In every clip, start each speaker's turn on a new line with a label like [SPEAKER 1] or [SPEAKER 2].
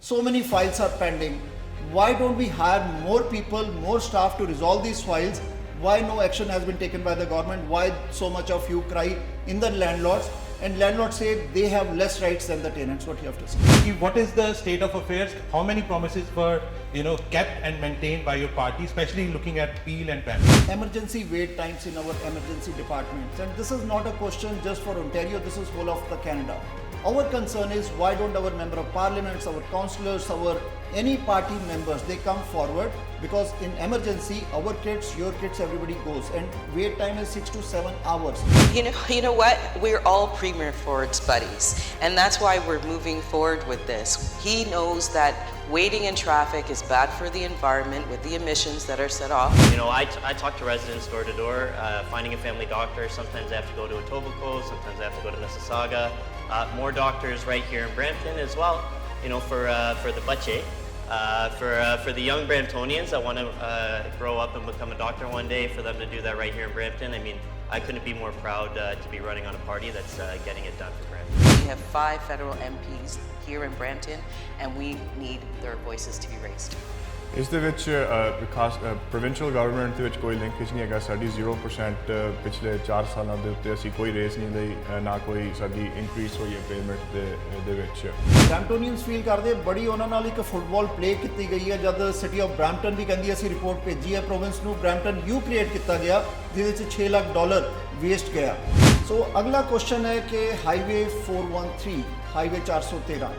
[SPEAKER 1] So many files are pending. Why don't we hire more people, more staff to resolve these files? Why no action has been taken by the government? Why so much of you cry in the landlords? And landlords say they have less rights than the tenants. What you have to say?
[SPEAKER 2] What is the state of affairs? How many promises were kept and maintained by your party, especially looking at Peel and Brampton?
[SPEAKER 1] Emergency wait times in our emergency departments, and this is not a question just for Ontario, this is whole of the Canada. Our concern is why don't our member of parliaments, our councillors, our any party members, they come forward, because in emergency our kids, your kids, everybody goes, and wait time is 6 to 7 hours.
[SPEAKER 3] You know what? We're all Premier Ford's buddies, and that's why we're moving forward with this. He knows that waiting in traffic is bad for the environment with the emissions that are set off.
[SPEAKER 4] I talk to residents door to door, finding a family doctor. Sometimes I have to go to Etobicoke, sometimes I have to go to Mississauga. More doctors right here in Brampton as well, for the budget. For the young Bramptonians that want to grow up and become a doctor one day, for them to do that right here in Brampton, I couldn't be more proud to be running on a party that's getting it done for Brampton.
[SPEAKER 3] We have 5 federal MPs here in Brampton, and we need their voices to be raised.
[SPEAKER 5] ਇਸ ਦੇ ਵਿੱਚ ਖਾਸ provincial government ਦੇ ਵਿੱਚ ਕੋਈ linkage ਨਹੀਂ ਹੈਗਾ। ਸਾਡੀ 0% ਪਿਛਲੇ 4 ਸਾਲਾਂ ਦੇ ਉੱਤੇ ਅਸੀਂ ਕੋਈ ਰੇਸ ਨਹੀਂ ਲਈ, ਨਾ ਕੋਈ ਸਾਡੀ ਇਨਕਰੀਜ਼ ਹੋਈ ਹੈ ਪੇਮੈਂਟ ਦੇ ਵਿੱਚ।
[SPEAKER 1] ਬ੍ਰੈਂਪਟੋਨੀਅਨਸ ਫੀਲ ਕਰਦੇ ਬੜੀ ਉਹਨਾਂ ਨਾਲ ਇੱਕ ਫੁੱਟਬਾਲ ਪਲੇ ਕੀਤੀ ਗਈ ਹੈ, ਜਦ ਸਿਟੀ ਆਫ ਬ੍ਰੈਂਪਟਨ ਵੀ ਕਹਿੰਦੀ ਅਸੀਂ ਰਿਪੋਰਟ ਭੇਜੀ ਹੈ ਪ੍ਰੋਵਿੰਸ ਨੂੰ, ਬ੍ਰੈਂਪਟਨ ਯੂ ਕ੍ਰੀਏਟ ਕੀਤਾ ਗਿਆ ਜਿਹਦੇ ਵਿੱਚ $6 ਲੱਖ ਵੇਸਟ ਗਿਆ। ਸੋ ਅਗਲਾ ਕੁਐਸਚਨ ਹੈ ਕਿ highway 413, highway 413,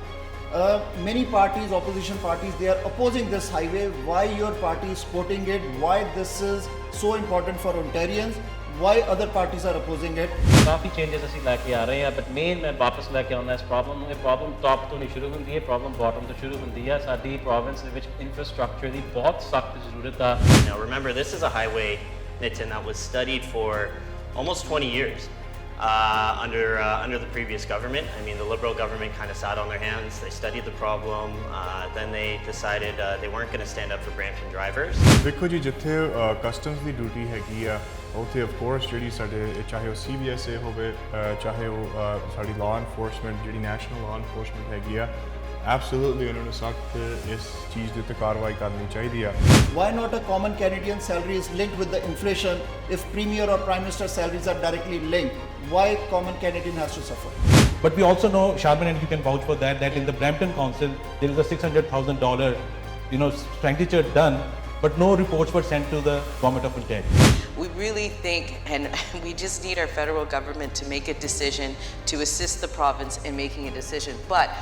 [SPEAKER 1] many parties, opposition parties, they are opposing this highway. Why your party is supporting it? Why this is so important for Ontarians? Why other parties are opposing it?
[SPEAKER 6] Coffee changes ਅਸੀਂ ਲੈ ਕੇ ਆ ਰਹੇ ਹਾਂ, but main ਮੈਂ ਵਾਪਸ ਲੈ ਕੇ ਆਉਂਦਾ ਇਸ ਪ੍ਰੋਬਲਮ ਨੂੰ। ਇਹ ਪ੍ਰੋਬਲਮ ਟਾਪ ਤੋਂ ਨਹੀਂ ਸ਼ੁਰੂ ਹੁੰਦੀ ਹੈ, ਪ੍ਰੋਬਲਮ ਬਾਟਮ ਤੋਂ ਸ਼ੁਰੂ ਹੁੰਦੀ ਹੈ। ਸਾਡੀ ਪ੍ਰੋਵਿੰਸ ਦੇ ਵਿੱਚ ਇਨਫਰਾਸਟ੍ਰਕਚਰ ਦੀ ਬਹੁਤ ਸਖਤ ਜ਼ਰੂਰਤ ਆ।
[SPEAKER 4] Now remember, this is a highway, Nitin, that was studied for almost 20 years. Under the previous government. The Liberal government kind of sat on their hands. They studied the problem, then they decided they weren't going to stand up for Brampton drivers.
[SPEAKER 5] ਦੇਖੋ ਜੀ, ਜਿੱਥੇ customs ਦੀ duty ਹੈਗੀ ਆ ਉੱਥੇ of course ਜਿਹੜੀ ਸਾਡੇ ਚਾਹੇ ਉਹ CBSA ਹੋਵੇ, ਚਾਹੇ ਉਹ ਸਾਡੀ ਲਾਅ ਇਨਫੋਰਸਮੈਂਟ ਜਿਹੜੀ ਨੈਸ਼ਨਲ ਲਾਅ ਇਨਫੋਰਸਮੈਂਟ ਹੈਗੀ ਆ, ਐਬਸੋਲੂਟਲੀ ਉਹਨਾਂ ਨੂੰ ਸਖਤ ਇਸ ਚੀਜ਼ ਦੇ ਉੱਤੇ ਕਾਰਵਾਈ ਕਰਨੀ ਚਾਹੀਦੀ ਆ।
[SPEAKER 1] Why not a common Canadian salary is linked with the inflation? If Premier or Prime Minister salaries are directly linked, why common Canadian has to suffer?
[SPEAKER 2] But we also know, Sharman, and you can vouch for that in the Brampton Council there is a $600,000 expenditure done, but no reports were sent to the government of Ontario.
[SPEAKER 3] We really think, and we just need our federal government to make a decision to assist the province in making a decision. But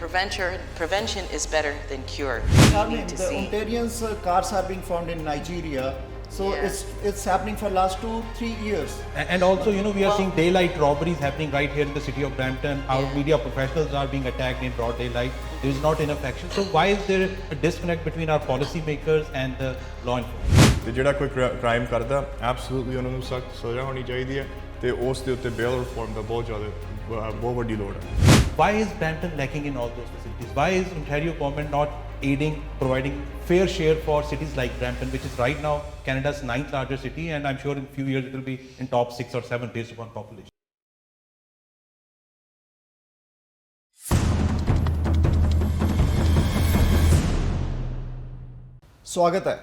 [SPEAKER 3] prevention is better than cure.
[SPEAKER 1] The Ontarians' cars are being found in Nigeria. So
[SPEAKER 3] Yeah.
[SPEAKER 1] it's happening for last 2-3 years.
[SPEAKER 2] And also, we are seeing daylight robberies happening right here in the city of Brampton. Our media professionals are being attacked in broad daylight. There is not enough action. So why is there a disconnect between our policy makers and the law enforcement?
[SPEAKER 5] ਤੇ ਜਿਹੜਾ ਕੋਈ crime ਕਰਦਾ, absolutely ਉਹਨਾਂ ਨੂੰ ਸਖਤ ਸਜ਼ਾ ਹੋਣੀ ਚਾਹੀਦੀ ਹੈ, ਤੇ ਉਸ ਦੇ ਉੱਤੇ ਬੇਲ ਰਿਫਾਰਮ ਦਾ ਬਹੁਤ ਵੱਡੀ ਲੋੜ ਹੈ।
[SPEAKER 2] Why is Brampton lacking in all those facilities? Why is Ontario government not aiding, providing fair share for cities like Brampton, which is right now Canada's 9th largest city, and I'm sure in a few years it will be in top 6 or 7 based upon population.
[SPEAKER 1] ਸਵਾਗਤ ਹੈ।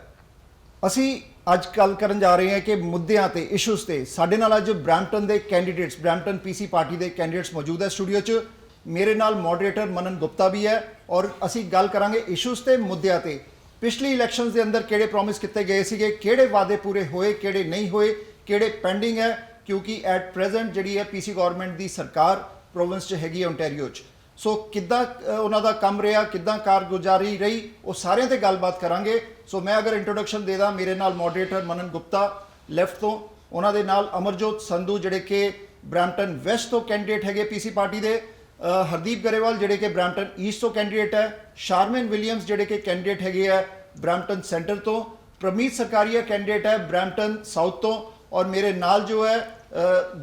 [SPEAKER 1] ਅਸੀਂ ਅੱਜ ਗੱਲ ਕਰਨ ਜਾ ਰਹੇ ਹਾਂ ਕਿ ਮੁੱਦਿਆਂ ਤੇ ਇਸ਼ੂਜ਼ ਤੇ ਸਾਡੇ ਨਾਲ ਅੱਜ ਬ੍ਰੈਂਪਟਨ ਦੇ ਕੈਂਡੀਡੇਟਸ, ਬ੍ਰੈਂਪਟਨ PC ਪਾਰਟੀ ਦੇ ਕੈਂਡੀਡੇਟਸ ਮੌਜੂਦ ਹੈ ਸਟੂਡੀਓ 'ਚ। ਮੇਰੇ ਨਾਲ ਮੋਡਰੇਟਰ ਮਨਨ ਗੁਪਤਾ ਵੀ ਹੈ, ਔਰ ਅਸੀਂ ਗੱਲ ਕਰਾਂਗੇ ਇਸ਼ੂਜ਼ ਤੇ ਮੁੱਦਿਆਂ ਤੇ। ਪਿਛਲੀ ਇਲੈਕਸ਼ਨਸ ਦੇ ਅੰਦਰ ਕਿਹੜੇ ਪ੍ਰੋਮਿਸ ਕੀਤੇ ਗਏ ਸੀਗੇ, ਕਿਹੜੇ ਵਾਅਦੇ ਪੂਰੇ ਹੋਏ, ਕਿਹੜੇ ਨਹੀਂ ਹੋਏ, ਕਿਹੜੇ ਪੈਂਡਿੰਗ ਹੈ, ਕਿਉਂਕਿ ਐਟ ਪ੍ਰੈਜ਼ੈਂਟ ਜਿਹੜੀ ਹੈ PC ਗਵਰਨਮੈਂਟ ਦੀ ਸਰਕਾਰ ਪ੍ਰੋਵਿੰਸ 'ਚ ਹੈਗੀ ਹੈ ਓਨਟਾਰੀਓ 'ਚ। ਸੋ ਕਿੱਦਾਂ ਉਹਨਾਂ ਦਾ ਕੰਮ ਰਿਹਾ, ਕਿੱਦਾਂ ਕਾਰਗੁਜ਼ਾਰੀ ਰਹੀ, ਉਹ ਸਾਰਿਆਂ ਤੇ ਗੱਲਬਾਤ ਕਰਾਂਗੇ। ਸੋ ਮੈਂ ਅਗਰ ਇੰਟਰੋਡਕਸ਼ਨ ਦੇ ਦਾਂ, ਮੇਰੇ ਨਾਲ ਮੋਡਰੇਟਰ ਮਨਨ ਗੁਪਤਾ ਲੈਫਟ ਤੋਂ, ਉਹਨਾਂ ਦੇ ਨਾਲ ਅਮਰਜੋਤ ਸੰਧੂ ਜਿਹੜੇ ਕਿ ਬ੍ਰੈਂਪਟਨ ਵੈਸਟ ਤੋਂ ਕੈਂਡੀਡੇਟ ਹੈਗੇ PC ਪਾਰਟੀ ਦੇ, ਹਰਦੀਪ ਗਰੇਵਾਲ ਜਿਹੜੇ ਕਿ ਬ੍ਰੈਂਪਟਨ ਈਸਟ ਤੋਂ ਕੈਂਡੀਡੇਟ ਹੈ, ਸ਼ਾਰਮਨ ਵਿਲੀਅਮਸ ਜਿਹੜੇ ਕਿ ਕੈਂਡੀਡੇਟ ਹੈਗੇ ਆ ਬ੍ਰੈਂਪਟਨ ਸੈਂਟਰ ਤੋਂ, ਪ੍ਰਮੀਤ ਸਰਕਾਰੀਆ ਕੈਂਡੀਡੇਟ ਹੈ ਬ੍ਰੈਂਪਟਨ ਸਾਊਥ ਤੋਂ, ਔਰ ਮੇਰੇ ਨਾਲ ਜੋ ਹੈ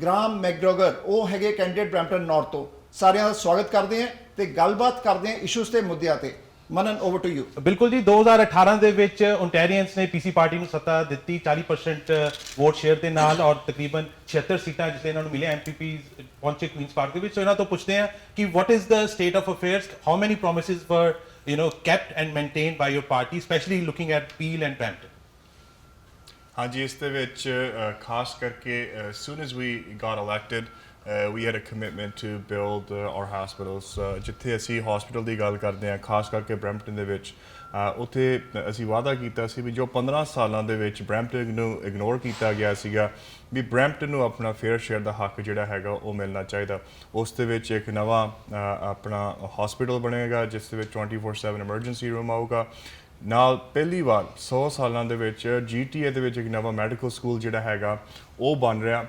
[SPEAKER 1] ਗ੍ਰਾਮ ਮੈਕਡੋਗਰ, ਉਹ ਹੈਗੇ ਕੈਂਡੀਡੇਟ ਬ੍ਰੈਂਪਟਨ ਨਾਰਥ ਤੋਂ। ਸਾਰਿਆਂ ਦਾ ਸਵਾਗਤ ਕਰਦੇ ਹਾਂ ਤੇ ਗੱਲਬਾਤ ਕਰਦੇ ਹਾਂ ਇਸ਼ੂਜ਼ ਤੇ ਮੁੱਦਿਆਂ ਤੇ। Manan, over to you.
[SPEAKER 2] ਬਿਲਕੁਲ ਜੀ 2018 ਦੇ ਵਿੱਚ ਓਨਟਾਰੀਅਨਸ ਨੇ ਪੀਸੀ ਪਾਰਟੀ ਨੂੰ ਸੱਤਾ ਦਿੱਤੀ 40% ਵੋਟ ਸ਼ੇਅਰ ਦੇ ਨਾਲ ਔਰ ਤਕਰੀਬਨ 76 ਸੀਟਾਂ ਜਿੱਥੇ ਇਹਨਾਂ ਨੂੰ ਮਿਲੇ ਐਮਪੀਪੀਜ਼ ਪਹੁੰਚੇ ਕੁਈਨਸ ਪਾਰਕ ਦੇ ਵਿੱਚ। ਸੋ ਇਹਨਾਂ ਤੋਂ ਪੁੱਛਦੇ ਆ ਕਿ what is the state of affairs, how many promises ਵਰ kept and maintained by your party, especially looking at Peel and Brampton?
[SPEAKER 5] ਹਾਂਜੀ, ਇਸ ਦੇ ਵਿੱਚ ਖਾਸ ਕਰਕੇ soon as we got elected we had a commitment to build our hospitals. ਜਿੱਥੇ ਅਸੀਂ hospital ਦੀ ਗੱਲ ਕਰਦੇ ਹਾਂ ਖਾਸ ਕਰਕੇ ਬਰੈਂਪਟਨ ਦੇ ਵਿੱਚ, ਉੱਥੇ ਅਸੀਂ ਵਾਅਦਾ ਕੀਤਾ ਸੀ ਵੀ ਜੋ 15 ਸਾਲਾਂ ਦੇ ਵਿੱਚ ਬਰੈਂਪਟਨ ਨੂੰ ਇਗਨੋਰ ਕੀਤਾ ਗਿਆ ਸੀਗਾ ਵੀ ਬਰੈਂਪਟਨ ਨੂੰ ਆਪਣਾ ਫੇਅਰ ਸ਼ੇਅਰ ਦਾ ਹੱਕ ਜਿਹੜਾ ਹੈਗਾ ਉਹ ਮਿਲਣਾ ਚਾਹੀਦਾ। ਉਸ ਦੇ ਵਿੱਚ ਇੱਕ ਨਵਾਂ ਆਪਣਾ ਹਸਪੀਟਲ ਬਣੇਗਾ ਜਿਸ ਦੇ ਵਿੱਚ 24/7 ਐਮਰਜੈਂਸੀ ਰੂਮ ਆਊਗਾ। ਨਾਲ ਪਹਿਲੀ ਵਾਰ 100 ਸਾਲਾਂ ਦੇ ਵਿੱਚ GTA ਦੇ ਵਿੱਚ ਇੱਕ ਨਵਾਂ ਮੈਡੀਕਲ ਸਕੂਲ ਜਿਹੜਾ ਹੈਗਾ ਉਹ ਬਣ ਰਿਹਾ,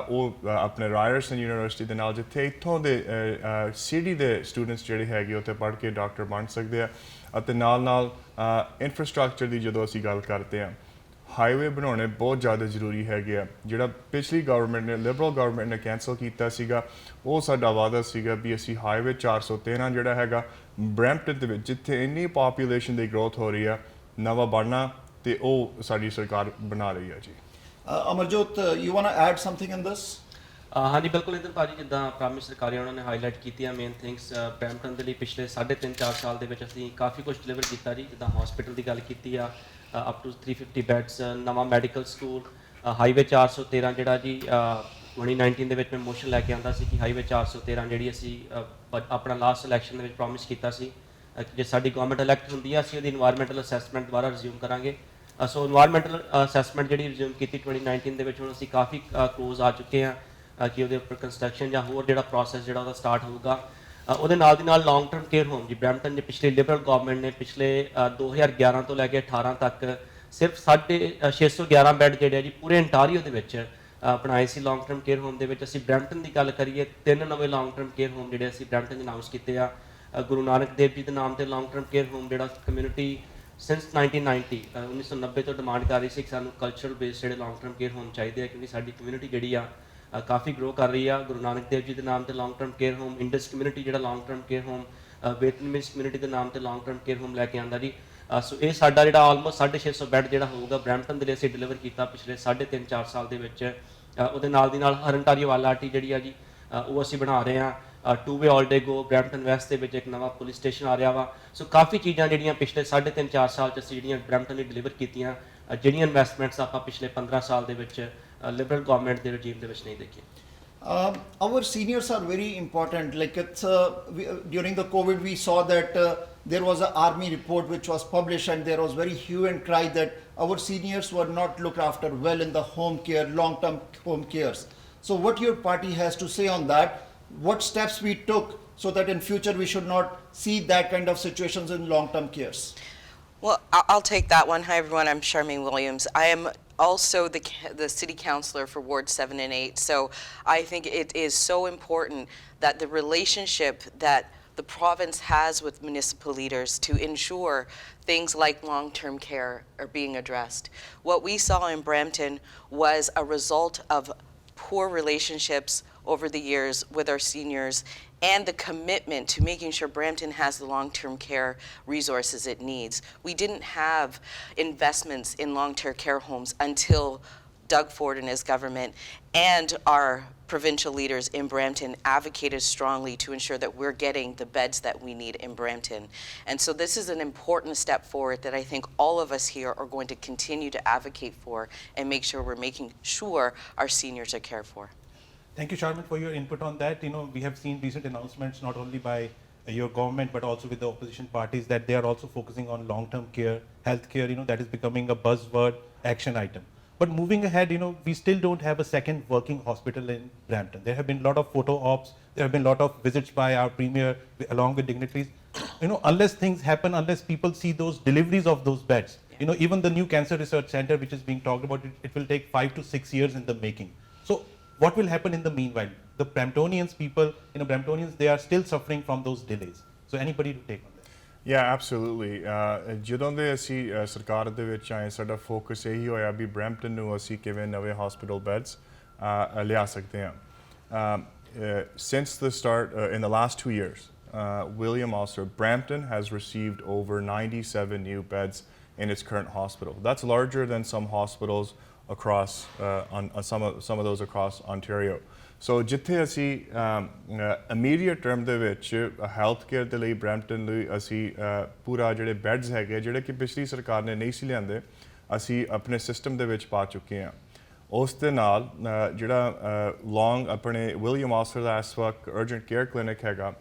[SPEAKER 5] ਉਹ ਆਪਣੇ ਰਾਇਰਸਨ ਯੂਨੀਵਰਸਿਟੀ ਦੇ ਨਾਲ, ਜਿੱਥੇ ਇੱਥੋਂ ਦੇ ਸਿਟੀ ਦੇ ਸਟੂਡੈਂਟਸ ਜਿਹੜੇ ਹੈਗੇ ਉੱਥੇ ਪੜ੍ਹ ਕੇ ਡਾਕਟਰ ਬਣ ਸਕਦੇ ਆ। ਅਤੇ ਨਾਲ ਇਨਫਰਾਸਟ੍ਰਕਚਰ ਦੀ ਜਦੋਂ ਅਸੀਂ ਗੱਲ ਕਰਦੇ ਹਾਂ, ਹਾਈਵੇ ਬਣਾਉਣੇ ਬਹੁਤ ਜ਼ਿਆਦਾ ਜ਼ਰੂਰੀ ਹੈਗੇ ਆ। ਜਿਹੜਾ ਪਿਛਲੀ ਗਵਰਨਮੈਂਟ ਨੇ, ਲਿਬਰਲ ਗਵਰਨਮੈਂਟ ਨੇ ਕੈਂਸਲ ਕੀਤਾ ਸੀਗਾ, ਉਹ ਸਾਡਾ ਵਾਅਦਾ ਸੀਗਾ ਵੀ ਅਸੀਂ ਹਾਈਵੇ 413 ਜਿਹੜਾ ਹੈਗਾ ਬਰੈਂਪਟਨ ਦੇ ਵਿੱਚ ਜਿੱਥੇ ਇੰਨੀ ਪਾਪੂਲੇਸ਼ਨ ਦੀ ਗਰੋਥ ਹੋ ਰਹੀ ਆ ਨਵਾਂ ਬਣਨਾ, ਤੇ ਉਹ ਸਾਡੀ ਸਰਕਾਰ ਬਣਾ ਰਹੀ ਆ ਜੀ।
[SPEAKER 1] Amarjot, you want to add something in this?
[SPEAKER 6] ਹਾਂਜੀ ਬਿਲਕੁਲ ਇੱਧਰ ਭਾਜੀ ਜਿੱਦਾਂ ਪ੍ਰਾਈਮ ਸਰਕਾਰੀ ਉਹਨਾਂ ਨੇ ਹਾਈਲਾਈਟ ਕੀਤੀਆਂ ਮੇਨ ਥਿੰਗਸ ਬਰੈਂਪਟਨ ਦੇ ਲਈ ਪਿਛਲੇ 3.5-4 ਸਾਲ ਦੇ ਵਿੱਚ ਅਸੀਂ ਕਾਫੀ ਕੁਝ ਡਿਲੀਵਰ ਕੀਤਾ ਜੀ। ਜਿੱਦਾਂ ਹਸਪੀਟਲ ਦੀ ਗੱਲ ਕੀਤੀ ਆ, ਅਪ ਟੂ 350 ਬੈਡਸ, ਨਵਾਂ ਮੈਡੀਕਲ ਸਕੂਲ, ਹਾਈਵੇ 413 ਜਿਹੜਾ ਜੀ 2019 ਦੇ ਵਿੱਚ ਮੈਂ ਮੋਸ਼ਨ ਲੈ ਕੇ ਆਂਦਾ ਸੀ ਕਿ ਹਾਈਵੇ 413 ਜਿਹੜੀ ਅਸੀਂ ਆਪਣਾ ਲਾਸਟ ਇਲੈਕਸ਼ਨ ਦੇ ਵਿੱਚ ਪ੍ਰੋਮਿਸ ਕੀਤਾ ਸੀ ਕਿ ਜੇ ਸਾਡੀ ਗਵਰਨਮੈਂਟ ਇਲੈਕਟ ਹੁੰਦੀ ਆ ਅਸੀਂ ਉਹਦੀ ਇਨਵਾਇਰਮੈਂਟਲ ਅਸੈਸਮੈਂਟ ਦੁਬਾਰਾ ਰਿਜ਼ਿਊਮ ਕਰਾਂਗੇ। ਸੋ ਇਨਵਾਇਰਮੈਂਟਲ ਅਸੈਸਮੈਂਟ ਜਿਹੜੀ ਰਿਜ਼ਿਊਮ ਕੀਤੀ 2019 ਦੇ ਵਿੱਚ, ਹੁਣ ਅਸੀਂ ਕਾਫੀ ਕਲੋਜ਼ ਆ ਚੁੱਕੇ ਹਾਂ ਕਿ ਉਹਦੇ ਉੱਪਰ ਕੰਸਟਰਕਸ਼ਨ ਜਾਂ ਹੋਰ ਜਿਹੜਾ ਪ੍ਰੋਸੈਸ ਜਿਹੜਾ ਉਹਦਾ ਸਟਾਰਟ ਹੋਊਗਾ। ਉਹਦੇ ਨਾਲ ਦੀ ਨਾਲ ਲੌਂਗ ਟਰਮ ਕੇਅਰ ਹੋਮ ਜੀ ਬਰੈਂਪਟਨ ਦੇ ਪਿਛਲੇ ਲਿਬਰਲ ਗਵਰਨਮੈਂਟ ਨੇ ਪਿਛਲੇ 2011 ਤੋਂ ਲੈ ਕੇ 18 ਤੱਕ ਸਿਰਫ 611 ਬੈੱਡ ਜਿਹੜੇ ਆ ਜੀ ਪੂਰੇ ਅੰਟਾਰੀਓ ਦੇ ਵਿੱਚ ਬਣਾਏ ਸੀ ਲੌਂਗ ਟਰਮ ਕੇਅਰ ਹੋਮ ਦੇ ਵਿੱਚ। ਅਸੀਂ ਬਰੈਂਪਟਨ ਦੀ ਗੱਲ ਕਰੀਏ 3 ਨਵੇਂ ਲੌਂਗ ਟਰਮ ਕੇਅਰ ਹੋਮ ਜਿਹੜੇ ਅਸੀਂ ਬਰੈਂਪਟਨ 'ਚ ਅਨਾਊਂਸ ਕੀਤੇ ਆ। ਗੁਰੂ ਨਾਨਕ ਦੇਵ ਜੀ ਦੇ ਨਾਮ ਤੇ ਲੌਂਗ ਟਰਮ ਕੇਅਰ ਹੋਮ ਜਿਹੜਾ ਕਮਿਊਨਿਟੀ ਸਿੰਸ 1990 ਤੋਂ ਡਿਮਾਂਡ ਕਰ ਰਹੀ ਸੀ ਕਿ ਸਾਨੂੰ ਕਲਚਰਲ ਬੇਸਡ ਜਿਹੜੇ ਲੌਂਗ ਟਰਮ ਕੇਅਰ ਹੋਮ ਚਾਹੀਦੇ ਆ ਕਿਉਂਕਿ ਸਾਡੀ ਕਮਿਊਨਿਟੀ ਜਿਹੜੀ ਆ ਕਾਫੀ ਗਰੋ ਕਰ ਰਹੀ ਆ। ਗੁਰੂ ਨਾਨਕ ਦੇਵ ਜੀ ਦੇ ਨਾਮ ਤੇ long term care home, Indus community ਜਿਹੜਾ ਲੌਂਗ ਟਰਮ ਕੇਅਰ ਹੋਮ, ਵਿetnamese ਕਮਿਊਨਿਟੀ ਦੇ ਨਾਮ ਤੇ ਲੌਂਗ ਟਰਮ ਕੇਅਰ ਹੋਮ ਲੈ ਕੇ ਆਂਦਾ ਜੀ। ਸੋ ਇਹ ਸਾਡਾ ਜਿਹੜਾ ਆਲਮੋਸਟ 650 ਬੈੱਡ ਜਿਹੜਾ ਹੋਊਗਾ ਬਰੈਂਪਟਨ ਦੇ ਲਈ ਅਸੀਂ ਡਿਲੀਵਰ ਕੀਤਾ ਪਿਛਲੇ 3.5-4 ਸਾਲ ਦੇ ਵਿੱਚ। ਉਹਦੇ ਨਾਲ ਦੀ ਨਾਲ ਹਰਨਟਾਰੀਓ ਵਾਲਾਟੀ ਜਿਹੜੀ ਆ ਜੀ ਉਹ ਅਸੀਂ ਬਣਾ ਰਹੇ ਹਾਂ। 2 ਵੇ ਆਲ ਡੇ ਗੋ ਬਰੈਂਪਟਨ ਵੈਸਟ ਦੇ ਵਿੱਚ ਇੱਕ ਨਵਾਂ ਪੁਲਿਸ ਸਟੇਸ਼ਨ ਆ ਰਿਹਾ ਵਾ। ਸੋ ਕਾਫੀ ਚੀਜ਼ਾਂ ਜਿਹੜੀਆਂ ਪਿਛਲੇ 3.5-4 ਸਾਲ 'ਚ ਅਸੀਂ ਜਿਹੜੀਆਂ ਬਰੈਂਪਟਨ ਲਈ ਡਿਲੀਵਰ ਕੀਤੀਆਂ, ਜਿਹੜੀਆਂ ਇਨਵੈਸਟਮੈਂਟਸ ਆਪਾਂ ਪਿਛਲੇ 15 ਸਾਲ ਦੇ ਵਿੱਚ ਲਿਬਰਲ ਗਵਰਨਮੈਂਟ ਦੇ ਰਜੀਮ ਦੇ ਵਿੱਚ ਨਹੀਂ ਦੇਖੀਆਂ।
[SPEAKER 1] Our seniors are very important. Like during the COVID, we saw that there was an army report which was published, and there was very hue and cry that our seniors were not looked after well in the home care, long-term home cares. So, what your party has to say on that? What steps we took so that in future we should not see that kind of situations in long-term cares?
[SPEAKER 3] Well, I'll take that one. Hi, everyone. I'm Charmaine Williams. I am also the city councilor for Ward 7 and 8. So I think it is so important that the relationship that the province has with municipal leaders to ensure things like long-term care are being addressed. What we saw in Brampton was a result of poor relationships over the years with our seniors and the commitment to making sure Brampton has the long-term care resources it needs. We didn't have investments in long-term care homes until Doug Ford and his government and our provincial leaders in Brampton advocated strongly to ensure that we're getting the beds that we need in Brampton. And so this is an important step forward that I think all of us here are going to continue to advocate for and make sure we're making sure our seniors are cared for.
[SPEAKER 2] Thank you, Charmin, for your input on that. We have seen recent announcements not only by your government but also with the opposition parties that they are also focusing on long-term care, health care. That is becoming a buzzword action item. But moving ahead, we still don't have a second working hospital in Brampton. There have been a lot of photo ops. There have been a lot of visits by our premier along with dignitaries. Unless things happen, unless people see those deliveries of those beds, even the new cancer research center which is being talked about, it will take 5 to 6 years in the making. So what will happen in the meanwhile? The Bramptonians people, Bramptonians, they are still suffering from those delays. So anybody to take on that?
[SPEAKER 5] Yeah, absolutely. ਜਦੋਂ ਦੇ ਅਸੀਂ ਸਰਕਾਰ ਦੇ ਵਿੱਚ ਆਏ ਸਾਡਾ focus ਇਹੀ ਹੋਇਆ ਵੀ ਬਰੈਂਪਟਨ ਨੂੰ ਅਸੀਂ ਕਿਵੇਂ ਨਵੇਂ ਹਸਪੀਟਲ ਬੈਡਸ ਲਿਆ ਸਕਦੇ ਹਾਂ। Since the start, in the last 2 years, William Osler, Brampton has received over 97 new beds in its current hospital. That's larger than some hospitals across, some of those across Ontario. So ਜਿੱਥੇ ਅਸੀਂ immediate term ਦੇ ਵਿੱਚ health care ਦੇ ਲਈ Brampton ਲਈ ਅਸੀਂ ਪੂਰਾ ਜਿਹੜੇ ਬੈੱਡਸ ਹੈਗੇ ਜਿਹੜੇ ਕਿ ਪਿਛਲੀ ਸਰਕਾਰ ਨੇ ਨਹੀਂ ਸੀ ਲਿਆਂਦੇ ਅਸੀਂ ਆਪਣੇ ਸਿਸਟਮ ਦੇ ਵਿੱਚ ਪਾ ਚੁੱਕੇ ਹਾਂ ਉਸ ਦੇ ਨਾਲ ਜਿਹੜਾ ਲੌਂਗ ਆਪਣੇ ਵਿਲੀਅਮ ਆਸਲਰ ਦਾ ਇਸ ਵਕਤ ਅਰਜੈਂਟ ਕੇਅਰ ਕਲੀਨਿਕ ਹੈਗਾ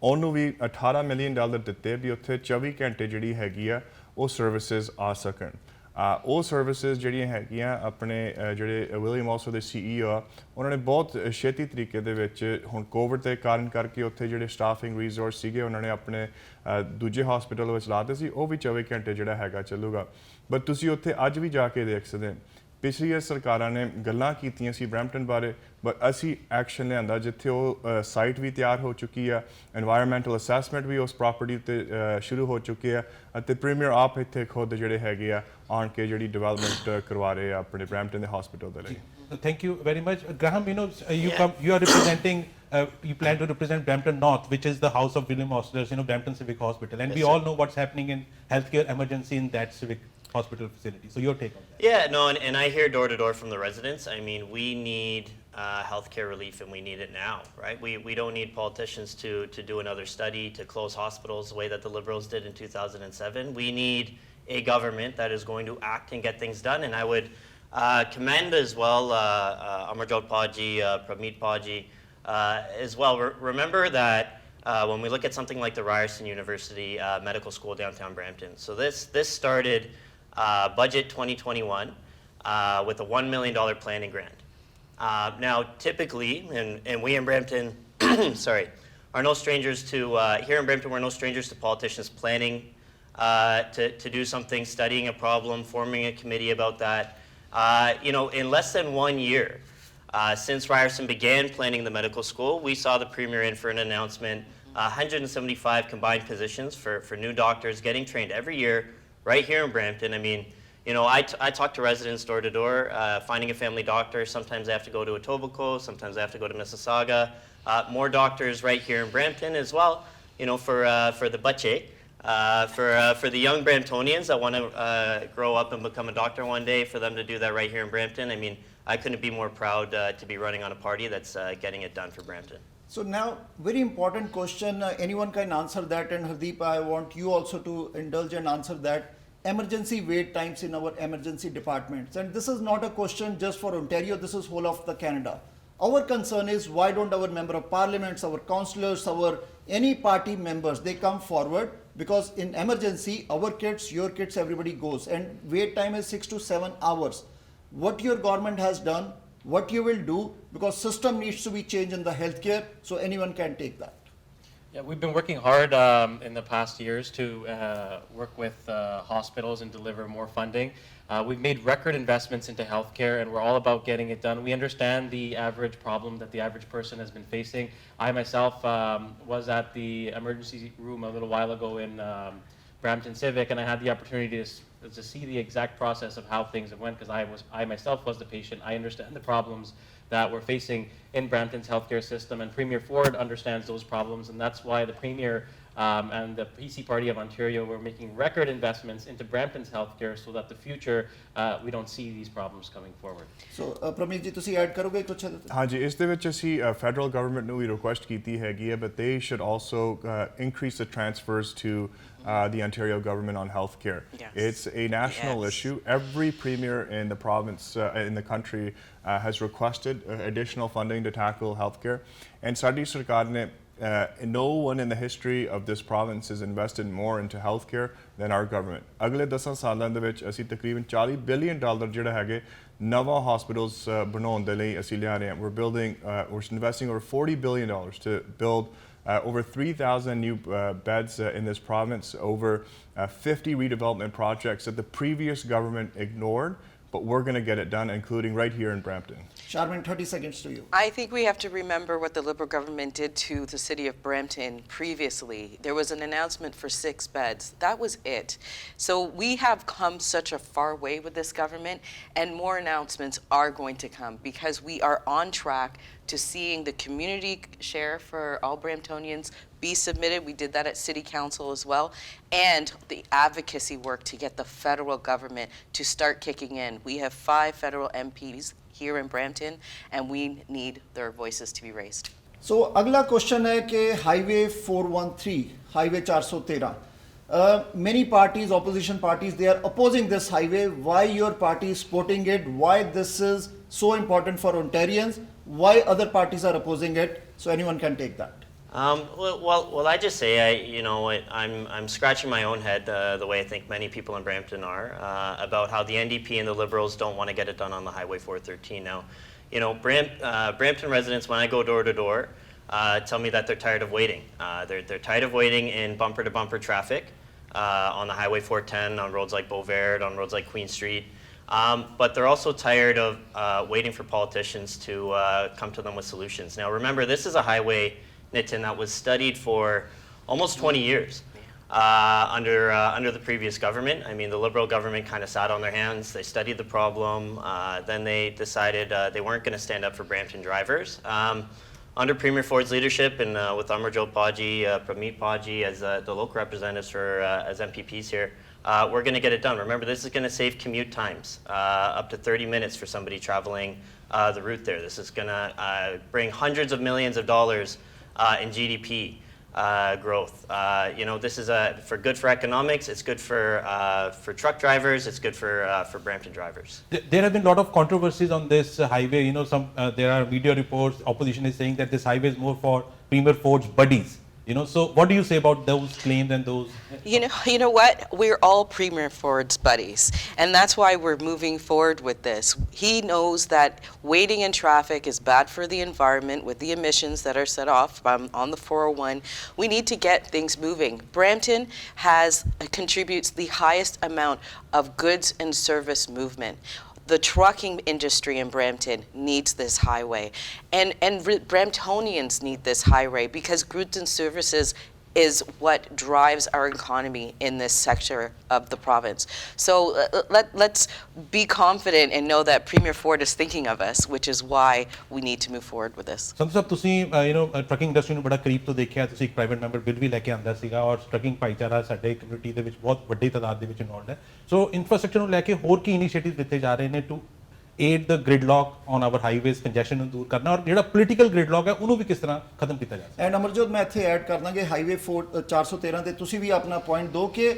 [SPEAKER 5] ਉਹਨੂੰ ਵੀ $18 ਮਿਲੀਅਨ ਦਿੱਤੇ ਵੀ ਉੱਥੇ 24 ਘੰਟੇ ਜਿਹੜੀ ਹੈਗੀ ਆ ਉਹ ਸਰਵਿਸਿਜ਼ ਆ ਸਕਣ ਉਹ ਸਰਵਿਸਿਜ਼ ਜਿਹੜੀਆਂ ਹੈਗੀਆਂ ਆਪਣੇ ਜਿਹੜੇ ਵਿਲੀਅਮ ਆਸਲਰ ਦੇ CEO ਆ ਉਹਨਾਂ ਨੇ ਬਹੁਤ ਛੇਤੀ ਤਰੀਕੇ ਦੇ ਵਿੱਚ ਹੁਣ ਕੋਵਿਡ ਦੇ ਕਾਰਨ ਕਰਕੇ ਉੱਥੇ ਜਿਹੜੇ ਸਟਾਫਿੰਗ ਰਿਸੋਰਸ ਸੀਗੇ ਉਹਨਾਂ ਨੇ ਆਪਣੇ ਦੂਜੇ ਹਸਪੀਟਲ ਵਿੱਚ ਲਾਤੇ ਸੀ ਉਹ ਵੀ 24 ਘੰਟੇ ਜਿਹੜਾ ਹੈਗਾ ਚੱਲੂਗਾ ਬਟ ਤੁਸੀਂ ਉੱਥੇ ਅੱਜ ਵੀ ਜਾ ਕੇ ਦੇਖ ਸਕਦੇ ਪਿਛਲੀਆਂ ਸਰਕਾਰਾਂ ਨੇ ਗੱਲਾਂ ਕੀਤੀਆਂ ਸੀ ਬਰੈਂਪਟਨ ਬਾਰੇ ਬਟ ਅਸੀਂ ਐਕਸ਼ਨ ਲਿਆਂਦਾ ਜਿੱਥੇ ਉਹ ਸਾਈਟ ਵੀ ਤਿਆਰ ਹੋ ਚੁੱਕੀ ਆ ਐਨਵਾਇਰਨਮੈਂਟਲ ਅਸੈਸਮੈਂਟ ਵੀ ਉਸ ਪ੍ਰਾਪਰਟੀ ਉੱਤੇ ਸ਼ੁਰੂ ਹੋ ਚੁੱਕੇ ਆ ਅਤੇ ਪ੍ਰੀਮੀਅਰ ਆਪ ਇੱਥੇ ਖੁਦ ਜਿਹੜੇ ਹੈਗੇ ਆ ਆਣ ਕੇ ਜਿਹੜੀ ਡਿਵੈਲਪਮੈਂਟ ਕਰਵਾ ਰਹੇ ਆ ਆਪਣੇ ਬਰੈਂਪਟਨ ਦੇ ਹਸਪੀਟਲ ਦੇ ਲਈ
[SPEAKER 2] Thank you very much. Graham, you are representing, you plan to represent Brampton North, which is the house of William Osler's, Brampton Civic Hospital. And we all know what's happening in healthcare emergency in that civic hospital facility. So your take on that?
[SPEAKER 4] Yeah, no, and I hear door to door from the residents. I mean, we need healthcare relief and we need it now, right? We don't need politicians to do another study to close hospitals the way that the Liberals did in 2007. We need a government that is going to act and get things done. And I would commend as well Amarjot Paji, Pramit Paji as well. Remember that when we look at something like the Ryerson University Medical School downtown Brampton. So this started budget 2021 with a $1 million planning grant. Now, typically, and we in Brampton, sorry, are no strangers to, here in Brampton, we're no strangers to politicians planning to do something, studying a problem, forming a committee about that. In less than 1 year, since Ryerson began planning the medical school, we saw the Premier in for an announcement, 175 combined positions for new doctors getting trained every year right here in Brampton. I mean, I talk to residents door to door, finding a family doctor. Sometimes I have to go to Etobicoke, sometimes I have to go to Mississauga. More doctors right here in Brampton as well, for the budget. For the young Bramptonians that want to grow up and become a doctor one day, for them to do that right here in Brampton, I mean, I couldn't be more proud to be running on a party that's getting it done for Brampton.
[SPEAKER 1] So now, very important question, anyone can answer that, and Hardeep, I want you also to indulge and answer that. Emergency wait times in our emergency departments, and this is not a question just for Ontario, this is whole of the Canada. Our concern is why don't our member of parliaments, our councillors, our any party members, they come forward, because in emergency, our kids, your kids, everybody goes, and wait time is 6 to 7 hours. What your government has done, what you will do, because system needs to be changed in the healthcare, so anyone can take that.
[SPEAKER 7] Yeah, we've been working hard in the past years to work with hospitals and deliver more funding. We've made record investments into healthcare, and we're all about getting it done. We understand the average problem that the average person has been facing. I myself was at the emergency room a little while ago in Brampton Civic, and I had the opportunity to see the exact process of how things went, because I myself was the patient. I understand the problems that we're facing in Brampton's healthcare system, and Premier Ford understands those problems, and that's why the Premier and the PC Party of Ontario were making record investments into Brampton's healthcare so that the future we don't see these problems coming forward.
[SPEAKER 1] So, Pramit ji, ਤੁਸੀਂ add ਕਰੋਗੇ ਕੁਝ?
[SPEAKER 5] ਹਾਂਜੀ ਇਸ ਦੇ ਵਿੱਚ ਅਸੀਂ federal government ਨੂੰ ਵੀ request ਕੀਤੀ ਹੈਗੀ ਹੈ but they should also increase the transfers to the Ontario government on healthcare.
[SPEAKER 3] Yes.
[SPEAKER 5] It's a national issue. Every premier in the province, in the country, has requested additional funding to tackle healthcare. And ਸਾਡੀ ਸਰਕਾਰ ਨੇ no one in the history of this province has invested more into healthcare than our government. ਅਗਲੇ 10 ਸਾਲਾਂ ਦੇ ਵਿੱਚ ਅਸੀਂ ਤਕਰੀਬਨ $40 billion ਜਿਹੜਾ ਹੈਗੇ ਨਵਾਂ hospitals ਬਣਾਉਣ ਦੇ ਲਈ ਅਸੀਂ ਲਿਆ ਰਹੇ ਹਾਂ. We're investing over $40 billion to build over 3,000 new beds in this province, over 50 redevelopment projects that the previous government ignored, but we're going to get it done, including right here in Brampton.
[SPEAKER 1] Charmin, 30 seconds to you.
[SPEAKER 3] I think we have to remember what the Liberal government did to the city of Brampton previously. There was an announcement for 6 beds. That was it. So we have come such a far way with this government, and more announcements are going to come because we are on track to seeing the community share for all Bramptonians be submitted. We did that at City Council as well. And the advocacy work to get the federal government to start kicking in. We have 5 federal MPs here in Brampton, and we need their voices to be raised.
[SPEAKER 1] सो अगला question है कि highway 413, highway 413, many parties, opposition parties, they are opposing this highway. Why your party is supporting it? Why this is so important for Ontarians? Why other parties are opposing it? So anyone can take that.
[SPEAKER 4] Well, I just say, I'm scratching my own head the way I think many people in Brampton are about how the NDP and the Liberals don't want to get it done on the Highway 413 now. Brampton residents, when I go door to door, tell me that they're tired of waiting. They're tired of waiting in bumper-to-bumper traffic on the Highway 410, on roads like Beauvert, on roads like Queen Street. But they're also tired of waiting for politicians to come to them with solutions. Now, remember, this is a highway, Nitin, that was studied for almost 20 years under the previous government. I mean, the Liberal government kind of sat on their hands. They studied the problem. Then they decided they weren't going to stand up for Brampton drivers. Under Premier Ford's leadership and with Amarjot Paji, Pramit Paji as the local representatives as MPPs here, we're going to get it done. Remember, this is going to save commute times up to 30 minutes for somebody traveling the route there. This is going to bring hundreds of millions of dollars in GDP growth. This is for good for economics. It's good for truck drivers. It's good for Brampton drivers.
[SPEAKER 2] There have been a lot of controversies on this highway. There are media reports. Opposition is saying that this highway is more for Premier Ford's buddies. So what do you say about those claims and those?
[SPEAKER 3] You know what? We're all Premier Ford's buddies, and that's why we're moving forward with this. He knows that waiting in traffic is bad for the environment with the emissions that are set off on the 401. We need to get things moving. Brampton contributes the highest amount of goods and service movement. The trucking industry in Brampton needs this highway, and Bramptonians need this highway because goods and services is what drives our economy in this sector of the province. So let's be confident and know that Premier Ford is thinking of us, which is why we need to move forward with this.
[SPEAKER 2] Sandhu ਸਾਹਿਬ ਤੁਸੀਂ trucking industry ਨੂੰ ਬੜਾ ਕਰੀਬ ਤੋਂ ਦੇਖਿਆ ਤੁਸੀਂ ਇੱਕ private member bill ਵੀ ਲੈ ਕੇ ਆਂਦਾ ਸੀਗਾ ਔਰ ਟਰੱਕਿੰਗ ਭਾਈਚਾਰਾ ਸਾਡੇ ਕਮਿਊਨਿਟੀ ਦੇ ਵਿੱਚ ਬਹੁਤ ਵੱਡੀ ਤਾਦਾਦ ਦੇ ਵਿੱਚ ਇਨਵੋਲਡ ਹੈ ਸੋ ਇਨਫਰਾਸਟ੍ਰਕਚਰ ਨੂੰ ਲੈ ਕੇ ਹੋਰ ਕੀ ਇਨੀਸ਼ੀਏਟਿਵ ਦਿੱਤੇ ਜਾ ਰਹੇ ਨੇ to aid the gridlock on our highways congestion ਨੂੰ ਦੂਰ ਕਰਨਾ ਔਰ ਜਿਹੜਾ ਪੋਲੀਟੀਕਲ ਗ੍ਰਿਡਲੌਕ ਹੈ ਉਹਨੂੰ ਵੀ ਕਿਸ ਤਰ੍ਹਾਂ ਖਤਮ ਕੀਤਾ ਜਾ ਸਕਦਾ
[SPEAKER 1] ਐਂਡ ਅਮਰਜੋਤ ਮੈਂ ਇੱਥੇ ਐਡ ਕਰ ਦਾਂਗੇ ਹਾਈਵੇ 413 ਤੇ ਤੁਸੀਂ ਵੀ ਆਪਣਾ ਪੁਆਇੰਟ ਦਿਓ ਕਿ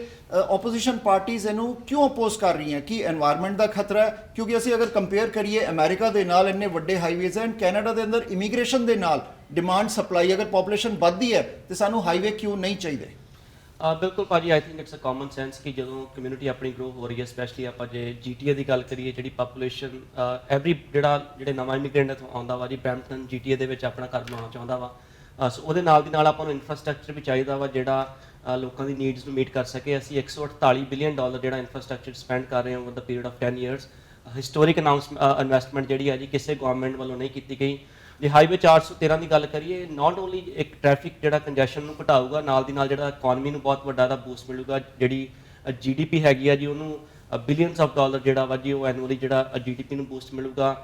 [SPEAKER 1] ਆਪੋਜੀਸ਼ਨ ਪਾਰਟੀਆਂ ਇਹਨੂੰ ਕਿਉਂ ਅਪੋਜ਼ ਕਰ ਰਹੀਆਂ ਕਿ এনवायरमेंट ਦਾ ਖਤਰਾ ਹੈ ਕਿਉਂਕਿ ਅਸੀਂ ਅਗਰ ਕੰਪੇਅਰ ਕਰੀਏ ਅਮਰੀਕਾ ਦੇ ਨਾਲ ਇੰਨੇ ਵੱਡੇ ਹਾਈਵੇਜ਼ ਐਂਡ ਕੈਨੇਡਾ ਦੇ ਅੰਦਰ ਇਮੀਗ੍ਰੇਸ਼ਨ ਦੇ ਨਾਲ ਡਿਮਾਂਡ ਸਪਲਾਈ ਅਗਰ ਪੋਪੂਲੇਸ਼ਨ ਵੱਧਦੀ ਹੈ ਤੇ ਸਾਨੂੰ ਹਾਈਵੇ ਕਿਉਂ ਨਹੀਂ ਚਾਹੀਦੇ
[SPEAKER 6] ਬਿਲਕੁਲ ਭਾਜੀ I think it's a common sense ਕਿ ਜਦੋਂ ਕਮਿਊਨਿਟੀ ਆਪਣੀ ਗਰੋ ਹੋ ਰਹੀ ਹੈ ਸਪੈਸ਼ਲੀ ਆਪਾਂ ਜੇ GTA ਦੀ ਗੱਲ ਕਰੀਏ ਜਿਹੜੀ ਪਾਪੂਲੇਸ਼ਨ ਜਿਹੜੇ ਨਵਾਂ ਇਮੀਗ੍ਰੈਂਟ ਇੱਥੋਂ ਆਉਂਦਾ ਵਾ ਜੀ ਬ੍ਰੈਂਪਟਨ GTA ਦੇ ਵਿੱਚ ਆਪਣਾ ਘਰ ਬਣਾਉਣਾ ਚਾਹੁੰਦਾ ਵਾ ਸੋ ਉਹਦੇ ਨਾਲ ਦੀ ਨਾਲ ਆਪਾਂ ਨੂੰ ਇਨਫਰਾਸਟ੍ਰਕਚਰ ਵੀ ਚਾਹੀਦਾ ਵਾ ਜਿਹੜਾ ਲੋਕਾਂ ਦੀ ਨੀਡਸ ਨੂੰ ਮੀਟ ਕਰ ਸਕੇ ਅਸੀਂ $148 ਬਿਲੀਅਨ ਜਿਹੜਾ ਇਨਫਰਾਸਟ੍ਰਕਚਰ ਸਪੈਂਡ ਕਰ ਰਹੇ ਹਾਂ over the period of 10 years historic investment ਜਿਹੜੀ ਹੈ ਜੀ ਕਿਸੇ ਗਵਰਨਮੈਂਟ ਵੱਲੋਂ ਨਹੀਂ ਕੀਤੀ ਗਈ ਜੇ ਹਾਈਵੇ 413 ਦੀ ਗੱਲ ਕਰੀਏ ਨਾਟ ਓਨਲੀ ਇੱਕ ਟ੍ਰੈਫਿਕ ਜਿਹੜਾ ਕੰਜੈਸ਼ਨ ਨੂੰ ਘਟਾਊਗਾ ਨਾਲ ਦੀ ਨਾਲ ਜਿਹੜਾ ਇਕਨੋਮੀ ਨੂੰ ਬਹੁਤ ਵੱਡਾ ਦਾ ਬੂਸਟ ਮਿਲੂਗਾ ਜਿਹੜੀ GDP ਹੈਗੀ ਆ ਜੀ ਉਹਨੂੰ ਬਿਲੀਅਨਸ ਆਫ ਡਾਲਰ ਜਿਹੜਾ ਵਾ ਜੀ ਉਹ ਐਨੂਅਲੀ ਜਿਹੜਾ GDP ਨੂੰ ਬੂਸਟ ਮਿਲੂਗਾ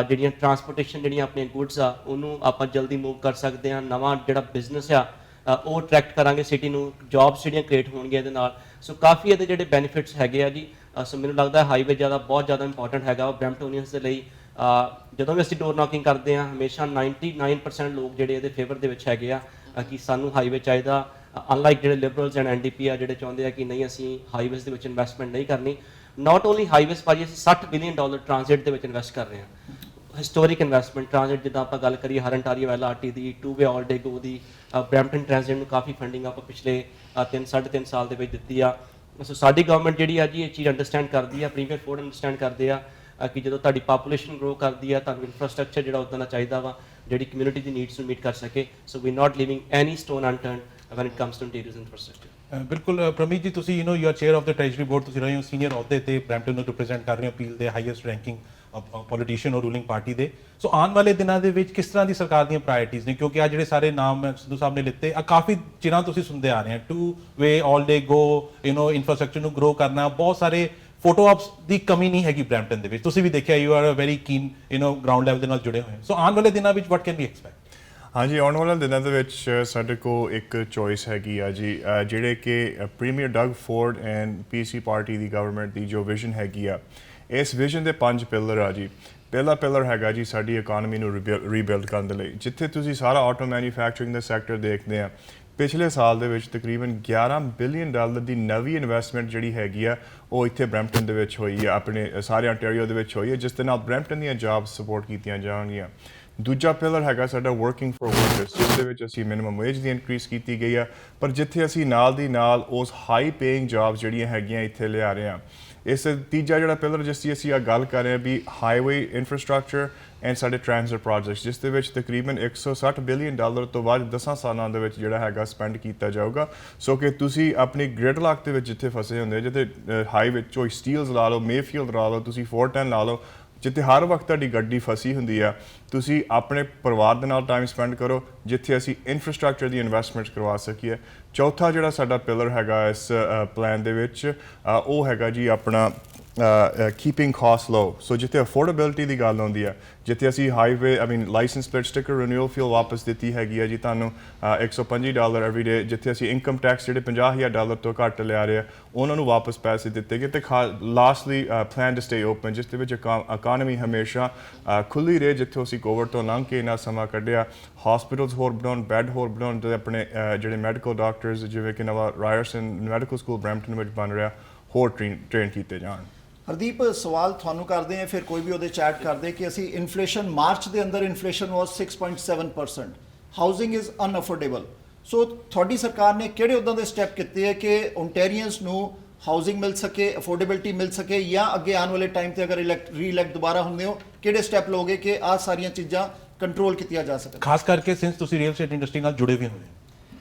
[SPEAKER 6] ਜਿਹੜੀਆਂ ਟਰਾਂਸਪੋਰਟੇਸ਼ਨ ਜਿਹੜੀਆਂ ਆਪਣੀਆਂ ਗੁੱਡਸ ਆ ਉਹਨੂੰ ਆਪਾਂ ਜਲਦੀ ਮੂਵ ਕਰ ਸਕਦੇ ਹਾਂ ਨਵਾਂ ਜਿਹੜਾ ਬਿਜ਼ਨਸ ਆ ਉਹ ਅਟਰੈਕਟ ਕਰਾਂਗੇ ਸਿਟੀ ਨੂੰ ਜੌਬਸ ਜਿਹੜੀਆਂ ਕ੍ਰੀਏਟ ਹੋਣਗੀਆਂ ਇਹਦੇ ਨਾਲ ਸੋ ਕਾਫੀ ਇਹਦੇ ਜਿਹੜੇ ਬੈਨੀਫਿਟਸ ਹੈਗੇ ਆ ਜੀ ਸੋ ਮੈਨੂੰ ਲੱਗਦਾ ਹਾਈਵੇ ਬਹੁਤ ਜ਼ਿਆਦਾ ਇੰਪੋਰਟੈਂਟ ਹੈਗਾ ਬ੍ਰੈਂਪਟੋਨੀਅਨਸ ਦੇ ਲਈ ਜਦੋਂ ਵੀ ਅਸੀਂ ਡੋਰ ਨੌਕਿੰਗ ਕਰਦੇ ਹਾਂ ਹਮੇਸ਼ਾ 99% ਲੋਕ ਜਿਹੜੇ ਇਹਦੇ ਫੇਵਰ ਦੇ ਵਿੱਚ ਹੈਗੇ ਆ ਕਿ ਸਾਨੂੰ ਹਾਈਵੇ ਚਾਹੀਦਾ ਅਨਲਾਈਕ ਜਿਹੜੇ ਲਿਬਰਲਸ ਐਂਡ NDP ਆ ਜਿਹੜੇ ਚਾਹੁੰਦੇ ਆ ਕਿ ਨਹੀਂ ਅਸੀਂ ਹਾਈਵੇਜ਼ ਦੇ ਵਿੱਚ ਇਨਵੈਸਟਮੈਂਟ ਨਹੀਂ ਕਰਨੀ ਨਾਟ ਓਨਲੀ ਹਾਈਵੇਜ਼ ਭਾਜੀ ਅਸੀਂ $60 ਬਿਲੀਅਨ ਟ੍ਰਾਂਜ਼ਿਟ ਦੇ ਵਿੱਚ ਇਨਵੈਸਟ ਕਰ ਰਹੇ ਹਾਂ ਹਿਸਟੋਰਿਕ ਇਨਵੈਸਟਮੈਂਟ ਟ੍ਰਾਂਜ਼ਿਟ ਜਿੱਦਾਂ ਆਪਾਂ ਗੱਲ ਕਰੀਏ ਹਰ ਅੰਟਾਰੀਓ LRT ਦੀ 2-ਵੇ ਆਲ ਡੇ ਗੋ ਦੀ ਬ੍ਰੈਂਪਟਨ ਟ੍ਰਾਂਜ਼ਿਟ ਨੂੰ ਕਾਫੀ ਫੰਡਿੰਗ ਆਪਾਂ ਪਿਛਲੇ 3-3.5 ਸਾਲ ਦੇ ਵਿੱਚ ਦਿੱਤੀ ਆ ਸੋ ਸਾਡੀ ਗਵਰਨਮੈਂਟ ਜਿਹੜੀ ਆ ਜੀ ਇਹ ਚੀਜ਼ ਅੰਡਰਸਟੈਂਡ ਕਰਦੀ ਆ ਪ੍ਰੀਮੀਅਰ ਫੋਰਡ ਅੰਡਰਸਟੈਂਡ ਕਰਦੇ ਆ ਕਿ ਜਦੋਂ ਤੁਹਾਡੀ ਪਾਪੂਲੇਸ਼ਨ ਗਰੋ ਕਰਦੀ ਆ ਤੁਹਾਨੂੰ ਇਨਫਰਾਸਟ੍ਰਕਚਰ ਜਿਹੜਾ ਉਦਾਂ ਦਾ ਚਾਹੀਦਾ ਵਾ ਜਿਹੜੀ ਕਮਿਊਨਿਟੀ ਦੀ ਨੀਡਸ ਨੂੰ ਮੀਟ ਕਰ ਸਕੇ so we not leaving any stone unturned when it comes to interior infrastructure
[SPEAKER 2] ਬਿਲਕੁਲ ਪ੍ਰਮੀਤ ਜੀ ਤੁਸੀਂ you are chair of the treasury board ਤੁਸੀਂ ਰਹੇ ਹੋ ਸੀਨੀਅਰ ਅਹੁਦੇ ਤੇ ਬ੍ਰੈਂਪਟਨ ਨੂੰ ਰਿਪਰੈਜ਼ੈਂਟ ਕਰ ਰਹੇ ਹੋ ਅਪੀਲ ਦੇ ਹਾਈਐਸਟ ਰੈਂਕਿੰਗ ਪੋਲੀਟੀਸ਼ੀਅਨ ਔਰ ਰੂਲਿੰਗ ਪਾਰਟੀ ਦੇ ਸੋ ਆਉਣ ਵਾਲੇ ਦਿਨਾਂ ਦੇ ਵਿੱਚ ਕਿਸ ਤਰ੍ਹਾਂ ਦੀ ਸਰਕਾਰ ਦੀਆਂ ਪ੍ਰਾਇੋਰਟੀਜ਼ ਨੇ ਕਿਉਂਕਿ ਆ ਜਿਹੜੇ ਸਾਰੇ ਨਾਮ ਸਿੱਧੂ ਸਾਹਿਬ ਨੇ ਲਿੱਤੇ ਆ ਕਾਫੀ ਚਿਰਾਂ ਤੁਸੀਂ ਸੁਣਦੇ ਆ ਰਹੇ ਆ 2-ਵੇ ਆਲ ਡੇ ਗੋ ਇਨਫਰਾਸਟ੍ਰਕਚਰ ਨੂੰ ਗਰੋ ਕਰਨਾ ਬਹੁਤ ਸਾਰੇ ਫੋਟੋ ਆਪਸ ਦੀ ਕਮੀ ਨਹੀਂ ਹੈਗੀ ਬਰੈਂਪਟਨ ਦੇ ਵਿੱਚ। ਤੁਸੀਂ ਵੀ ਦੇਖਿਆ, you are a very keen ground level ਦੇ ਨਾਲ ਜੁੜੇ ਹੋਏ। ਸੋ ਆਉਣ ਵਾਲੇ ਦਿਨਾਂ ਵਿੱਚ ਵਾਟ ਕੈਨ ਵੀ ਐਕਸਪੈਕਟ?
[SPEAKER 5] ਹਾਂਜੀ, ਆਉਣ ਵਾਲੇ ਦਿਨਾਂ ਦੇ ਵਿੱਚ ਸਾਡੇ ਕੋਲ ਇੱਕ ਚੋਇਸ ਹੈਗੀ ਆ ਜੀ, ਜਿਹੜੇ ਕਿ premier Doug Ford and PC party ਦੀ ਗਵਰਨਮੈਂਟ ਦੀ ਜੋ ਵਿਜ਼ਨ ਹੈਗੀ ਆ, ਇਸ ਵਿਜ਼ਨ ਦੇ 5 ਪਿਲਰ ਆ ਜੀ। ਪਹਿਲਾ ਪਿਲਰ ਹੈਗਾ ਜੀ ਸਾਡੀ ਇਕਾਨਮੀ ਨੂੰ ਰੀਬਿਲਡ ਕਰਨ ਦੇ ਲਈ। ਜਿੱਥੇ ਤੁਸੀਂ ਸਾਰਾ ਆਟੋ ਮੈਨੂਫੈਕਚਰਿੰਗ ਦਾ ਸੈਕਟਰ ਦੇਖਦੇ ਆ, ਪਿਛਲੇ ਸਾਲ ਦੇ ਵਿੱਚ ਤਕਰੀਬਨ $11 ਬਿਲੀਅਨ ਦੀ ਨਵੀਂ ਇਨਵੈਸਟਮੈਂਟ ਜਿਹੜੀ ਹੈਗੀ ਆ ਉਹ ਇੱਥੇ ਬਰੈਂਪਟਨ ਦੇ ਵਿੱਚ ਹੋਈ ਆ, ਆਪਣੇ ਸਾਰੇ ontario ਦੇ ਵਿੱਚ ਹੋਈ ਹੈ, ਜਿਸ ਦੇ ਨਾਲ ਬਰੈਂਪਟਨ ਦੀਆਂ ਜੌਬਸ ਸਪੋਰਟ ਕੀਤੀਆਂ ਜਾਣਗੀਆਂ। ਦੂਜਾ ਪਿਲਰ ਹੈਗਾ ਸਾਡਾ ਵਰਕਿੰਗ ਫॉर ਵਰਕਰਸ, ਜਿਸ ਦੇ ਵਿੱਚ ਅਸੀਂ ਮਿਨੀਮਮ ਵੇਜ ਦੀ ਇਨਕਰੀਜ਼ ਕੀਤੀ ਗਈ ਆ, ਪਰ ਜਿੱਥੇ ਅਸੀਂ ਨਾਲ ਦੀ ਨਾਲ ਉਸ ਹਾਈ ਪੇਇੰਗ ਜੌਬਸ ਜਿਹੜੀਆਂ ਹੈਗੀਆਂ ਇੱਥੇ ਲਿਆ ਰਹੇ ਹਾਂ। ਇਸ ਤੀਜਾ ਜਿਹੜਾ ਪਿਲਰ ਜਿਸ ਦੀ ਅਸੀਂ ਗੱਲ ਕਰ ਰਹੇ ਹਾਂ ਵੀ ਹਾਈਵੇ ਇਨਫਰਾਸਟ੍ਰਕਚਰ ਐਂਡ ਸਾਡੇ ਟ੍ਰਾਂਜ਼ਿਟ ਪ੍ਰੋਜੈਕਟਸ, ਜਿਸ ਦੇ ਵਿੱਚ ਤਕਰੀਬਨ $160 ਬਿਲੀਅਨ ਤੋਂ ਬਾਅਦ 10 ਸਾਲਾਂ ਦੇ ਵਿੱਚ ਜਿਹੜਾ ਹੈਗਾ ਸਪੈਂਡ ਕੀਤਾ ਜਾਊਗਾ। ਸੋ ਕਿ ਤੁਸੀਂ ਆਪਣੀ ਗ੍ਰਿਡਲੌਕ ਦੇ ਵਿੱਚ ਜਿੱਥੇ ਫਸੇ ਹੁੰਦੇ, ਜਿੱਥੇ ਹਾਈਵੇ ਚੋਂ ਸਟੀਲਸ ਲਾ ਲਓ, ਮੇਫੀਲਡ ਲਾ ਲਓ, ਤੁਸੀਂ 410 ਲਾ ਲਓ, ਜਿੱਥੇ ਹਰ ਵਕਤ ਤੁਹਾਡੀ ਗੱਡੀ ਫਸੀ ਹੁੰਦੀ ਆ, ਤੁਸੀਂ ਆਪਣੇ ਪਰਿਵਾਰ ਦੇ ਨਾਲ ਟਾਈਮ ਸਪੈਂਡ ਕਰੋ, ਜਿੱਥੇ ਅਸੀਂ ਇਨਫਰਾਸਟ੍ਰਕਚਰ ਦੀ ਇਨਵੈਸਟਮੈਂਟਸ ਕਰਵਾ ਸਕੀਏ। ਚੌਥਾ ਜਿਹੜਾ ਸਾਡਾ ਪਿਲਰ ਹੈਗਾ ਇਸ ਪਲਾਨ ਦੇ ਵਿੱਚ, ਉਹ ਹੈਗਾ ਜੀ ਆਪਣਾ ਕੀਪਿੰਗ ਕਾਸਟ ਲੋ। ਸੋ ਜਿੱਥੇ ਅਫੋਰਡੇਬਿਲਿਟੀ ਦੀ ਗੱਲ ਆਉਂਦੀ ਹੈ, ਜਿੱਥੇ ਅਸੀਂ highway licence plate sticker renewal fee ਵਾਪਸ ਦਿੱਤੀ ਹੈਗੀ ਹੈ ਜੀ ਤੁਹਾਨੂੰ $125 ਐਵਰੀ ਡੇ, ਜਿੱਥੇ ਅਸੀਂ ਇਨਕਮ ਟੈਕਸ ਜਿਹੜੇ $50,000 ਤੋਂ ਘੱਟ ਲਿਆ ਰਹੇ ਆ ਉਹਨਾਂ ਨੂੰ ਵਾਪਸ ਪੈਸੇ ਦਿੱਤੇ ਗਏ। ਅਤੇ lastly plan to stay open, ਜਿਸ ਦੇ ਵਿੱਚ ਇਕਾਨਮੀ ਹਮੇਸ਼ਾ ਖੁੱਲ੍ਹੀ ਰਹੇ, ਜਿੱਥੇ ਅਸੀਂ ਕੋਵਿਡ ਤੋਂ ਲੰਘ ਕੇ ਇੰਨਾ ਸਮਾਂ ਕੱਢਿਆ। ਹਸਪੀਟਲਸ ਹੋਰ ਬਣਾਉਣ, ਬੈੱਡ ਹੋਰ ਬਣਾਉਣ, ਤੇ ਆਪਣੇ ਜਿਹੜੇ ਮੈਡੀਕਲ ਡਾਕਟਰਸ ਜਿਵੇਂ ਕਿ ਨਵਾਂ ਰਾਇਰਸਨ ਮੈਡੀਕਲ ਸਕੂਲ ਬਰੈਂਪਟਨ ਵਿੱਚ ਬਣ ਰਿਹਾ, ਹੋਰ ਟ੍ਰੇਨ ਕੀਤੇ ਜਾਣ।
[SPEAKER 1] ਹਰਦੀਪ, ਸਵਾਲ ਤੁਹਾਨੂੰ ਕਰਦੇ ਆ, ਫਿਰ ਕੋਈ ਵੀ ਉਹਦੇ ਚੈਟ ਕਰਦੇ ਕਿ ਅਸੀਂ ਇਨਫਲੇਸ਼ਨ ਮਾਰਚ ਦੇ ਅੰਦਰ ਇਨਫਲੇਸ਼ਨ ਵਾਸ 6.7%, ਹਾਊਸਿੰਗ ਇਜ਼ ਅਨਅਫੋਰਡੇਬਲ। ਸੋ ਤੁਹਾਡੀ ਸਰਕਾਰ ਨੇ ਕਿਹੜੇ ਉੱਦਾਂ ਦੇ ਸਟੈਪ ਕੀਤੇ ਹੈ ਕਿ ਓਨਟੇਰੀਅਨਸ ਨੂੰ ਹਾਊਸਿੰਗ ਮਿਲ ਸਕੇ, ਅਫੋਰਡੇਬਿਲਟੀ ਮਿਲ ਸਕੇ, ਜਾਂ ਅੱਗੇ ਆਉਣ ਵਾਲੇ ਟਾਈਮ ਤੇ ਅਗਰ ਰੀ-ਇਲੈਕਟ ਦੁਬਾਰਾ ਹੁੰਦੇ ਹੋ ਕਿਹੜੇ ਸਟੈਪ ਲਓਗੇ ਕਿ ਆਹ ਸਾਰੀਆਂ ਚੀਜ਼ਾਂ ਕੰਟਰੋਲ ਕੀਤੀਆਂ ਜਾ ਸਕਣ?
[SPEAKER 2] ਖਾਸ ਕਰਕੇ ਸਿੰਸ ਤੁਸੀਂ ਰੀਅਲ estate ਇੰਡਸਟਰੀ ਨਾਲ ਜੁੜੇ ਵੀ ਹੋਏ।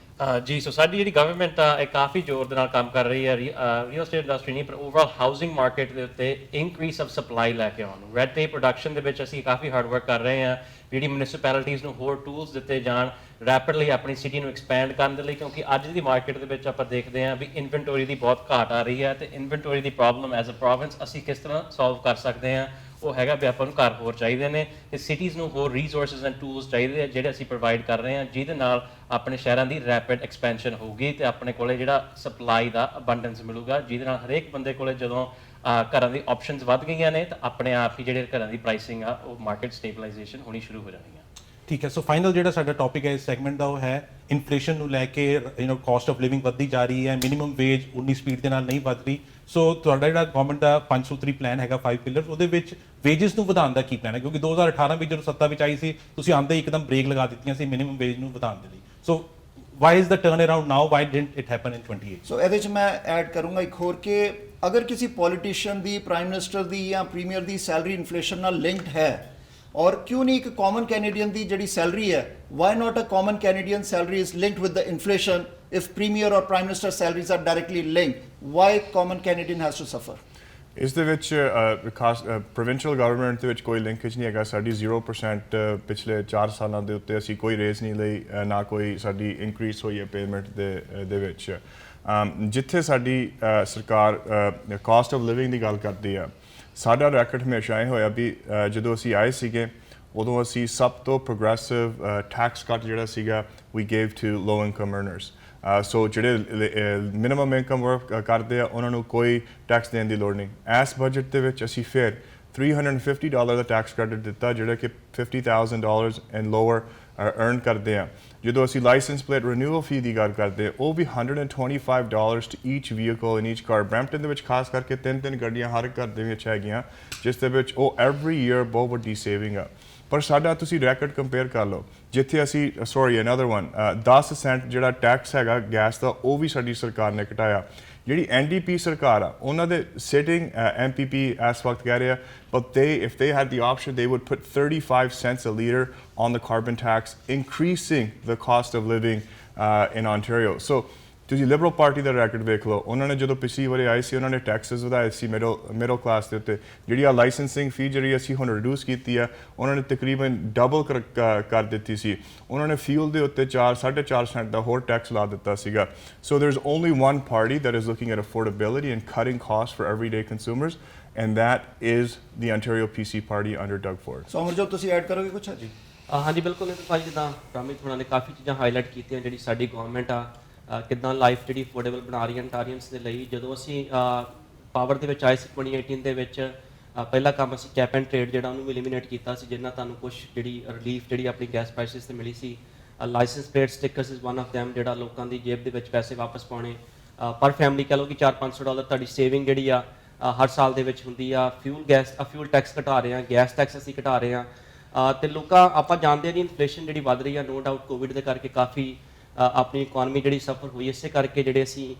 [SPEAKER 7] ਜੀ, ਸੋ ਸਾਡੀ ਜਿਹੜੀ ਗਵਰਨਮੈਂਟ ਆ ਇਹ ਕਾਫੀ ਜ਼ੋਰ ਦੇ ਨਾਲ ਕੰਮ ਕਰ ਰਹੀ ਹੈ ਰੀਅਲ estate ਇੰਡਸਟਰੀ ਨਹੀਂ, ਪਰ ਓਵਰਆਲ ਹਾਊਸਿੰਗ ਮਾਰਕੀਟ ਦੇ ਉੱਤੇ ਇਨਕਰੀਸ ਆਫ ਸਪਲਾਈ ਲੈ ਕੇ ਆਉਣ। ਰੈਡ ਟੇਪ ਪ੍ਰੋਡਕਸ਼ਨ ਦੇ ਵਿੱਚ ਅਸੀਂ ਕਾਫੀ ਹਾਰਡ ਵਰਕ ਕਰ ਰਹੇ ਹਾਂ, ਜਿਹੜੀ ਮਿਊਨਿਸਪੈਲਿਟੀਜ਼ ਨੂੰ ਹੋਰ ਟੂਲਸ ਦਿੱਤੇ ਜਾਣ ਰੈਪਿਡਲੀ ਆਪਣੀ ਸਿਟੀ ਨੂੰ ਐਕਸਪੈਂਡ ਕਰਨ ਦੇ ਲਈ, ਕਿਉਂਕਿ ਅੱਜ ਦੀ ਮਾਰਕੀਟ ਦੇ ਵਿੱਚ ਆਪਾਂ ਦੇਖਦੇ ਹਾਂ ਵੀ ਇਨਵੈਂਟੋਰੀ ਦੀ ਬਹੁਤ ਘਾਟ ਆ ਰਹੀ ਹੈ, ਤੇ ਇਨਵੈਂਟੋਰੀ ਦੀ ਪ੍ਰੋਬਲਮ ਐਜ਼ ਅ ਪ੍ਰੋਵਿੰਸ ਅਸੀਂ ਕਿਸ ਤਰ੍ਹਾਂ ਸੋਲਵ ਕਰ ਸਕਦੇ ਹਾਂ। ਉਹ ਹੈਗਾ ਵੀ ਆਪਾਂ ਨੂੰ ਘਰ ਹੋਰ ਚਾਹੀਦੇ ਨੇ, ਤੇ ਸਿਟੀਜ਼ ਨੂੰ ਹੋਰ ਰਿਸੋਰਸਿਸ ਐਂਡ ਟੂਲਸ ਚਾਹੀਦੇ ਆ ਜਿਹੜੇ ਅਸੀਂ ਪ੍ਰੋਵਾਈਡ ਕਰ ਰਹੇ ਹਾਂ, ਜਿਹਦੇ ਨਾਲ ਆਪਣੇ ਸ਼ਹਿਰਾਂ ਦੀ ਰੈਪਿਡ ਐਕਸਪੈਂਸ਼ਨ ਹੋਊਗੀ ਤੇ ਆਪਣੇ ਕੋਲੇ ਜਿਹੜਾ ਸਪਲਾਈ ਦਾ ਅਬੰਡੈਂਸ ਮਿਲੂਗਾ, ਜਿਹਦੇ ਨਾਲ ਹਰੇਕ ਬੰਦੇ ਕੋਲੇ ਜਦੋਂ ਘਰਾਂ ਦੀ ਆਪਸ਼ਨਸ ਵੱਧ ਗਈਆਂ ਨੇ ਤਾਂ ਆਪਣੇ ਆਪ ਹੀ ਜਿਹੜੇ ਘਰਾਂ ਦੀ ਪ੍ਰਾਈਸਿੰਗ ਆ ਉਹ ਮਾਰਕੀਟ ਸਟੇਬਲਾਈਜੇਸ਼ਨ ਹੋਣੀ ਸ਼ੁਰੂ ਹੋ ਜਾਣੀ ਆ।
[SPEAKER 2] ਠੀਕ ਹੈ, ਸੋ ਫਾਈਨਲ ਜਿਹੜਾ ਸਾਡਾ ਟੌਪਿਕ ਹੈ ਇਸ ਸੈਗਮੈਂਟ ਦਾ ਉਹ ਹੈ ਇਨਫਲੇਸ਼ਨ ਨੂੰ ਲੈ ਕੇ। ਕਾਸਟ ਆਫ ਲਿਵਿੰਗ ਵੱਧਦੀ ਜਾ ਰਹੀ ਹੈ, ਮਿਨੀਮਮ ਵੇਜ ਉਨੀ ਸਪੀਡ ਦੇ ਨਾਲ ਨਹੀਂ ਵੱਧ ਰਹੀ। ਸੋ ਤੁਹਾਡਾ ਜਿਹੜਾ ਗਵਰਨਮੈਂਟ ਦਾ 5 ਸੂਤਰੀ ਪਲਾਨ ਹੈਗਾ 5 ਪਿਲਰਸ, ਉਹਦੇ ਵਿੱਚ ਵੇਜਸ ਨੂੰ ਵਧਾਉਣ ਦਾ ਕੀ ਪਲਾਨ ਹੈ? ਕਿਉਂਕਿ 2018 ਵਿੱਚ ਜਦੋਂ ਸੱਤਾ ਵਿੱਚ ਆਈ ਸੀ ਤੁਸੀਂ ਆਉਂਦੇ ਇੱਕਦਮ ਬ੍ਰੇਕ ਲਗਾ ਦਿੱਤੀਆਂ ਸੀ ਮਿਨੀਮਮ ਵੇਜ ਨੂੰ ਵਧਾਉਣ ਦੇ ਲਈ। So why is the turn around now, why didn't it happen in 28?
[SPEAKER 1] So ਇਹਦੇ 'ਚ ਮੈਂ ਐਡ ਕਰੂੰਗਾ ਇੱਕ ਹੋਰ ਕਿ ਅਗਰ ਕਿਸੇ ਪੋਲੀਟੀਸ਼ੀਅਨ ਦੀ, ਪ੍ਰਾਈਮ ਮਿਨਿਸਟਰ ਦੀ ਜਾਂ ਪ੍ਰੀਮੀਅਰ ਦੀ ਸੈਲਰੀ ਇਨਫਲੇਸ਼ਨ ਨਾਲ ਲਿੰਕਡ ਹੈ, ਔਰ ਕਿਉਂ ਨਹੀਂ ਇੱਕ ਕਾਮਨ ਕੈਨੇਡੀਅਨ ਦੀ ਜਿਹੜੀ ਸੈਲਰੀ ਹੈ, why not a common Canadian salary is linked with the inflation? if premier or prime minister salaries are directly linked, why common Canadian has to suffer?
[SPEAKER 5] ਇਸ ਦੇ ਵਿੱਚ ਖਾਸ ਪ੍ਰੋਵਿੰਸ਼ੀਅਲ ਗਵਰਨਮੈਂਟ ਦੇ ਵਿੱਚ ਕੋਈ linkage ਨਹੀਂ ਹੈਗਾ। ਸਾਡੀ 0% ਪਿਛਲੇ 4 ਸਾਲਾਂ ਦੇ ਉੱਤੇ ਅਸੀਂ ਕੋਈ ਰੇਜ਼ ਨਹੀਂ ਲਈ, ਨਾ ਕੋਈ ਸਾਡੀ ਇਨਕਰੀਜ਼ ਹੋਈ ਹੈ ਪੇਮੈਂਟ ਦੇ ਵਿੱਚ। ਜਿੱਥੇ ਸਾਡੀ ਸਰਕਾਰ ਕਾਸਟ ਆਫ ਲਿਵਿੰਗ ਦੀ ਗੱਲ ਕਰਦੀ ਆ, ਸਾਡਾ ਰੈਕਟ ਹਮੇਸ਼ਾ ਇਹ ਹੋਇਆ ਵੀ ਜਦੋਂ ਅਸੀਂ ਆਏ ਸੀਗੇ ਉਦੋਂ ਅਸੀਂ ਸਭ ਤੋਂ ਪ੍ਰੋਗਰੈਸਿਵ ਟੈਕਸ ਕੱਟ ਜਿਹੜਾ ਸੀਗਾ ਵੀ ਗੇਵ ਟੂ ਲੋ ਇਨਕਮ ਅਰਨਰਸ। ਸੋ ਜਿਹੜੇ ਮਿਨੀਮਮ ਇਨਕਮ ਵਰਕ ਕਰਦੇ ਆ ਉਹਨਾਂ ਨੂੰ ਕੋਈ ਟੈਕਸ ਦੇਣ ਦੀ ਲੋੜ ਨਹੀਂ। ਇਸ ਬਜਟ ਦੇ ਵਿੱਚ ਅਸੀਂ ਫਿਰ $350 ਦਾ ਟੈਕਸ ਕ੍ਰੈਡਿਟ ਦਿੱਤਾ ਜਿਹੜਾ ਕਿ $50,000 ਐਂਡ ਲੋਅਰ ਅਰਨ ਕਰਦੇ ਆ। ਜਦੋਂ ਅਸੀਂ ਲਾਇਸੈਂਸ ਪਲੇਟ ਰਿਨਿਊਅਲ ਫੀ ਦੀ ਗੱਲ ਕਰਦੇ ਉਹ ਵੀ $125 to each vehicle in each car. Brampton ਦੇ ਵਿੱਚ ਖਾਸ ਕਰਕੇ 3 ਗੱਡੀਆਂ ਹਰ ਘਰ ਦੇ ਵਿੱਚ ਹੈਗੀਆਂ, ਜਿਸ ਦੇ ਵਿੱਚ ਉਹ ਐਵਰੀ ਈਅਰ ਬਹੁਤ ਵੱਡੀ ਸੇਵਿੰਗ ਆ। ਪਰ ਸਾਡਾ ਤੁਸੀਂ ਰੈਕਟ ਕੰਪੇਅਰ ਕਰ ਲਓ, ਜਿੱਥੇ ਅਸੀਂ ਅਨਦਰ ਵਨ 10 ਸੈਂਟ ਜਿਹੜਾ ਟੈਕਸ ਹੈਗਾ ਗੈਸ ਦਾ ਉਹ ਵੀ ਸਾਡੀ ਸਰਕਾਰ ਨੇ ਘਟਾਇਆ। ਜਿਹੜੀ NDP ਸਰਕਾਰ ਆ ਉਹਨਾਂ ਦੇ ਸਿਟਿੰਗ MPP ਇਸ ਵਕਤ ਕਹਿ ਰਿਹਾ but if they had the option they would put 35 cents a litre on the carbon tax, increasing the cost of living in Ontario. So ਤੁਸੀਂ ਲਿਬਰਲ ਪਾਰਟੀ ਦਾ ਰੈਕਟ ਵੇਖ ਲਓ, ਉਹਨਾਂ ਨੇ ਜਦੋਂ ਪਿਛਲੀ ਵਾਰੀ ਆਏ ਸੀ ਉਹਨਾਂ ਨੇ ਟੈਕਸਸ ਵਧਾਏ ਸੀ ਮਿਡਲ ਕਲਾਸ ਦੇ ਉੱਤੇ। ਜਿਹੜੀ ਆ ਲਾਇਸੈਂਸਿੰਗ ਫੀ ਜਿਹੜੀ ਅਸੀਂ ਹੁਣ ਰਿਡਿਊਸ ਕੀਤੀ ਆ, ਉਹਨਾਂ ਨੇ ਤਕਰੀਬਨ ਡਬਲ ਕਰ ਦਿੱਤੀ ਸੀ। ਉਹਨਾਂ ਨੇ ਫਿਊਲ ਦੇ ਉੱਤੇ 4.5% ਦਾ ਹੋਰ ਟੈਕਸ ਲਾ ਦਿੱਤਾ ਸੀਗਾ। ਸੋ there is only one party that is looking at affordability and cutting costs for everyday consumers, and that is the Ontario PC party under Doug Ford.
[SPEAKER 1] ਸੋ ਅਮਰਜੋਤ ਤੁਸੀਂ ਐਡ ਕਰੋਗੇ ਕੁਛ ਜੀ?
[SPEAKER 6] ਹਾਂਜੀ ਬਿਲਕੁਲ ਨਿਤਿਨ ਭਾਜੀ, ਜਿੱਦਾਂ ਪ੍ਰਾਮਿਤ ਹੋਣਾ ਨੇ ਕਾਫੀ ਚੀਜ਼ਾਂ ਹਾਈਲਾਈਟ ਕੀਤੀਆਂ ਜਿਹੜੀ ਸਾਡੀ ਗਵਰਨਮੈਂਟ ਆ ਕਿੱਦਾਂ ਲਾਈਫ ਜਿਹੜੀ ਅਫੋਰਡੇਬਲ ਬਣਾ ਰਹੀ ਹੈ ਅੰਟਾਰੀਅਨਸ ਦੇ ਲਈ। ਜਦੋਂ ਅਸੀਂ ਪਾਵਰ ਦੇ ਵਿੱਚ ਆਏ ਸੀ 2018 ਦੇ ਵਿੱਚ, ਪਹਿਲਾ ਕੰਮ ਅਸੀਂ ਕੈਪ ਐਂਡ ਟ੍ਰੇਡ ਜਿਹੜਾ ਉਹਨੂੰ ਐਲੀਮੀਨੇਟ ਕੀਤਾ ਸੀ, ਜਿਹਨਾਂ ਤੁਹਾਨੂੰ ਕੁਝ ਜਿਹੜੀ ਰਿਲੀਫ ਜਿਹੜੀ ਆਪਣੀ ਗੈਸ ਪ੍ਰਾਈਸਿਸ ਤੇ ਮਿਲੀ ਸੀ। Licence plate stickers is one of them, ਜਿਹੜਾ ਲੋਕਾਂ ਦੀ ਜੇਬ ਦੇ ਵਿੱਚ ਪੈਸੇ ਵਾਪਸ ਪਾਉਣੇ ਪਰ ਫੈਮਿਲੀ ਕਹ ਲਓ ਕਿ $400-500 ਤੁਹਾਡੀ ਸੇਵਿੰਗ ਜਿਹੜੀ ਆ ਹਰ ਸਾਲ ਦੇ ਵਿੱਚ ਹੁੰਦੀ ਆ। ਫਿਊਲ ਟੈਕਸ ਘਟਾ ਰਹੇ ਆ, ਗੈਸ ਟੈਕਸ ਅਸੀਂ ਘਟਾ ਰਹੇ ਆ ਤੇ ਲੋਕਾਂ ਆਪਾਂ ਜਾਣਦੇ ਆ ਜੀ ਇਨਫਲੇਸ਼ਨ ਜਿਹੜੀ ਵੱਧ ਰਹੀ ਆ, ਨੋ ਡਾਊਟ ਕੋਵਿਡ ਦੇ ਕਰਕੇ ਕਾਫੀ ਆਪਣੀ ਇਕਨੋਮੀ ਜਿਹੜੀ ਸਫਰ ਹੋਈ। ਇਸੇ ਕਰਕੇ ਜਿਹੜੇ ਅਸੀਂ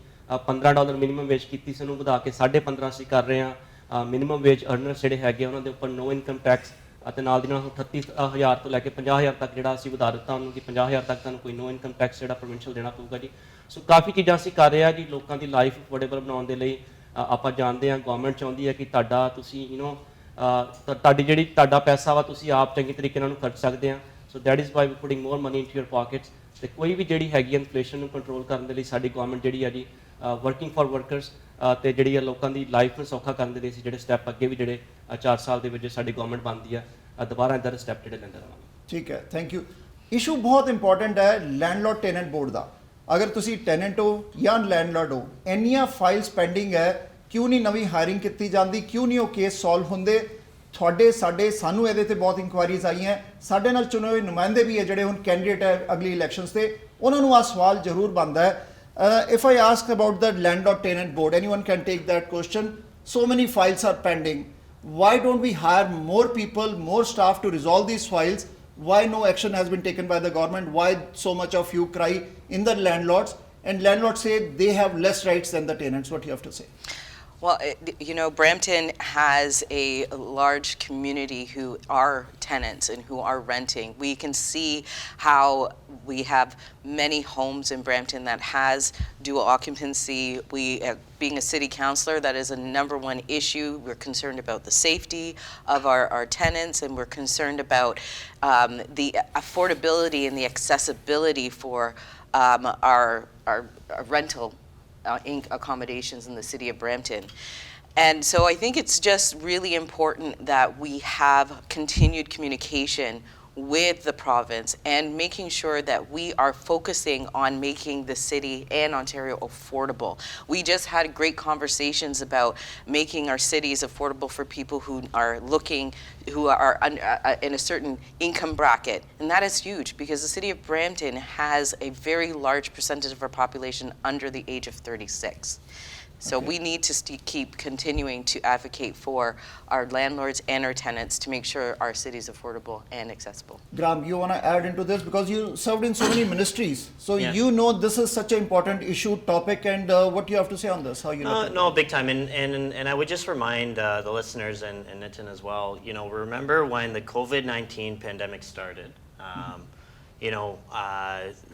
[SPEAKER 6] $15 ਮਿਨੀਮਮ ਵੇਜ ਕੀਤੀ ਸੀ ਉਹਨੂੰ ਵਧਾ ਕੇ 15.5 ਅਸੀਂ ਕਰ ਰਹੇ ਹਾਂ। ਮਿਨੀਮਮ ਵੇਜ ਅਰਨਰਸ ਜਿਹੜੇ ਹੈਗੇ ਉਹਨਾਂ ਦੇ ਉੱਪਰ ਨੋ ਇਨਕਮ ਟੈਕਸ ਅਤੇ ਨਾਲ ਦੀ ਨਾਲ 38,000 ਤੋਂ ਲੈ ਕੇ 50,000 ਤੱਕ ਜਿਹੜਾ ਅਸੀਂ ਵਧਾ ਦਿੱਤਾ ਉਹਨੂੰ ਕਿ 50,000 ਤੱਕ ਤੁਹਾਨੂੰ ਕੋਈ ਨੋ ਇਨਕਮ ਟੈਕਸ ਜਿਹੜਾ ਪ੍ਰੋਵਿੰਸ਼ੀਅਲ ਦੇਣਾ ਪਊਗਾ ਜੀ। ਸੋ ਕਾਫੀ ਚੀਜ਼ਾਂ ਅਸੀਂ ਕਰ ਰਹੇ ਹਾਂ ਜੀ ਲੋਕਾਂ ਦੀ ਲਾਈਫ ਅਫੋਰਡੇਬਲ ਬਣਾਉਣ ਦੇ ਲਈ। ਆਪਾਂ ਜਾਣਦੇ ਹਾਂ ਗਵਰਨਮੈਂਟ ਚਾਹੁੰਦੀ ਹੈ ਕਿ ਤੁਹਾਡਾ ਤੁਸੀਂ ਤੁਹਾਡੀ ਜਿਹੜੀ ਤੁਹਾਡਾ ਪੈਸਾ ਵਾ ਤੁਸੀਂ ਆਪ ਚੰਗੇ ਤਰੀਕੇ ਨਾਲ ਖਰਚ ਸਕਦੇ ਆ। So that is why we putting more money into your pockets. ਤੇ ਕੋਈ ਵੀ ਜਿਹੜੀ ਹੈਗੀ ਇਨਫਲੇਸ਼ਨ ਨੂੰ ਕੰਟਰੋਲ ਕਰਨ ਦੇ ਲਈ ਸਾਡੀ ਗਵਰਨਮੈਂਟ ਜਿਹੜੀ ਆ ਜੀ ਵਰਕਿੰਗ ਫॉर ਵਰਕਰਸ ਤੇ ਜਿਹੜੀ ਆ ਲੋਕਾਂ ਦੀ ਲਾਈਫ ਨੂੰ ਸੌਖਾ ਕਰਨ ਦੇ ਲਈ ਅਸੀਂ ਜਿਹੜੇ ਸਟੈਪ ਅੱਗੇ ਵੀ ਜਿਹੜੇ 4 ਸਾਲ ਦੇ ਵਿੱਚ ਸਾਡੀ ਗਵਰਨਮੈਂਟ ਬਣਦੀ ਆ ਦੁਬਾਰਾ ਇੱਦਾਂ ਦੇ ਸਟੈਪ ਜਿਹੜੇ ਲੈਂਦੇ ਰਹਾਂਗੇ।
[SPEAKER 1] ਠੀਕ ਹੈ, ਥੈਂਕ ਯੂ। ਇਸ਼ੂ ਬਹੁਤ ਇੰਪੋਰਟੈਂਟ ਹੈ ਲੈਂਡਲੋਰਡ ਟੈਨੈਂਟ ਬੋਰਡ ਦਾ। ਅਗਰ ਤੁਸੀਂ ਟੈਨੈਂਟ ਹੋ ਜਾਂ ਲੈਂਡਲੋਰਡ ਹੋ, ਇੰਨੀਆਂ ਫਾਈਲਸ ਪੈਂਡਿੰਗ ਹੈ, ਕਿਉਂ ਨਹੀਂ ਨਵੀਂ ਹਾਇਰਿੰਗ ਕੀਤੀ ਜਾਂਦੀ, ਕਿਉਂ ਨਹੀਂ ਉਹ ਕੇਸ ਸੋਲਵ ਹੁੰਦੇ? ਸਾਨੂੰ ਇਹਦੇ ਤੇ ਬਹੁਤ ਇਨਕੁਆਇਰੀਜ਼ ਆਈਆਂ। ਸਾਡੇ ਨਾਲ ਚੁਣੇ ਹੋਏ ਨੁਮਾਇੰਦੇ ਵੀ ਹੈ ਜਿਹੜੇ ਹੁਣ ਕੈਂਡੀਡੇਟ ਹੈ ਅਗਲੀ ਇਲੈਕਸ਼ਨਸ ਤੇ, ਉਹਨਾਂ ਨੂੰ ਆ ਸਵਾਲ ਜ਼ਰੂਰ ਬਣਦਾ ਹੈ। If I ask about the landlord tenant board, anyone can take that question. So many files are pending. Why don't we hire more people, more staff to resolve these files? Why no action has been taken by the government? Why so much of you cry in the landlords? And landlords say they have less rights than the tenants. What do you have to say?
[SPEAKER 3] Well, Brampton has a large community who are tenants and who are renting. We can see how we have many homes in Brampton that has dual occupancy. Being a city councillor, that is a #1 issue. We're concerned about the safety of our tenants, and we're concerned about the affordability and the accessibility for our rental accommodations in the city of Brampton. And so I think it's just really important that we have continued communication with the province and making sure that we are focusing on making the city and Ontario affordable. We just had great conversations about making our cities affordable for people who are in a certain income bracket. And that is huge because the city of Brampton has a very large percentage of our population under the age of 36. So we need to keep continuing to advocate for our landlords and our tenants to make sure our city is affordable and accessible.
[SPEAKER 1] Graham, you want to add into this because you served in so many ministries, so
[SPEAKER 4] Yeah.
[SPEAKER 1] you know this is such an important issue, topic, and what do you have to say on this? How you look at
[SPEAKER 4] No,
[SPEAKER 1] it?
[SPEAKER 4] big time, and I would just remind the listeners and Nitin as well. Remember when the COVID-19 pandemic started.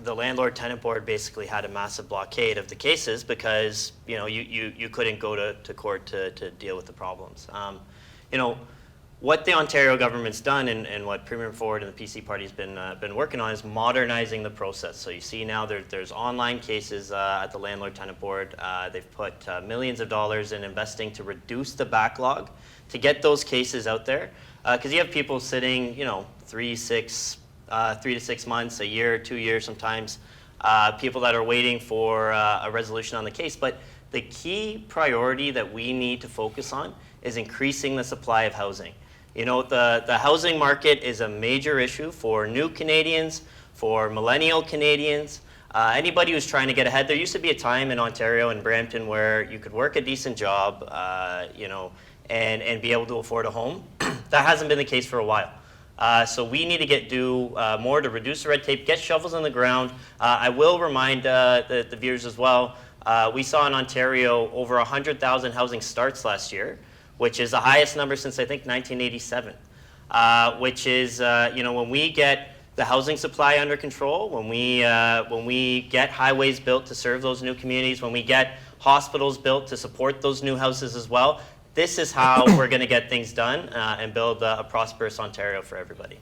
[SPEAKER 4] The landlord-tenant board basically had a massive blockade of the cases because you couldn't go to court to deal with the problems. What the Ontario government's done and what Premier Ford and the PC party's been working on is modernizing the process. So you see now there's online cases at the landlord-tenant board. They've put millions of dollars in investing to reduce the backlog to get those cases out there because you have people sitting 3 to 6 months, a year, 2 years sometimes, people that are waiting for a resolution on the case. But the key priority that we need to focus on is increasing the supply of housing. The housing market is a major issue for new Canadians, for millennial Canadians, anybody who's trying to get ahead. There used to be a time in Ontario and Brampton where you could work a decent job, and be able to afford a home. That hasn't been the case for a while. So we need to do more to reduce the red tape, get shovels in the ground. I will remind the viewers as well, we saw in Ontario over 100,000 housing starts last year, which is the highest number since I think 1987, which is, when we get the housing supply under control, when we get highways built to serve those new communities, when we get hospitals built to support those new houses as well, this is how we're going to get things done and build a prosperous Ontario for everybody.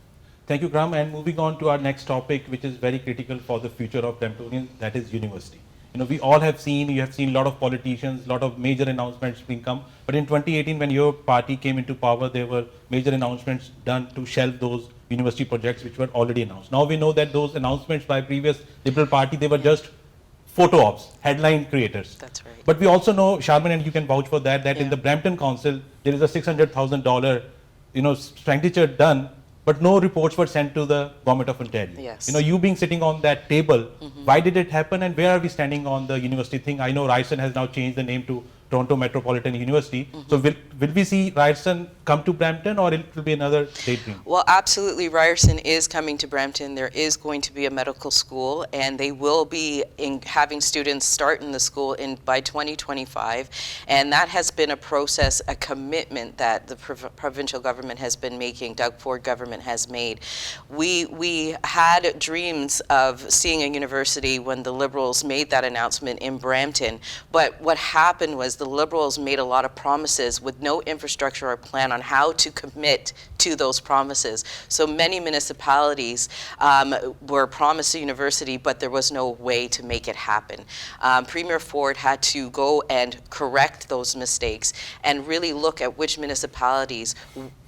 [SPEAKER 2] Thank you, Graham. And moving on to our next topic, which is very critical for the future of Bramptonians, that is university. You know, we all have seen, you have seen a lot of politicians, a lot of major announcements being come. But in 2018, when your party came into power, there were major announcements done to shelve those university projects which were already announced. Now we know that those announcements by previous Liberal Party, they were just photo ops, headline creators.
[SPEAKER 3] That's right.
[SPEAKER 2] But we also know, Sharman, and you can vouch for that, that in
[SPEAKER 3] Yeah.
[SPEAKER 2] the Brampton Council, there is a $600,000, expenditure done, but no reports were sent to the Government of Ontario.
[SPEAKER 3] Yes.
[SPEAKER 2] You know, you being sitting on that table, why did it happen and where are we standing on the university thing? I know Ryerson has now changed the name to Toronto Metropolitan University. So will we see Ryerson come to Brampton, or it will be another daydream?
[SPEAKER 3] Well, absolutely, Ryerson is coming to Brampton. There is going to be a medical school, and they will be having students start in the school by 2025. And that has been a process, a commitment that the provincial government has been making, Doug Ford government has made. We had dreams of seeing a university when the Liberals made that announcement in Brampton, but what happened was the Liberals made a lot of promises with no infrastructure or plan on how to commit to those promises. So many municipalities were promised a university, but there was no way to make it happen. Premier Ford had to go and correct those mistakes and really look at which municipalities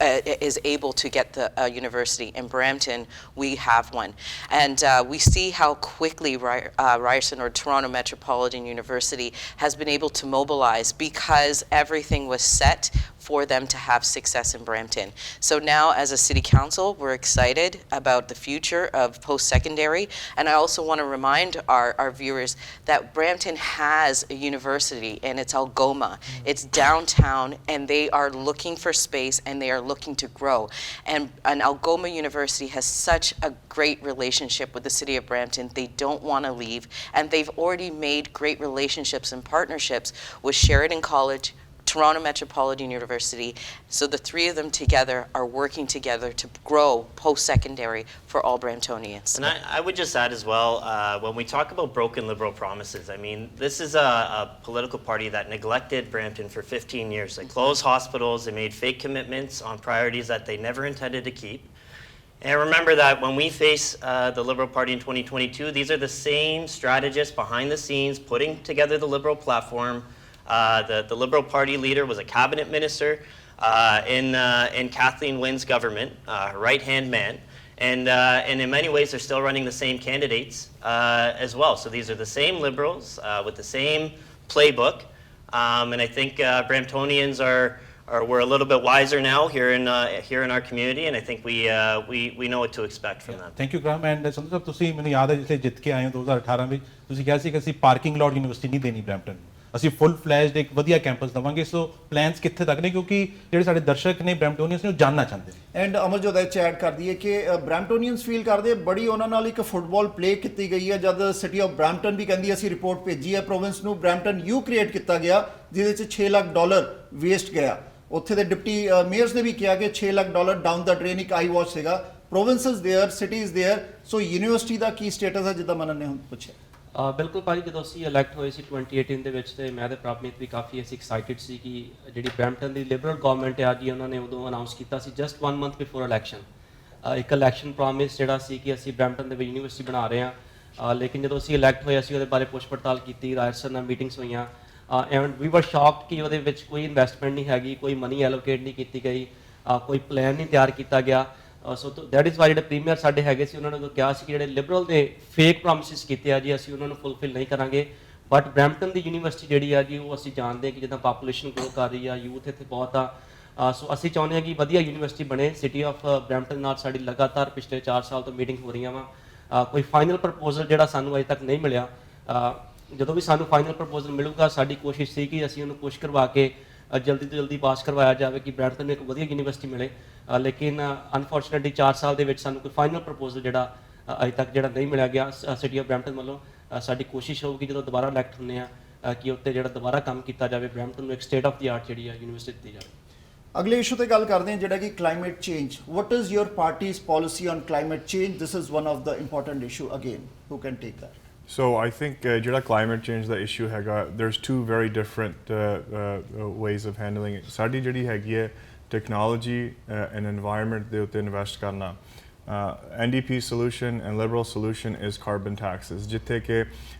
[SPEAKER 3] is able to get the university. In Brampton, we have one. And we see how quickly Ryerson, or Toronto Metropolitan University, has been able to mobilize because everything was set for them to have success in Brampton. So now, as a city council, we're excited about the future of post-secondary. And I also want to remind our viewers that Brampton has a university, and it's Algoma. It's downtown, and they are looking for space, and they are looking to grow. And Algoma University has such a great relationship with the city of Brampton. They don't want to leave, and they've already made great relationships and partnerships with Sheridan College, Toronto Metropolitan University. So the three of them together are working together to grow post-secondary for all Bramptonians.
[SPEAKER 4] And I would just add as well, when we talk about broken Liberal promises, I mean, this is a political party that neglected Brampton for 15 years. They closed hospitals, they made fake commitments on priorities that they never intended to keep. And remember that when we face the Liberal Party in 2022, these are the same strategists behind the scenes putting together the Liberal platform. The Liberal Party leader was a cabinet minister in Kathleen Wynne's government, her right-hand man. And in many ways, they're still running the same candidates as well. So these are the same Liberals with the same playbook. And I think Bramptonians we're a little bit wiser now here in our community, and I think we know what to expect from them.
[SPEAKER 2] Thank you, Graham. And Sanjay साहब, ਤੁਸੀਂ ਮੈਨੂੰ ਯਾਦ ਹੈ ਜਿਸੇ ਜਿੱਤ ਕੇ ਆਏ ਹੋ 2018 ਵਿੱਚ, ਤੁਸੀਂ ਕਿਹਾ ਸੀ ਕਿ ਅਸੀਂ ਪਾਰਕਿੰਗ ਲੋਟ ਯੂਨੀਵਰਸਿਟੀ ਨਹੀਂ ਦੇਣੀ ਬ੍ਰੈਂਪਟਨ ਨੂੰ, ਅਸੀਂ ਫੁੱਲ ਫਲੈਸ਼ਡ ਇੱਕ ਵਧੀਆ ਕੈਂਪਸ ਦਵਾਂਗੇ। ਸੋ ਪਲਾਨਸ ਕਿੱਥੇ ਤੱਕ ਨੇ, ਕਿਉਂਕਿ ਜਿਹੜੇ ਸਾਡੇ ਦਰਸ਼ਕ ਨੇ ਬ੍ਰੈਂਪਟੋਨੀਅਨਸ ਨੇ ਉਹ ਜਾਣਨਾ ਚਾਹੁੰਦੇ ਨੇ।
[SPEAKER 1] ਐਂਡ ਅਮਰਜੋਤ ਇਹ ਐਡ ਕਰ ਦਈਏ ਕਿ ਬ੍ਰੈਂਪਟੋਨੀਅਨਸ ਫੀਲ ਕਰਦੇ ਬੜੀ ਉਹਨਾਂ ਨਾਲ ਇੱਕ ਫੁੱਟਬਾਲ ਪਲੇ ਕੀਤੀ ਗਈ ਹੈ, ਜਦ ਸਿਟੀ ਆਫ ਬ੍ਰੈਂਪਟਨ ਵੀ ਕਹਿੰਦੀ ਅਸੀਂ ਰਿਪੋਰਟ ਭੇਜੀ ਹੈ ਪ੍ਰੋਵਿੰਸ ਨੂੰ, ਬ੍ਰੈਂਪਟਨ ਯੂ ਕ੍ਰੀਏਟ ਕੀਤਾ ਗਿਆ ਜਿਹਦੇ 'ਚ $6 ਲੱਖ ਵੇਸਟ ਗਿਆ। ਉੱਥੇ ਦੇ ਡਿਪਟੀ ਮੇਅਰਸ ਨੇ ਵੀ ਕਿਹਾ ਕਿ $6 ਲੱਖ ਡਾਊਨ ਦਾ ਡਰੇਨ ਇੱਕ ਆਈ ਵਾਚ ਸੀਗਾ। Provinces there, cities there. So university ਦਾ ਕੀ ਸਟੇਟਸ ਹੈ ਜਿੱਦਾਂ ਮਨਨ ਨੇ ਹੁਣ ਪੁੱਛਿਆ?
[SPEAKER 6] ਬਿਲਕੁਲ ਭਾਜੀ, ਜਦੋਂ ਅਸੀਂ ਇਲੈਕਟ ਹੋਏ ਸੀ 2018 ਦੇ ਵਿੱਚ, ਤੇ ਮੈਂ ਤੇ ਪ੍ਰਾਪਮੀਤ ਵੀ ਕਾਫੀ ਅਸੀਂ ਐਕਸਾਈਟਿਡ ਸੀ ਕਿ ਜਿਹੜੀ ਬ੍ਰੈਂਪਟਨ ਦੀ ਲਿਬਰਲ ਗਵਰਨਮੈਂਟ ਆ ਜੀ, ਉਹਨਾਂ ਨੇ ਉਦੋਂ ਅਨਾਉਂਸ ਕੀਤਾ ਸੀ ਜਸਟ 1 ਮੰਥ ਬਿਫੋਰ ਇਲੈਕਸ਼ਨ, ਇੱਕ ਇਲੈਕਸ਼ਨ ਪ੍ਰੋਮਿਸ ਜਿਹੜਾ ਸੀ ਕਿ ਅਸੀਂ ਬ੍ਰੈਂਪਟਨ ਦੇ ਵਿੱਚ ਯੂਨੀਵਰਸਿਟੀ ਬਣਾ ਰਹੇ ਹਾਂ। ਲੇਕਿਨ ਜਦੋਂ ਅਸੀਂ ਇਲੈਕਟ ਹੋਏ, ਅਸੀਂ ਉਹਦੇ ਬਾਰੇ ਪੁੱਛ ਪੜਤਾਲ ਕੀਤੀ, ਰਾਇਰਸਨ ਨਾਲ ਮੀਟਿੰਗਸ ਹੋਈਆਂ, ਐਂਡ ਵੀ ਵਰ ਸ਼ੌਕਡ ਕਿ ਉਹਦੇ ਵਿੱਚ ਕੋਈ ਇਨਵੈਸਟਮੈਂਟ ਨਹੀਂ ਹੈਗੀ, ਕੋਈ ਮਨੀ ਐਲੋਕੇਟ ਨਹੀਂ ਕੀਤੀ ਗਈ, ਕੋਈ ਪਲਾਨ ਨਹੀਂ ਤਿਆਰ ਕੀਤਾ ਗਿਆ। ਸੋ ਦੈਟ ਇਜ਼ ਵਾਈ ਜਿਹੜੇ ਪ੍ਰੀਮੀਅਰ ਸਾਡੇ ਹੈਗੇ ਸੀ, ਉਹਨਾਂ ਨੇ ਕਿਹਾ ਸੀ ਕਿ ਜਿਹੜੇ ਲਿਬਰਲ ਦੇ ਫੇਕ ਪ੍ਰੋਮਿਸਿਸ ਕੀਤੇ ਆ ਜੀ, ਅਸੀਂ ਉਹਨਾਂ ਨੂੰ ਫੁੱਲਫਿਲ ਨਹੀਂ ਕਰਾਂਗੇ। ਬਟ ਬ੍ਰੈਂਪਟਨ ਦੀ ਯੂਨੀਵਰਸਿਟੀ ਜਿਹੜੀ ਆ ਜੀ, ਉਹ ਅਸੀਂ ਜਾਣਦੇ ਹਾਂ ਕਿ ਜਿੱਦਾਂ ਪਾਪੂਲੇਸ਼ਨ ਗਰੋ ਕਰ ਰਹੀ ਆ, ਯੂਥ ਇੱਥੇ ਬਹੁਤ ਆ। ਸੋ ਅਸੀਂ ਚਾਹੁੰਦੇ ਹਾਂ ਕਿ ਵਧੀਆ ਯੂਨੀਵਰਸਿਟੀ ਬਣੇ। ਸਿਟੀ ਆਫ ਬ੍ਰੈਂਪਟਨ ਨਾਲ ਸਾਡੀ ਲਗਾਤਾਰ ਪਿਛਲੇ 4 ਸਾਲ ਤੋਂ ਮੀਟਿੰਗ ਹੋ ਰਹੀਆਂ ਵਾ। ਕੋਈ ਫਾਈਨਲ ਪ੍ਰਪੋਜ਼ਲ ਜਿਹੜਾ ਸਾਨੂੰ ਅਜੇ ਤੱਕ ਨਹੀਂ ਮਿਲਿਆ। ਜਦੋਂ ਵੀ ਸਾਨੂੰ ਫਾਈਨਲ ਪ੍ਰਪੋਜ਼ਲ ਮਿਲੂਗਾ, ਸਾਡੀ ਕੋਸ਼ਿਸ਼ ਸੀ ਕਿ ਅਸੀਂ ਉਹਨੂੰ ਪੁਸ਼ ਕਰਵਾ ਕੇ ਜਲਦੀ ਤੋਂ ਜਲਦੀ ਪਾਸ ਕਰਵਾਇਆ ਜਾਵੇ ਕਿ ਬ੍ਰੈਂਪਟਨ ਨੂੰ ਇੱਕ ਵਧੀਆ ਯੂਨੀਵਰਸਿਟੀ ਮਿਲੇ। ਲੇਕਿਨ ਅਨਫੋਰਚੂਨੇਟਲੀ 4 ਸਾਲ ਦੇ ਵਿੱਚ ਸਾਨੂੰ ਕੋਈ ਫਾਈਨਲ ਪ੍ਰਪੋਜ਼ਲ ਜਿਹੜਾ ਅਜੇ ਤੱਕ ਜਿਹੜਾ ਨਹੀਂ ਮਿਲਿਆ ਗਿਆ ਸਿਟੀ ਆਫ ਬ੍ਰੈਂਪਟਨ ਵੱਲੋਂ। ਸਾਡੀ ਕੋਸ਼ਿਸ਼ ਹੋਊਗੀ ਜਦੋਂ ਦੁਬਾਰਾ ਇਲੈਕਟ ਹੁੰਦੇ ਆ ਕਿ ਉੱਤੇ ਜਿਹੜਾ ਦੁਬਾਰਾ ਕੰਮ ਕੀਤਾ ਜਾਵੇ, ਬ੍ਰੈਂਪਟਨ ਨੂੰ ਇੱਕ ਸਟੇਟ ਆਫ ਦੀ ਆਰਟ ਜਿਹੜੀ ਆ ਯੂਨੀਵਰਸਿਟੀ ਦਿੱਤੀ ਜਾਵੇ।
[SPEAKER 1] ਅਗਲੇ ਇਸ਼ੂ ਤੇ ਗੱਲ ਕਰਦੇ ਹਾਂ ਜਿਹੜਾ ਕਿ climate change. What is your parties policy on climate change? This is one of the important issue again. Who can take that?
[SPEAKER 5] So I think ਜਿਹੜਾ climate change ਦਾ issue ਹੈਗਾ, there's two very different ways of handling it. ਸਾਡੀ ਜਿਹੜੀ ਹੈਗੀ ਹੈ technology and environment ਦੇ ਉੱਤੇ invest ਕਰਨਾ. NDP solution and Liberal solution is carbon taxes. ਜਿੱਥੇ ਕਿ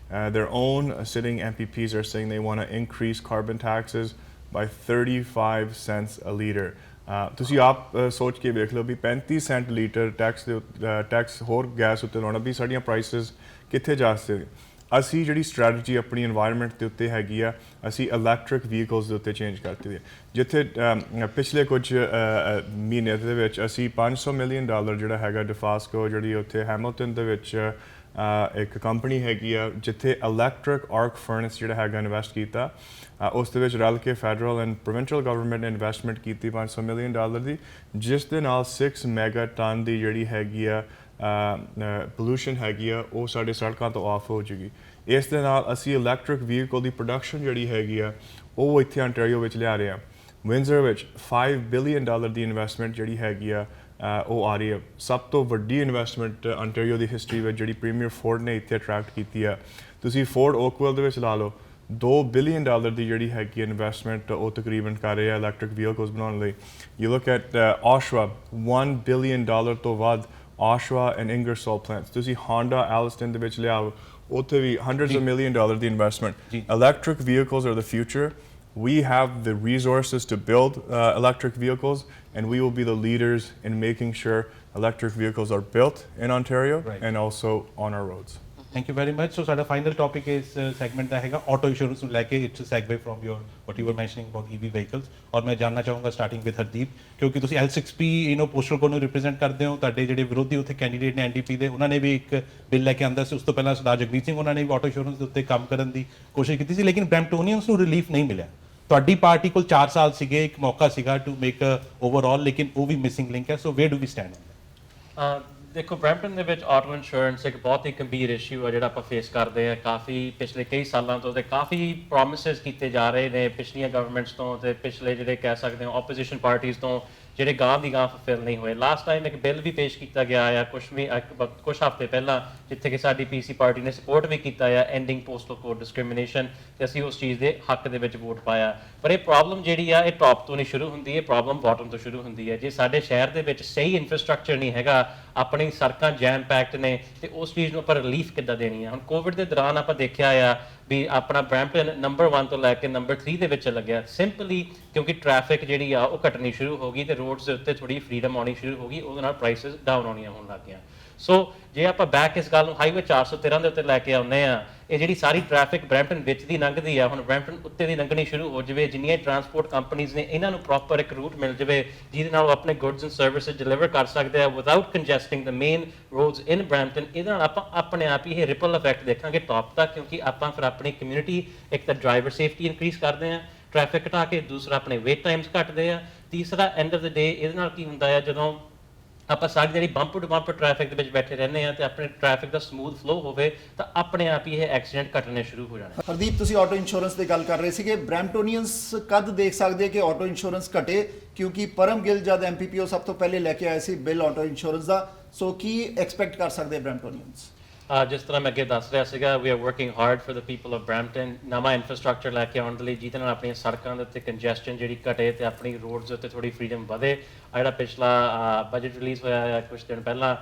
[SPEAKER 5] their own sitting MPPs are saying they want to increase carbon taxes by 35 cents a litre. ਤੁਸੀਂ ਆਪ ਸੋਚ ਕੇ ਵੇਖ ਲਓ ਵੀ 35 ਸੈਂਟ ਲੀਟਰ ਟੈਕਸ ਹੋਰ ਗੈਸ ਉੱਤੇ ਲਾਉਣਾ ਵੀ ਸਾਡੀਆਂ ਪ੍ਰਾਈਸਿਸ ਕਿੱਥੇ ਜਾ ਸਕਦੇ. ਅਸੀਂ ਜਿਹੜੀ ਸਟ੍ਰੈਟਜੀ ਆਪਣੀ এনवायरमेंट ਦੇ ਉੱਤੇ ਹੈਗੀ ਆ, ਅਸੀਂ ਇਲੈਕਟ੍ਰਿਕ ਵਹੀਕਲਸ ਦੇ ਉੱਤੇ ਚੇਂਜ ਕਰਤੀ ਹੈ. ਜਿੱਥੇ ਪਿਛਲੇ ਕੁਝ ਮਹੀਨੇ ਦੇ ਵਿੱਚ ਅਸੀਂ $500 ਮਿਲੀਅਨ ਜਿਹੜਾ ਹੈਗਾ ਡਿਫਾਸਕੋ ਜਿਹੜੀ ਉੱਥੇ ਹੈਮਿਲਟਨ ਦੇ ਵਿੱਚ ਇੱਕ ਕੰਪਨੀ ਹੈਗੀ ਆ ਜਿੱਥੇ ਇਲੈਕਟ੍ਰਿਕ ਆਰਕ ਫਰਨੈਸ ਜਿਹੜਾ ਹੈਗਾ ਇਨਵੈਸਟ ਕੀਤਾ. ਉਸ ਦੇ ਵਿੱਚ ਰਲ ਕੇ ਫੈਡਰਲ ਐਂਡ ਪ੍ਰੋਵਿੰਸ਼ੀਅਲ ਗਵਰਨਮੈਂਟ ਨੇ ਇਨਵੈਸਟਮੈਂਟ ਕੀਤੀ $500 ਮਿਲੀਅਨ ਦੀ, ਜਿਸ ਦੇ ਨਾਲ 6 ਮੈਗਾ ਟਨ ਦੀ ਜਿਹੜੀ ਹੈਗੀ ਆ ਪੋਲੂਸ਼ਨ ਹੈਗੀ ਆ ਉਹ ਸਾਡੇ ਸੜਕਾਂ ਤੋਂ ਆਫ ਹੋ ਜੂਗੀ. ਇਸ ਦੇ ਨਾਲ ਅਸੀਂ ਇਲੈਕਟ੍ਰਿਕ ਵਹੀਕਲ ਦੀ ਪ੍ਰੋਡਕਸ਼ਨ ਜਿਹੜੀ ਹੈਗੀ ਆ ਉਹ ਇੱਥੇ ਅੰਟਾਰੀਓ ਵਿੱਚ ਲਿਆ ਰਹੇ ਹਾਂ. ਵਿੰਜ਼ਰ ਵਿੱਚ $5 ਬਿਲੀਅਨ ਦੀ ਇਨਵੈਸਟਮੈਂਟ ਜਿਹੜੀ ਹੈਗੀ ਆ ਉਹ ਆ ਰਹੀ ਹੈ. ਸਭ ਤੋਂ ਵੱਡੀ ਇਨਵੈਸਟਮੈਂਟ ਅੰਟਾਰੀਓ ਦੀ ਹਿਸਟਰੀ ਵਿੱਚ ਜਿਹੜੀ ਪ੍ਰੀਮੀਅਰ ਫੋਰਡ ਨੇ ਇੱਥੇ ਅਟਰੈਕਟ ਕੀਤੀ ਆ. ਤੁਸੀਂ ਫੋਰਡ ਓਕਵਿਲ ਦੇ ਵਿੱਚ ਲਾ ਲਓ, $2 ਬਿਲੀਅਨ ਦੀ ਜਿਹੜੀ ਹੈਗੀ ਇਨਵੈਸਟਮੈਂਟ ਉਹ ਤਕਰੀਬਨ ਕਰ ਰਹੇ ਆ ਇਲੈਕਟ੍ਰਿਕ ਵਹੀਕਲਸ ਬਣਾਉਣ ਲਈ. ਯੂ ਲੁੱਕ ਐਟ ਆਸ਼ਵਾ, $1 ਬਿਲੀਅਨ ਤੋਂ ਵੱਧ ਆਸ਼ਵਾ ਐਂਡ ਇੰਗਰਸੋਲ ਪਲਾਂਟਸ. ਤੁਸੀਂ ਹਾਂਡਾ ਐਲਸਟਨ ਦੇ ਵਿੱਚ ਲਿਆਓ, ਉੱਥੇ ਵੀ hundreds of million the investment. Electric vehicles are the future. We have the resources to build electric vehicles, and we will be the leaders in making sure electric vehicles are built in Ontario and also on our roads.
[SPEAKER 2] Thank you very much. So our final topic is segment ਦਾ ਹੈਗਾ auto insurance ਨੂੰ ਲੈ ਕੇ. It's a segue from your what you were mentioning about EV vehicles. ਔਰ ਮੈਂ ਜਾਣਨਾ ਚਾਹੂੰਗਾ starting with Hardeep, ਕਿਉਂਕਿ ਤੁਸੀਂ L6P postal code ਨੂੰ ਰਿਪਰੈਜ਼ੈਂਟ ਕਰਦੇ ਹੋ. ਤੁਹਾਡੇ ਜਿਹੜੇ ਵਿਰੋਧੀ ਉੱਥੇ ਕੈਂਡੀਡੇਟ ਨੇ NDP ਦੇ, ਉਹਨਾਂ ਨੇ ਵੀ ਇੱਕ ਬਿੱਲ ਲੈ ਕੇ ਆਂਦਾ ਸੀ. ਉਸ ਤੋਂ ਪਹਿਲਾਂ ਸਰਦਾਰ ਜਗਮੀਤ ਸਿੰਘ ਉਹਨਾਂ ਨੇ ਵੀ auto insurance ਦੇ ਉੱਤੇ ਕੰਮ ਕਰਨ ਦੀ ਕੋਸ਼ਿਸ਼ ਕੀਤੀ ਸੀ, ਲੇਕਿਨ ਬ੍ਰੈਂਪਟੋਨੀਅਨਸ ਨੂੰ ਰਿਲੀਫ ਨਹੀਂ ਮਿਲਿਆ. ਤੁਹਾਡੀ ਪਾਰਟੀ ਕੋਲ 4 ਸਾਲ ਸੀਗੇ, ਇੱਕ ਮੌਕਾ ਸੀਗਾ ਟੂ ਮੇਕ ਓਵਰਆਲ, ਲੇਕਿਨ ਉਹ ਵੀ ਮਿਸਿੰਗ ਲਿੰਕ ਹੈ. ਸੋ ਵੇਅਰ ਡੂ ਵੀ ਸਟੈਂਡ?
[SPEAKER 7] ਦੇਖੋ, ਬਰੈਂਪਟਨ ਦੇ ਵਿੱਚ ਆਟੋ ਇੰਸ਼ੋਰੈਂਸ ਇੱਕ ਬਹੁਤ ਹੀ ਗੰਭੀਰ ਇਸ਼ੂ ਆ ਜਿਹੜਾ ਆਪਾਂ ਫੇਸ ਕਰਦੇ ਆ ਕਾਫੀ ਪਿਛਲੇ ਕਈ ਸਾਲਾਂ ਤੋਂ, ਤੇ ਕਾਫੀ ਪ੍ਰੋਮਿਸਿਸ ਕੀਤੇ ਜਾ ਰਹੇ ਨੇ ਪਿਛਲੀਆਂ ਗਵਰਨਮੈਂਟਸ ਤੋਂ ਤੇ ਪਿਛਲੇ ਜਿਹੜੇ ਕਹਿ ਸਕਦੇ ਹੋ ਆਪੋਜੀਸ਼ਨ ਪਾਰਟੀਆਂ ਤੋਂ, ਜਿਹੜੇ ਗਾਂ ਦੀ ਗਾਂ ਫੁਲਫਿਲ ਨਹੀਂ ਹੋਏ. ਲਾਸਟ ਟਾਈਮ ਇੱਕ ਬਿੱਲ ਵੀ ਪੇਸ਼ ਕੀਤਾ ਗਿਆ ਆ ਕੁਝ ਹਫ਼ਤੇ ਪਹਿਲਾਂ, ਜਿੱਥੇ ਕਿ ਸਾਡੀ PC ਪਾਰਟੀ ਨੇ ਸਪੋਰਟ ਵੀ ਕੀਤਾ ਆ ਐਂਡਿੰਗ ਪੋਸਟਲ ਕੋਡ ਡਿਸਕ੍ਰਿਮੀਨੇਸ਼ਨ, ਤੇ ਅਸੀਂ ਉਸ ਚੀਜ਼ ਦੇ ਹੱਕ ਦੇ ਵਿੱਚ ਵੋਟ ਪਾਇਆ. ਪਰ ਇਹ ਪ੍ਰੋਬਲਮ ਜਿਹੜੀ ਆ ਇਹ ਟੌਪ ਤੋਂ ਨਹੀਂ ਸ਼ੁਰੂ ਹੁੰਦੀ, ਇਹ ਪ੍ਰੋਬਲਮ ਬਾਟਮ ਤੋਂ ਸ਼ੁਰੂ ਹੁੰਦੀ ਹੈ. ਜੇ ਸਾਡੇ ਸ਼ਹਿਰ ਦੇ ਵਿੱਚ ਸਹੀ ਇਨਫਰਾਸਟ੍ਰਕਚਰ ਨਹੀਂ ਹੈਗਾ, ਆਪਣੀ ਸੜਕਾਂ ਜੈਮ ਪੈਕਡ ਨੇ, ਤੇ ਉਸ ਚੀਜ਼ ਨੂੰ ਆਪਾਂ ਰਿਲੀਫ ਕਿੱਦਾਂ ਦੇਣੀ ਆ? ਹੁਣ ਕੋਵਿਡ ਦੇ ਦੌਰਾਨ ਆਪਾਂ ਦੇਖਿਆ ਆ ਵੀ ਆਪਣਾ ਬਰੈਂਪਟਨ ਨੰਬਰ 1 ਤੋਂ ਲੈ ਕੇ ਨੰਬਰ 3 ਦੇ ਵਿੱਚ ਲੱਗਿਆ, ਸਿੰਪਲੀ ਕਿਉਂਕਿ ਟ੍ਰੈਫਿਕ ਜਿਹੜੀ ਆ ਉਹ ਘਟਣੀ ਸ਼ੁਰੂ ਹੋ ਗਈ ਤੇ ਰੋਡਸ ਦੇ ਉੱਤੇ ਥੋੜੀ ਫਰੀडम ਆਉਣੀ ਸ਼ੁਰੂ ਹੋ ਗਈ, ਉਹਦੇ ਨਾਲ ਪ੍ਰਾਈਸਿਸ ਡਾਊਨ ਆਉਣੀਆਂ ਹੋਣ ਲੱਗ ਗਈਆਂ. ਸੋ ਜੇ ਆਪਾਂ ਬੈਕ ਇਸ ਗੱਲ ਨੂੰ ਹਾਈਵੇ 413 ਦੇ ਉੱਤੇ ਲੈ ਕੇ ਆਉਂਦੇ ਆ, ਇਹ ਜਿਹੜੀ ਸਾਰੀ ਟ੍ਰੈਫਿਕ ਬਰੈਂਪਟਨ ਵਿੱਚ ਦੀ ਲੰਘਦੀ ਆ, ਹੁਣ ਬਰੈਂਪਟਨ ਉੱਤੇ ਦੀ ਲੰਘਣੀ ਸ਼ੁਰੂ ਹੋ ਜਾਵੇ. ਜਿੰਨੀਆਂ ਟਰਾਂਸਪੋਰਟ ਕੰਪਨੀਆਂ ਨੇ ਇਹਨਾਂ ਨੂੰ ਪ੍ਰੋਪਰ ਇੱਕ ਰੂਟ ਮਿਲ ਜਾਵੇ ਜਿਹਦੇ ਨਾਲ ਉਹ ਆਪਣੇ ਗੁੱਡਸ ਐਂਡ ਸਰਵਿਸਿਜ਼ ਡਿਲੀਵਰ ਕਰ ਸਕਦੇ ਆ without congesting the main roads in Brampton. ਇਹਦੇ ਨਾਲ ਆਪਾਂ ਆਪਣੇ ਆਪ ਹੀ ਇਹ ਰਿਪਲ ਇਫੈਕਟ ਦੇਖਾਂਗੇ ਟੌਪ ਤੱਕ, ਕਿਉਂਕਿ ਆਪਾਂ ਫਿਰ ਆਪਣੀ ਕਮਿਊਨਿਟੀ ਇੱਕ ਤਾਂ ਡਰਾਈਵਰ ਸੇਫਟੀ ਇਨਕਰੀਜ਼ ਕਰਦੇ ਆ, ਟ੍ਰੈਫਿਕ ਘਟਾ ਕੇ, ਦੂਸਰਾ ਆਪਣੇ ਵੇਟ ਟਾਈਮਸ ਘਟਦੇ ਆ, ਤੀਸਰਾ ਐਂਡ ਆਫ ਦ ਡੇ ਇਹਦੇ ਨਾਲ ਕੀ ਹੁੰਦਾ ਆ ਜਦੋਂ ਆਪਾਂ ਸਾਰੀ ਜਿਹੜੀ ਬੰਪ ਟੂ ਬੰਪ ਟ੍ਰੈਫਿਕ ਦੇ ਵਿੱਚ ਬੈਠੇ ਰਹਿੰਦੇ ਆ ਤੇ ਆਪਣੇ ਟ੍ਰੈਫਿਕ ਦਾ ਸਮੂਥ ਫਲੋ ਹੋਵੇ ਤਾਂ ਆਪਣੇ ਆਪ ਹੀ ਇਹ ਐਕਸੀਡੈਂਟ ਘਟਣੇ ਸ਼ੁਰੂ ਹੋ ਜਾਣੇ.
[SPEAKER 1] ਹਰਦੀਪ, ਤੁਸੀਂ ਆਟੋ ਇੰਸ਼ੋਰੈਂਸ ਦੀ ਗੱਲ ਕਰ ਰਹੇ ਸੀਗੇ. ਬ੍ਰੈਂਪਟੋਨੀਅਨਸ ਕਦ ਦੇਖ ਸਕਦੇ ਕਿ ਆਟੋ ਇੰਸ਼ੋਰੈਂਸ ਘਟੇ? ਕਿਉਂਕਿ ਪਰਮ ਗਿੱਲ ਜਦ MPP ਉਹ ਸਭ ਤੋਂ ਪਹਿਲੇ ਲੈ ਕੇ ਆਏ ਸੀ ਬਿੱਲ ਆਟੋ ਇੰਸ਼ੋਰੈਂਸ ਦਾ. ਸੋ ਕੀ ਐਕਸਪੈਕਟ ਕਰ ਸਕਦੇ ਬ੍ਰੈਂਪਟੋਨੀਅਨਸ?
[SPEAKER 7] ਜਿਸ ਤਰ੍ਹਾਂ ਮੈਂ ਅੱਗੇ ਦੱਸ ਰਿਹਾ ਸੀਗਾ, we are working hard for the people of Brampton, ਨਵਾਂ ਇਨਫਰਾਸਟ੍ਰਕਚਰ ਲੈ ਕੇ ਆਉਣ ਦੇ ਲਈ ਜਿਹਦੇ ਨਾਲ ਆਪਣੀਆਂ ਸੜਕਾਂ ਦੇ ਉੱਤੇ ਕੰਜੈਸਸ਼ਨ ਜਿਹੜੀ ਘਟੇ ਤੇ ਆਪਣੀ ਰੋਡਸ ਦੇ ਉੱਤੇ ਥੋੜੀ ਫਰੀडम ਵਧੇ. ਜਿਹੜਾ ਪਿਛਲਾ ਬਜਟ ਰਿਲੀਜ਼ ਹੋਇਆ ਕੁਝ ਦਿਨ ਪਹਿਲਾਂ,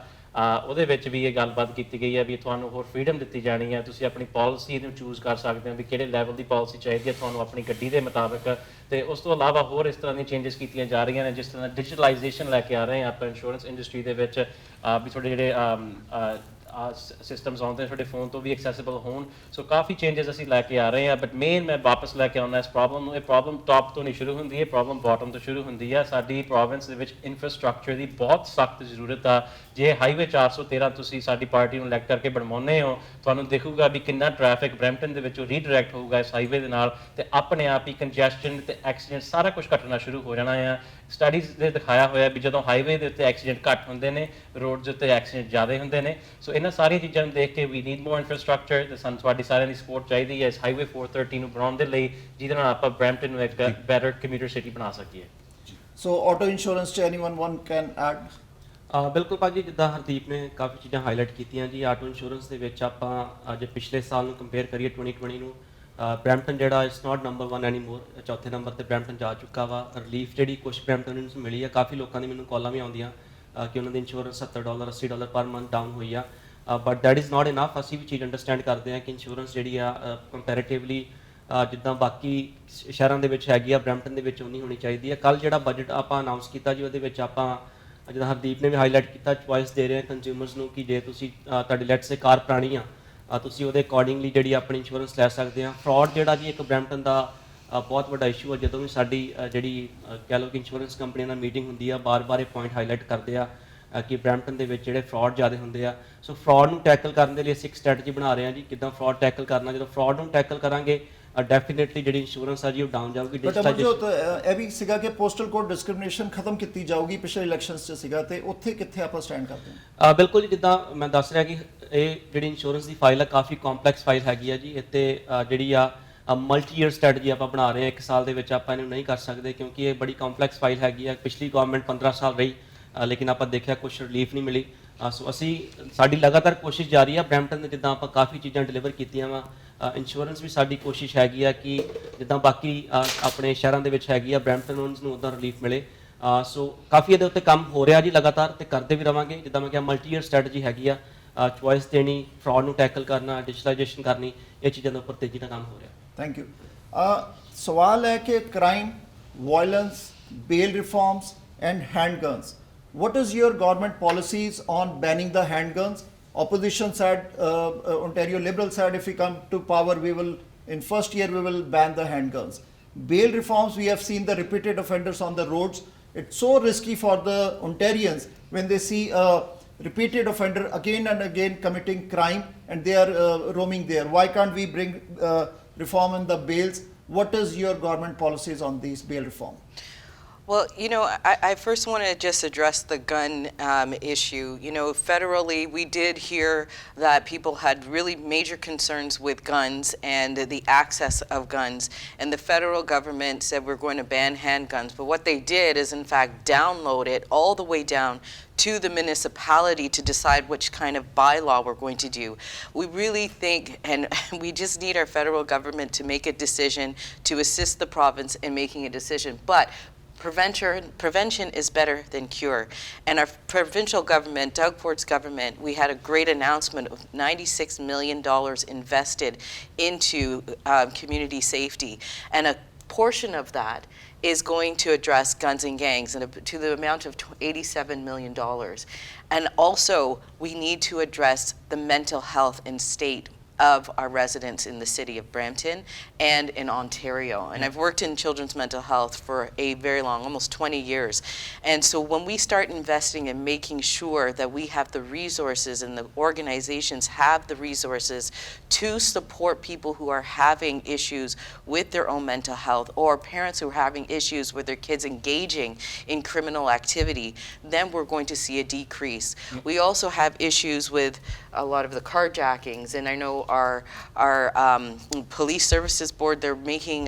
[SPEAKER 7] ਉਹਦੇ ਵਿੱਚ ਵੀ ਇਹ ਗੱਲਬਾਤ ਕੀਤੀ ਗਈ ਹੈ ਵੀ ਤੁਹਾਨੂੰ ਹੋਰ ਫਰੀडम ਦਿੱਤੀ ਜਾਣੀ ਹੈ. ਤੁਸੀਂ ਆਪਣੀ ਪਾਲਿਸੀ ਨੂੰ ਚੂਜ਼ ਕਰ ਸਕਦੇ ਹੋ ਵੀ ਕਿਹੜੇ ਲੈਵਲ ਦੀ ਪਾਲਿਸੀ ਚਾਹੀਦੀ ਹੈ ਤੁਹਾਨੂੰ ਆਪਣੀ ਗੱਡੀ ਦੇ ਮੁਤਾਬਕ. ਤੇ ਉਸ ਤੋਂ ਇਲਾਵਾ ਹੋਰ ਇਸ ਤਰ੍ਹਾਂ ਦੀਆਂ ਚੇਂਜਸ ਕੀਤੀਆਂ ਜਾ ਰਹੀਆਂ ਨੇ, ਜਿਸ ਤਰ੍ਹਾਂ ਡਿਜੀਟਲਾਈਜੇਸ਼ਨ ਲੈ ਕੇ ਆ ਰਹੇ ਹਾਂ ਆਪਾਂ ਇੰਸ਼ੋਰੈਂਸ ਇੰਡਸਟਰੀ ਦੇ ਵਿੱਚ, ਵੀ ਤੁਹਾਡੇ ਜਿਹੜੇ ਸਿਸਟਮਸ ਆਉਂਦੇ ਤੁਹਾਡੇ ਫੋਨ ਤੋਂ ਵੀ ਐਕਸੈਸਿਬਲ ਹੋਣ. ਸੋ ਕਾਫੀ ਚੇਂਜਸ ਅਸੀਂ ਲੈ ਕੇ ਆ ਰਹੇ ਹਾਂ. ਬਟ ਮੇਨ ਮੈਂ ਵਾਪਸ ਲੈ ਕੇ ਆਉਣਾ ਇਸ ਪ੍ਰੋਬਲਮ ਨੂੰ, ਇਹ ਪ੍ਰੋਬਲਮ ਟੌਪ ਤੋਂ ਨਹੀਂ ਸ਼ੁਰੂ ਹੁੰਦੀ, ਇਹ ਪ੍ਰੋਬਲਮ ਬਾਟਮ ਤੋਂ ਸ਼ੁਰੂ ਹੁੰਦੀ ਹੈ. ਸਾਡੀ ਪ੍ਰੋਵਿੰਸ ਦੇ ਵਿੱਚ ਇਨਫਰਾਸਟ੍ਰਕਚਰ ਦੀ ਬਹੁਤ ਸਖਤ ਜ਼ਰੂਰਤ ਆ. ਜੇ ਹਾਈਵੇ 413 ਤੁਸੀਂ ਸਾਡੀ ਪਾਰਟੀ ਨੂੰ ਇਲੈਕਟ ਕਰਕੇ ਬਣਵਾਉਂਦੇ ਹੋ, ਤੁਹਾਨੂੰ ਦੇਖੂਗਾ ਵੀ ਕਿੰਨਾ ਟ੍ਰੈਫਿਕ ਬਰੈਂਪਟਨ ਦੇ ਵਿੱਚੋਂ ਰੀਡਾਇਰੈਕਟ ਹੋਊਗਾ ਇਸ ਹਾਈਵੇ ਦੇ ਨਾਲ, ਤੇ ਆਪਣੇ ਆਪ ਹੀ ਕੰਜੈਸਸ਼ਨ ਤੇ ਐਕਸੀਡੈਂਟ ਸਾਰਾ ਕੁਝ ਘਟਣਾ ਸ਼ੁਰੂ ਹੋ ਜਾਣਾ ਆ. ਸਟੱਡੀਜ਼ ਨੇ ਦਿਖਾਇਆ ਹੋਇਆ ਵੀ ਜਦੋਂ ਹਾਈਵੇ ਦੇ ਉੱਤੇ ਐਕਸੀਡੈਂਟ ਘੱਟ ਹੁੰਦੇ ਨੇ, ਰੋਡ ਦੇ ਉੱਤੇ ਐਕਸੀਡੈਂਟ ਜ਼ਿਆਦਾ ਹੁੰਦੇ ਨੇ. ਸੋ ਇਹਨਾਂ ਸਾਰੀਆਂ ਚੀਜ਼ਾਂ ਨੂੰ ਦੇਖ ਕੇ ਵੀ ਨੀਡ ਮੋਰ ਇਨਫਰਾਸਟ੍ਰਕਚਰ, ਤੇ ਸਾਨੂੰ ਤੁਹਾਡੀ ਸਾਰਿਆਂ ਦੀ ਸਪੋਰਟ ਚਾਹੀਦੀ ਹੈ ਇਸ ਹਾਈਵੇ 413 ਨੂੰ ਬਣਾਉਣ ਦੇ ਲਈ, ਜਿਹਦੇ ਨਾਲ ਆਪਾਂ ਬਰੈਂਪਟਨ ਨੂੰ ਇੱਕ ਬੈਟਰ ਕਮਿਊਟਰ ਸਿਟੀ ਬਣਾ ਸਕੀਏ.
[SPEAKER 1] So auto insurance to anyone one can add?
[SPEAKER 6] ਬਿਲਕੁਲ ਭਾਜੀ, ਜਿੱਦਾਂ ਹਰਦੀਪ ਨੇ ਕਾਫੀ ਚੀਜ਼ਾਂ ਹਾਈਲਾਈਟ ਕੀਤੀਆਂ ਜੀ। ਆਟੋ ਇੰਸ਼ੋਰੈਂਸ ਦੇ ਵਿੱਚ ਆਪਾਂ ਜੇ ਪਿਛਲੇ ਸਾਲ ਨੂੰ ਕੰਪੇਅਰ ਕਰੀਏ 2020 ਨੂੰ, ਬਰੈਂਪਟਨ ਜਿਹੜਾ ਇਟਸ ਨਾਟ ਨੰਬਰ 1 ਐਨੀਮੋਰ, ਚੌਥੇ ਨੰਬਰ ਤੇ ਬਰੈਂਪਟਨ ਜਾ ਚੁੱਕਾ ਵਾ। ਰਿਲੀਫ ਜਿਹੜੀ ਕੁਛ ਬਰੈਂਪਟਨ ਨੂੰ ਮਿਲੀ ਆ, ਕਾਫੀ ਲੋਕਾਂ ਦੀ ਮੈਨੂੰ ਕਾਲਾਂ ਵੀ ਆਉਂਦੀਆਂ ਕਿ ਉਹਨਾਂ ਦੀ ਇੰਸ਼ੋਰੈਂਸ $70 $80 ਪਰ ਮੰਥ ਡਾਊਨ ਹੋਈ ਆ। But that is not enough. ਅਸੀਂ ਵੀ ਚੀਜ਼ ਅੰਡਰਸਟੈਂਡ ਕਰਦੇ ਹਾਂ ਕਿ ਇੰਸ਼ੋਰੈਂਸ ਜਿਹੜੀ ਆ ਕੰਪੈਰੇਟਿਵਲੀ ਜਿੱਦਾਂ ਬਾਕੀ ਸ਼ਹਿਰਾਂ ਦੇ ਵਿੱਚ ਹੈਗੀ ਆ, ਬਰੈਂਪਟਨ ਦੇ ਵਿੱਚ ਉਨੀ ਹੋਣੀ ਚਾਹੀਦੀ ਆ। ਕੱਲ੍ਹ ਜਿਹੜਾ ਬਜਟ ਆਪਾਂ ਅਨਾਊਂਸ ਕੀਤਾ ਜੀ, ਉਹਦੇ ਵਿੱਚ ਆਪਾਂ ਜਿੱਦਾਂ ਹਰਦੀਪ ਨੇ ਵੀ ਹਾਈਲਾਈਟ ਕੀਤਾ, ਚੁਆਇਸ ਦੇ ਰਹੇ ਹਾਂ ਕੰਜ਼ਿਊਮਰਸ ਨੂੰ ਕਿ ਜੇ ਤੁਸੀਂ ਤੁਹਾਡੀ ਲੈਟਸ ਸੇ ਕਾਰ ਪੁਰਾਣੀ ਆ, ਤੁਸੀਂ ਉਹਦੇ ਅਕੋਰਡਿੰਗਲੀ ਜਿਹੜੀ ਆਪਣੀ ਇੰਸ਼ੋਰੈਂਸ ਲੈ ਸਕਦੇ ਆ। ਫਰਾਡ ਜਿਹੜਾ ਜੀ ਇੱਕ ਬਰੈਂਪਟਨ ਦਾ ਬਹੁਤ ਵੱਡਾ ਇਸ਼ੂ ਆ। ਜਦੋਂ ਵੀ ਸਾਡੀ ਜਿਹੜੀ ਕਹਿ ਲਓ ਕਿ ਇੰਸ਼ੋਰੈਂਸ ਕੰਪਨੀਆਂ ਨਾਲ ਮੀਟਿੰਗ ਹੁੰਦੀ ਆ, ਬਾਰ-ਬਾਰ ਇਹ ਪੁਆਇੰਟ ਹਾਈਲਾਈਟ ਕਰਦੇ ਆ ਕਿ ਬਰੈਂਪਟਨ ਦੇ ਵਿੱਚ ਜਿਹੜੇ ਫਰਾਡ ਜ਼ਿਆਦਾ ਹੁੰਦੇ ਆ। ਸੋ ਫਰਾਡ ਨੂੰ ਟੈਕਲ ਕਰਨ ਦੇ ਲਈ ਅਸੀਂ ਇੱਕ ਸਟ੍ਰੈਟਜੀ ਬਣਾ ਰਹੇ ਹਾਂ ਜੀ, ਕਿੱਦਾਂ ਫਰਾਡ ਟੈਕਲ ਕਰਨਾ। ਜਦੋਂ ਫਰਾਡ ਨੂੰ ਟੈਕਲ ਕਰਾਂਗੇ ਡੈਫੀਨੇਟਲੀ ਜਿਹੜੀ ਇੰਸ਼ੋਰੈਂਸ ਆ ਜੀ ਉਹ ਡਾਊਨ ਜਾਊਗੀ।
[SPEAKER 1] ਬਟ ਅਮਰਜੋਤ, ਇਹ ਵੀ ਸੀਗਾ ਕਿ ਪੋਸਟਲ ਕੋਡ ਡਿਸਕ੍ਰਿਮੀਨੇਸ਼ਨ ਖਤਮ ਕੀਤੀ ਜਾਊਗੀ, ਪਿਛਲੇ ਇਲੈਕਸ਼ਨਸ 'ਚ ਸੀਗਾ, ਤੇ ਉੱਥੇ ਕਿੱਥੇ ਆਪਾਂ ਸਟੈਂਡ ਕਰਦੇ ਹਾਂ?
[SPEAKER 6] ਬਿਲਕੁਲ ਜੀ, ਜਿੱਦਾਂ ਮੈਂ ਦੱਸ ਰਿਹਾ ਕਿ ਇਹ ਜਿਹੜੀ ਇੰਸ਼ੋਰੈਂਸ ਦੀ ਫਾਈਲ ਆ ਕਾਫੀ ਕੰਪਲੈਕਸ ਫਾਈਲ ਹੈਗੀ ਆ ਜੀ। ਇੱਥੇ ਜਿਹੜੀ ਆ ਮਲਟੀ ਈਅਰ ਸਟ੍ਰੈਟਜੀ ਆਪਾਂ ਬਣਾ ਰਹੇ ਹਾਂ। ਇੱਕ ਸਾਲ ਦੇ ਵਿੱਚ ਆਪਾਂ ਇਹਨੂੰ ਨਹੀਂ ਕਰ ਸਕਦੇ ਕਿਉਂਕਿ ਇਹ ਬੜੀ ਕੰਪਲੈਕਸ ਫਾਈਲ ਹੈਗੀ ਆ। ਪਿਛਲੀ ਗਵਰਨਮੈਂਟ 15 ਸਾਲ ਰਹੀ, ਲੇਕਿਨ ਆਪਾਂ ਦੇਖਿਆ ਕੁਛ ਰਿਲੀਫ ਨਹੀਂ ਮਿਲੀ। ਸੋ ਸਾਡੀ ਲਗਾਤਾਰ ਕੋਸ਼ਿਸ਼ ਜਾਰੀ ਆ। ਬਰੈਂਪਟਨ ਦੇ ਜਿੱਦਾਂ ਆਪਾਂ ਕਾਫੀ ਚੀਜ਼ਾਂ ਡਿਲੀਵਰ ਕੀਤੀਆਂ ਵਾ, ਇੰਸ਼ੋਰੈਂਸ ਵੀ ਸਾਡੀ ਕੋਸ਼ਿਸ਼ ਹੈਗੀ ਆ ਕਿ ਜਿੱਦਾਂ ਬਾਕੀ ਆਪਣੇ ਸ਼ਹਿਰਾਂ ਦੇ ਵਿੱਚ ਹੈਗੀ ਆ, ਬਰੈਂਪਟਨ ਨੂੰ ਉੱਦਾਂ ਰਿਲੀਫ ਮਿਲੇ। ਸੋ ਕਾਫੀ ਇਹਦੇ ਉੱਤੇ ਕੰਮ ਹੋ ਰਿਹਾ ਜੀ ਲਗਾਤਾਰ, ਤੇ ਕਰਦੇ ਵੀ ਰਵਾਂਗੇ। ਜਿੱਦਾਂ ਮੈਂ ਕਿਹਾ ਮਲਟੀ ਈਅਰ ਸਟ੍ਰੈਟਜੀ ਹੈਗੀ ਆ, ਚੁਆਇਸ ਦੇਣੀ, ਫਰਾਡ ਨੂੰ ਟੈਕਲ ਕਰਨਾ, ਡਿਜੀਟਲਾਈਜੇਸ਼ਨ ਕਰਨੀ, ਇਹ ਚੀਜ਼ਾਂ ਦੇ ਉੱਪਰ ਤੇਜ਼ੀ ਨਾਲ ਕੰਮ ਹੋ ਰਿਹਾ।
[SPEAKER 1] Thank you. ਸਵਾਲ ਹੈ ਕਿ crime, violence, bail reforms and handguns, what is your government policies on banning the handguns? Opposition said, Ontario Liberal said, if we come to power, we will, in first year, we will ban the handguns. Bail reforms, we have seen the repeated offenders on the roads. It's so risky for the Ontarians when they see a repeated offender again and again committing crime and they are roaming there. Why can't we bring reform in the bails? What is your government policies on these bail reform?
[SPEAKER 3] Well, I first want to just address the gun issue. Federally, we did hear that people had really major concerns with guns and the access of guns. And the federal government said we're going to ban handguns. But what they did is, in fact, download it all the way down to the municipality to decide which kind of bylaw we're going to do. We really think, and we just need our federal government to make a decision, to assist the province in making a decision. But prevention is better than cure. And our provincial government, Doug Fort's government, we had a great announcement of $96 million invested into community safety. And a portion of that is going to address guns and gangs, and to the amount of $87 million. And also, we need to address the mental health and state of our residents in the city of Brampton and in Ontario. And I've worked in children's mental health for a very long, almost 20 years. And so when we start investing in making sure that we have the resources and the organizations have the resources to support people who are having issues with their own mental health, or parents who are having issues with their kids engaging in criminal activity, then we're going to see a decrease. We also have issues with a lot of the carjackings, and I know our police services board, they're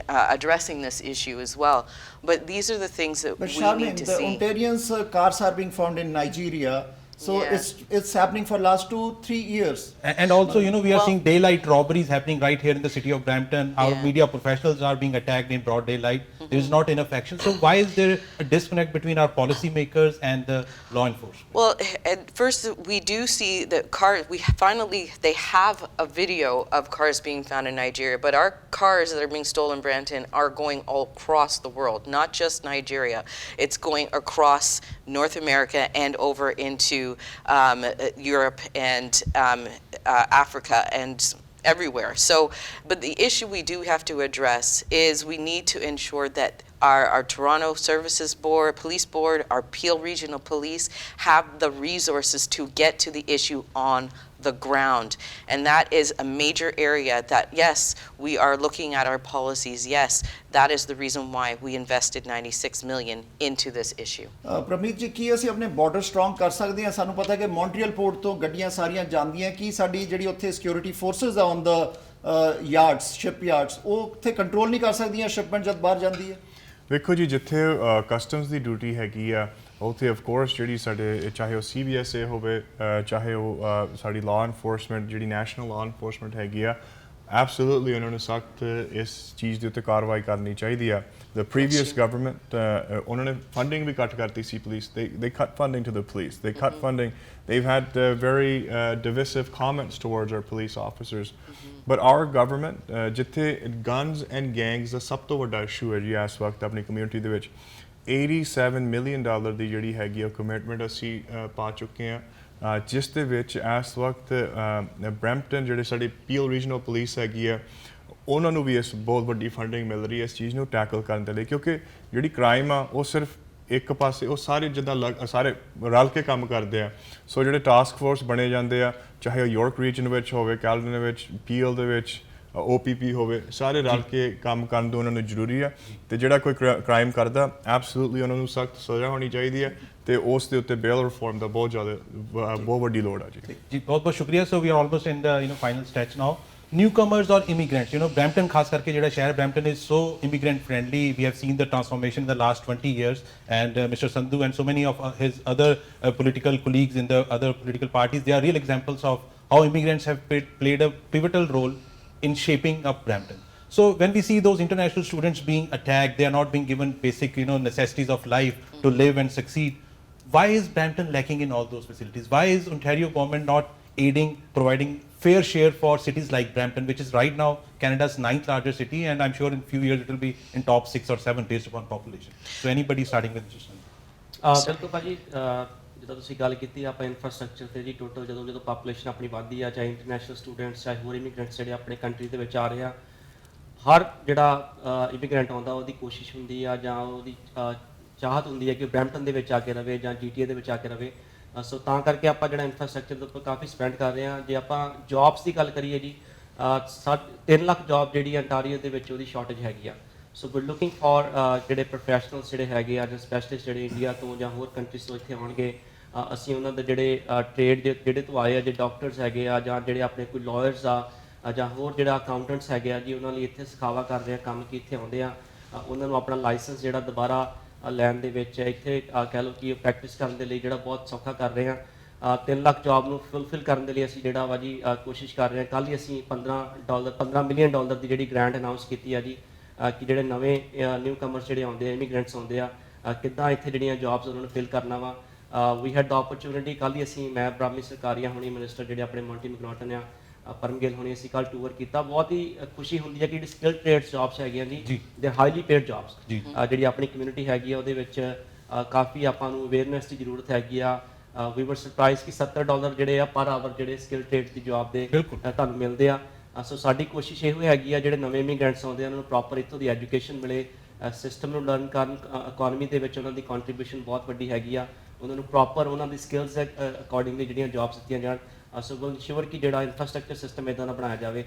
[SPEAKER 3] addressing this issue as well. But these are the things that
[SPEAKER 1] but
[SPEAKER 3] we
[SPEAKER 1] Charmaine,
[SPEAKER 3] need to
[SPEAKER 1] the
[SPEAKER 3] see.
[SPEAKER 1] Ontarians' cars are being found in Nigeria. So
[SPEAKER 3] Yeah.
[SPEAKER 1] it's happening for last 2-3 years.
[SPEAKER 2] And also, we are
[SPEAKER 3] Well-
[SPEAKER 2] seeing daylight robberies happening right here in the city of Brampton. Our
[SPEAKER 3] Yeah.
[SPEAKER 2] media professionals are being attacked in broad daylight. There is not enough action. So why is there a disconnect between our policymakers and the law enforcement?
[SPEAKER 3] Well, at first, we do see that they have a video of cars being found in Nigeria, but our cars that are being stolen in Brampton are going all across the world, not just Nigeria. It's going across North America and over into Europe and Africa and everywhere. So, but the issue we do have to address is we need to ensure that our Toronto Services Board, Police Board, our Peel Regional Police have the resources to get to the issue on the ground. And that is a major area that, yes, we are looking at our policies. Yes, that is the reason why we invested $96 million into this issue.
[SPEAKER 1] Parmeet ਜੀ, ਕੀ ਅਸੀਂ ਆਪਣੇ border strong ਕਰ ਸਕਦੇ ਹਾਂ? ਸਾਨੂੰ ਪਤਾ ਕਿ Montreal port ਤੋਂ ਗੱਡੀਆਂ ਸਾਰੀਆਂ ਜਾਂਦੀਆਂ, ਕੀ ਸਾਡੀ ਜਿਹੜੀ ਉੱਥੇ ਸਿਕਿਉਰਿਟੀ ਫੋਰਸਸ ਆ ਔਨ ਦਾ ਯਾਰਡਸ, ਸ਼ਿਪ ਯਾਰਡਸ, ਉਹ ਉੱਥੇ ਕੰਟਰੋਲ ਨਹੀਂ ਕਰ ਸਕਦੀਆਂ ਸ਼ਿਪਮੈਂਟ ਜਦ ਬਾਹਰ ਜਾਂਦੀ ਹੈ?
[SPEAKER 5] ਵੇਖੋ ਜੀ ਜਿੱਥੇ ਕਸਟਮਸ ਦੀ ਡਿਊਟੀ ਹੈਗੀ ਆ ਉੱਥੇ ਆਫ ਕੋਰਸ ਜਿਹੜੀ ਸਾਡੇ ਚਾਹੇ ਉਹ CBSA ਹੋਵੇ ਚਾਹੇ ਉਹ ਸਾਡੀ ਲਾਅ ਇਨਫੋਰਸਮੈਂਟ ਜਿਹੜੀ ਨੈਸ਼ਨਲ ਲਾਅ ਇਨਫੋਰਸਮੈਂਟ ਹੈਗੀ ਆ ਐਬਸੋਲੂਟਲੀ ਉਹਨਾਂ ਨੂੰ ਸਖਤ ਇਸ ਚੀਜ਼ ਦੇ ਉੱਤੇ ਕਾਰਵਾਈ ਕਰਨੀ ਚਾਹੀਦੀ ਆ the previous government ਉਹਨਾਂ ਨੇ funding ਵੀ ਕੱਟ ਕਰਤੀ ਸੀ police they cut funding to the police they cut funding they've had very divisive comments towards our police officers but our government ਜਿੱਥੇ guns and gangs ਦਾ ਸਭ ਤੋਂ ਵੱਡਾ ਇਸ਼ੂ ਹੈ ਜੀ ਇਸ ਵਕਤ ਆਪਣੀ ਕਮਿਊਨਿਟੀ ਦੇ ਵਿੱਚ $87 million ਦੀ ਜਿਹੜੀ ਹੈਗੀ ਆ ਕਮਿਟਮੈਂਟ ਅਸੀਂ ਪਾ ਚੁੱਕੇ ਹਾਂ ਜਿਸ ਦੇ ਵਿੱਚ ਇਸ ਵਕਤ ਬਰੈਂਪਟਨ ਜਿਹੜੇ ਸਾਡੀ ਪੀਲ ਰੀਜਨਲ ਪੁਲਿਸ ਹੈਗੀ ਆ ਉਹਨਾਂ ਨੂੰ ਵੀ ਇਸ ਬਹੁਤ ਵੱਡੀ ਫੰਡਿੰਗ ਮਿਲ ਰਹੀ ਹੈ ਇਸ ਚੀਜ਼ ਨੂੰ ਟੈਕਲ ਕਰਨ ਦੇ ਲਈ ਕਿਉਂਕਿ ਜਿਹੜੀ ਕ੍ਰਾਈਮ ਆ ਉਹ ਸਿਰਫ ਇੱਕ ਪਾਸੇ ਉਹ ਸਾਰੇ ਜਿੱਦਾਂ ਸਾਰੇ ਰਲ ਕੇ ਕੰਮ ਕਰਦੇ ਆ ਸੋ ਜਿਹੜੇ ਟਾਸਕ ਫੋਰਸ ਬਣੇ ਜਾਂਦੇ ਆ ਚਾਹੇ ਉਹ ਯਾਰਕ ਰੀਜਨ ਵਿੱਚ ਹੋਵੇ ਕੈਲਡਨ ਵਿੱਚ ਪੀਐਲ ਦੇ ਵਿੱਚ OPP ਹੋਵੇ ਸਾਰੇ ਰਲ ਕੇ ਕੰਮ ਕਰਨ ਤੋਂ ਉਹਨਾਂ ਨੂੰ ਜ਼ਰੂਰੀ ਆ ਤੇ ਜਿਹੜਾ ਕੋਈ ਕ੍ਰਾਈਮ ਕਰਦਾ ਐਬਸੋਲੂਟਲੀ ਉਹਨਾਂ ਨੂੰ ਸਖਤ ਸਜ਼ਾ ਹੋਣੀ ਚਾਹੀਦੀ ਹੈ ਤੇ ਉਸ ਦੇ ਉੱਤੇ ਬੇਲ ਰਿਫਾਰਮ ਦਾ ਬਹੁਤ ਵੱਡੀ ਲੋੜ ਆ ਜੀ
[SPEAKER 2] ਬਹੁਤ ਬਹੁਤ ਸ਼ੁਕਰੀਆ so we are almost in the final stretch now newcomers or immigrants Brampton ਖਾਸ ਕਰਕੇ ਜਿਹੜਾ ਸ਼ਹਿਰ Brampton is so immigrant friendly we have seen the transformation in the last 20 years and Mr. Sandhu and so many of his other political colleagues in the other political parties they are real examples of how immigrants have played a pivotal role in shaping up Brampton so when we see those international students being attacked they are not being given basic necessities of life to live and succeed why is Brampton lacking in all those facilities why is Ontario government not providing fair share for cities like Brampton, which is right now Canada's 9th largest city, and I'm sure in a few years it will be in top 6 or 7 based upon population. So anybody starting with just
[SPEAKER 6] ਬਿਲਕੁਲ ਭਾਜੀ ਜਦੋਂ ਤੁਸੀਂ ਗੱਲ ਕੀਤੀ ਆਪਾਂ infrastructure ਤੇ ਜੀ total ਜਦੋਂ ਪਾਪੂਲੇਸ਼ਨ ਆਪਣੀ ਵੱਧਦੀ ਆ ਚਾਹੇ ਇੰਟਰਨੈਸ਼ਨਲ ਸਟੂਡੈਂਟਸ ਚਾਹੇ ਹੋਰ ਇਮੀਗ੍ਰੈਂਟਸ ਜਿਹੜੇ ਆਪਣੇ ਕੰਟਰੀ ਦੇ ਵਿੱਚ ਆ ਰਹੇ ਆ ਹਰ ਜਿਹੜਾ ਇਮੀਗ੍ਰੈਂਟ ਆਉਂਦਾ ਉਹਦੀ ਕੋਸ਼ਿਸ਼ ਹੁੰਦੀ ਆ ਜਾਂ ਉਹਦੀ ਚਾਹਤ ਹੁੰਦੀ ਹੈ ਕਿ ਬਰੈਂਪਟਨ ਦੇ ਵਿੱਚ ਆ ਕੇ ਰਵੇ ਜਾਂ GTA ਦੇ ਵਿੱਚ ਆ ਕੇ ਰਵੇ ਸੋ ਤਾਂ ਕਰਕੇ ਆਪਾਂ ਜਿਹੜਾ ਇਨਫਰਾਸਟ੍ਰਕਚਰ ਦੇ ਉੱਪਰ ਕਾਫੀ ਸਪੈਂਡ ਕਰ ਰਹੇ ਹਾਂ ਜੇ ਆਪਾਂ ਜੌਬਸ ਦੀ ਗੱਲ ਕਰੀਏ ਜੀ 3 ਲੱਖ ਜੌਬ ਜਿਹੜੀ ਅੰਟਾਰੀਓ ਦੇ ਵਿੱਚ ਉਹਦੀ ਸ਼ਾਰਟੇਜ ਹੈਗੀ ਆ ਸੋ ਵੀ ਲੁਕਿੰਗ ਫॉर ਜਿਹੜੇ ਪ੍ਰੋਫੈਸ਼ਨਲਸ ਜਿਹੜੇ ਹੈਗੇ ਆ ਜਾਂ ਸਪੈਸ਼ਲਿਸਟ ਜਿਹੜੇ ਇੰਡੀਆ ਤੋਂ ਜਾਂ ਹੋਰ ਕੰਟਰੀਜ਼ ਤੋਂ ਇੱਥੇ ਆਉਣਗੇ ਅਸੀਂ ਉਹਨਾਂ ਦੇ ਜਿਹੜੇ ਟ੍ਰੇਡ ਜਿਹੜੇ ਤੋਂ ਆਏ ਆ ਜੇ ਡਾਕਟਰਸ ਹੈਗੇ ਆ ਜਾਂ ਜਿਹੜੇ ਆਪਣੇ ਕੋਈ ਲਾਇਰਸ ਆ ਜਾਂ ਹੋਰ ਜਿਹੜਾ ਅਕਾਊਂਟੈਂਟਸ ਹੈਗੇ ਆ ਜੀ ਉਹਨਾਂ ਲਈ ਇੱਥੇ ਸਿਖਾਵਾ ਕਰ ਰਹੇ ਆ ਕੰਮ ਕੀ ਇੱਥੇ ਆਉਂਦੇ ਆ ਉਹਨਾਂ ਨੂੰ ਆਪਣਾ ਲਾਇਸੈਂਸ ਜਿਹੜਾ ਦੁਬਾਰਾ ਲੈਣ ਦੇ ਵਿੱਚ ਇੱਥੇ ਕਹਿ ਲਓ ਕਿ ਪ੍ਰੈਕਟਿਸ ਕਰਨ ਦੇ ਲਈ ਜਿਹੜਾ ਬਹੁਤ ਸੌਖਾ ਕਰ ਰਹੇ ਹਾਂ 3 ਲੱਖ ਜੌਬ ਨੂੰ ਫੁੱਲਫਿਲ ਕਰਨ ਦੇ ਲਈ ਅਸੀਂ ਜਿਹੜਾ ਵਾ ਜੀ ਕੋਸ਼ਿਸ਼ ਕਰ ਰਹੇ ਹਾਂ ਕੱਲ੍ਹ ਹੀ ਅਸੀਂ $15 ਮਿਲੀਅਨ ਦੀ ਜਿਹੜੀ ਗ੍ਰਾਂਟ ਅਨਾਉਂਸ ਕੀਤੀ ਆ ਜੀ ਕਿ ਜਿਹੜੇ ਨਵੇਂ ਨਿਊ ਕਮਰਸ ਜਿਹੜੇ ਆਉਂਦੇ ਆ ਇਮੀਗ੍ਰੈਂਟਸ ਆਉਂਦੇ ਆ ਕਿੱਦਾਂ ਇੱਥੇ ਜਿਹੜੀਆਂ ਜੌਬਸ ਉਹਨਾਂ ਨੂੰ ਫਿਲ ਕਰਨਾ ਵਾ ਵੀ ਹੈਡ ਦ ਓਪਰਚੁਨਿਟੀ ਕੱਲ੍ਹ ਹੀ ਅਸੀਂ ਮੈਂ ਬ੍ਰਾਹਮੀ ਸਰਕਾਰੀਆ ਹੋਣੀ ਮਿਨਿਸਟਰ ਜਿਹੜੇ ਆਪਣੇ ਮੌਂਟੀ ਮੈਕਨੌਟਨ ਆ ਪਰਮਗਿਲ ਹੋਣੀ ਅਸੀਂ ਕੱਲ੍ਹ ਟੂਰ ਕੀਤਾ ਬਹੁਤ ਹੀ ਖੁਸ਼ੀ ਹੁੰਦੀ ਹੈ ਕਿ ਜਿਹੜੀ ਸਕਿੱਲ ਟ੍ਰੇਡਸ ਜੌਬਸ ਹੈਗੀਆਂ ਜੀ ਦੇ ਹਾਈਲੀ ਪੇਡ ਜੌਬਸ ਜਿਹੜੀ ਆਪਣੀ ਕਮਿਊਨਿਟੀ ਹੈਗੀ ਆ ਉਹਦੇ ਵਿੱਚ ਕਾਫੀ ਆਪਾਂ ਨੂੰ ਅਵੇਅਰਨੈਸ ਦੀ ਜ਼ਰੂਰਤ ਹੈਗੀ ਆ ਵੀ ਵਰ ਸਰਪ੍ਰਾਈਜ਼ ਕਿ $70 ਜਿਹੜੇ ਆ ਪਰ ਆਵਰ ਜਿਹੜੇ ਸਕਿੱਲ ਟ੍ਰੇਡਸ ਦੀ ਜੌਬ ਦੇ ਤੁਹਾਨੂੰ ਮਿਲਦੇ ਆ ਸੋ ਸਾਡੀ ਕੋਸ਼ਿਸ਼ ਇਹੋ ਹੈਗੀ ਆ ਜਿਹੜੇ ਨਵੇਂ ਇਮੀਗ੍ਰੈਂਟਸ ਆਉਂਦੇ ਆ ਉਹਨਾਂ ਨੂੰ ਪ੍ਰੋਪਰ ਇੱਥੋਂ ਦੀ ਐਜੂਕੇਸ਼ਨ ਮਿਲੇ ਸਿਸਟਮ ਨੂੰ ਲਰਨ ਕਰਨ ਇਕੋਨਮੀ ਦੇ ਵਿੱਚ ਉਹਨਾਂ ਦੀ ਕੰਟਰੀਬਿਊਸ਼ਨ ਬਹੁਤ ਵੱਡੀ ਹੈਗੀ ਆ ਉਹਨਾਂ ਨੂੰ ਪ੍ਰੋਪਰ ਉਹਨਾਂ ਦੀ ਸਕਿੱਲਸ ਦੇ ਅਕੋਰਡਿੰਗਲੀ ਜਿਹੜੀਆਂ ਜੌਬਸ ਦਿੱਤੀਆਂ ਜਾਣ ਸੋ ਵਿਲ ਇੰਸ਼ੋਰ ਕਿ ਜਿਹੜਾ ਇਨਫਰਾਸਟ੍ਰਕਚਰ ਸਿਸਟਮ ਇੱਦਾਂ ਦਾ ਬਣਾਇਆ ਜਾਵੇ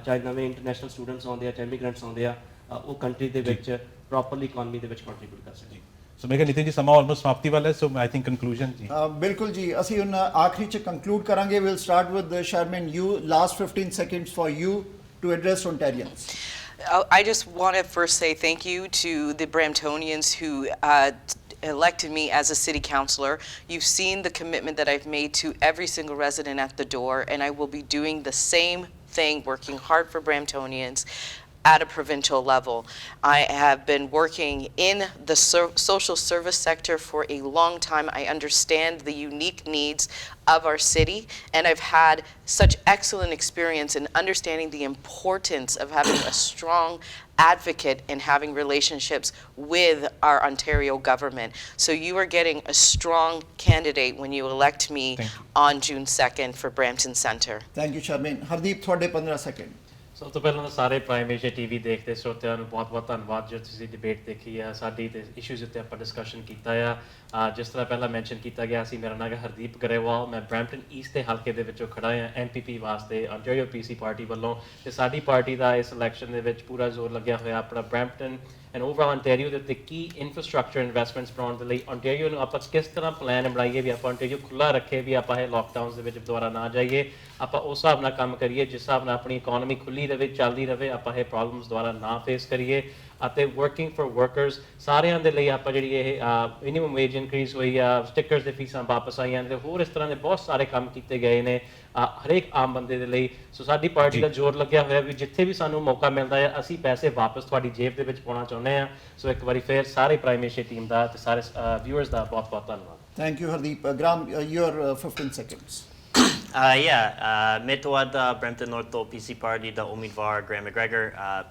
[SPEAKER 6] ਚਾਹੇ ਨਵੇਂ ਇੰਟਰਨੈਸ਼ਨਲ ਸਟੂਡੈਂਟਸ ਆਉਂਦੇ ਆ ਚਾਹੇ ਇਮੀਗ੍ਰੈਂਟਸ ਆਉਂਦੇ ਆ ਉਹ ਕੰਟਰੀ ਦੇ ਵਿੱਚ ਪ੍ਰੋਪਰਲੀ ਇਕੋਨਮੀ ਦੇ ਵਿੱਚ ਕੰਟਰੀਬਿਊਟ ਕਰ ਸਕਣ
[SPEAKER 2] ਸੋ ਮੈਂ ਕਿਹਾ ਨਿਤਿਨ ਜੀ ਸਮਾਂ ਆਲਮੋਸਟ ਸਮਾਪਤੀ ਵਾਲਾ ਹੈ ਸੋ ਆਈ ਥਿੰਕ ਕਨਕਲੂਜਨ ਜੀ
[SPEAKER 1] ਬਿਲਕੁਲ ਜੀ ਅਸੀਂ ਹੁਣ ਆਖਰੀ ਚ ਕੰਕਲੂਡ ਕਰਾਂਗੇ will start with Sherman you last 15 seconds for you to address Ontarians.
[SPEAKER 3] I just want to first say thank you to the Bramptonians who elected me as a city councillor. You've seen the commitment that I've made to every single resident at the door, and I will be doing the same thing, working hard for Bramptonians at a provincial level. I have been working in the social service sector for a long time. I understand the unique needs of our city, and I've had such excellent experience in understanding the importance of having a strong advocate and having relationships with our Ontario government. So you are getting a strong candidate when you elect me on June 2nd for Brampton Centre.
[SPEAKER 1] Thank you, Charmaine. Hardeep, ਤੁਹਾਡੇ 15 second.
[SPEAKER 7] ਸਭ ਤੋਂ ਪਹਿਲਾਂ ਤਾਂ ਸਾਰੇ prime Asia TV ਦੇਖਦੇ ਸਰੋਤਿਆਂ ਨੂੰ ਬਹੁਤ-ਬਹੁਤ ਧੰਨਵਾਦ ਜੋ ਤੁਸੀਂ ਡਿਬੇਟ ਦੇਖੀ ਆ ਸਾਡੀ ਤੇ ਇਸ਼ੂਜ਼ ਉੱਤੇ ਆਪਾਂ ਡਿਸਕਸ਼ਨ ਕੀਤਾ ਆ ਜਿਸ ਤਰ੍ਹਾਂ ਪਹਿਲਾਂ ਮੈਂਸ਼ਨ ਕੀਤਾ ਗਿਆ ਸੀ ਮੇਰਾ ਨਾਮ ਹੈ ਹਰਦੀਪ ਗਰੇਵਾਲ ਮੈਂ ਬਰੈਂਪਟਨ ਈਸਟ ਦੇ ਹਲਕੇ ਦੇ ਵਿੱਚੋਂ ਖੜਾ ਹਾਂ MPP ਵਾਸਤੇ ontario PC ਪਾਰਟੀ ਵੱਲੋਂ ਤੇ ਸਾਡੀ ਪਾਰਟੀ ਦਾ ਇਸ ਇਲੈਕਸ਼ਨ ਦੇ ਵਿੱਚ ਪੂਰਾ ਜ਼ੋਰ ਲੱਗਿਆ ਹੋਇਆ ਆਪਣਾ ਬਰੈਂਪਟਨ ਐਂਡ ਓਵਰਆਲ ontario ਦੇ ਉੱਤੇ ਕੀ ਇਨਫਰਾਸਟ੍ਰਕਚਰ ਇਨਵੈਸਟਮੈਂਟਸ ਬਣਾਉਣ ਦੇ ਲਈ ontario ਨੂੰ ਆਪਾਂ ਕਿਸ ਤਰ੍ਹਾਂ ਪਲਾਨ ਬਣਾਈਏ ਵੀ ਆਪਾਂ ontario ਖੁੱਲ੍ਹਾ ਰੱਖੇ ਵੀ ਆਪਾਂ ਇਹ ਲੋਕਡਾਊਨਸ ਦੇ ਵਿੱਚ ਦੁਬਾਰਾ ਨਾ ਜਾਈਏ ਆਪਾਂ ਉਸ ਹਿਸਾਬ ਨਾਲ ਕੰਮ ਕਰੀਏ ਜਿਸ ਹਿਸਾਬ ਨਾਲ ਆਪਣੀ ਇਕੋਨਮੀ ਖੁੱਲ੍ਹੀ ਰਹੇ ਚੱਲਦੀ ਰਹੇ ਆਪਾਂ ਇਹ ਪ੍ਰੋਬਲਮਸ ਦੁਬਾਰਾ ਨਾ ਫੇਸ ਕਰੀਏ ਅਤੇ ਵਰਕਿੰਗ ਫॉर ਵਰਕਰਸ ਸਾਰਿਆਂ ਦੇ ਲਈ ਆਪਾਂ ਜਿਹੜੀ ਇਹ ਮਿਨੀਮਮ ਵੇਜ ਇਨਕਰੀਜ਼ ਹੋਈ ਆ, ਸਟickers ਦੇ ਫੀਸਾਂ ਵਾਪਸ ਆਈਆਂ ਤੇ ਹੋਰ ਇਸ ਤਰ੍ਹਾਂ ਦੇ ਬਹੁਤ ਸਾਰੇ ਕੰਮ ਕੀਤੇ ਗਏ ਨੇ ਹਰੇਕ ਆਮ ਬੰਦੇ ਦੇ ਲਈ। ਸੋ ਸਾਡੀ ਪਾਰਟੀ ਦਾ ਜ਼ੋਰ ਲੱਗਿਆ ਹੋਇਆ ਵੀ ਜਿੱਥੇ ਵੀ ਸਾਨੂੰ ਮੌਕਾ ਮਿਲਦਾ ਹੈ ਅਸੀਂ ਪੈਸੇ ਵਾਪਸ ਤੁਹਾਡੀ ਜੇਬ ਦੇ ਵਿੱਚ ਪਾਉਣਾ ਚਾਹੁੰਦੇ ਹਾਂ। ਸੋ ਇੱਕ ਵਾਰੀ ਫੇਰ ਸਾਰੇ ਪ੍ਰਾਈਮ ਏਸ਼ੀਆ ਟੀਮ ਦਾ ਤੇ ਸਾਰੇ ਵਿਊਅਰਸ ਦਾ ਬਹੁਤ ਬਹੁਤ ਧੰਨਵਾਦ।
[SPEAKER 1] Thank you Hardeep. Gram your 15 seconds.
[SPEAKER 4] ਮੇਰੇ ਤੋਂ ਬਾਅਦ Brampton North ਤੋਂ PC Party ਦਾ ਉਮੀਦਵਾਰ Graham McGregor.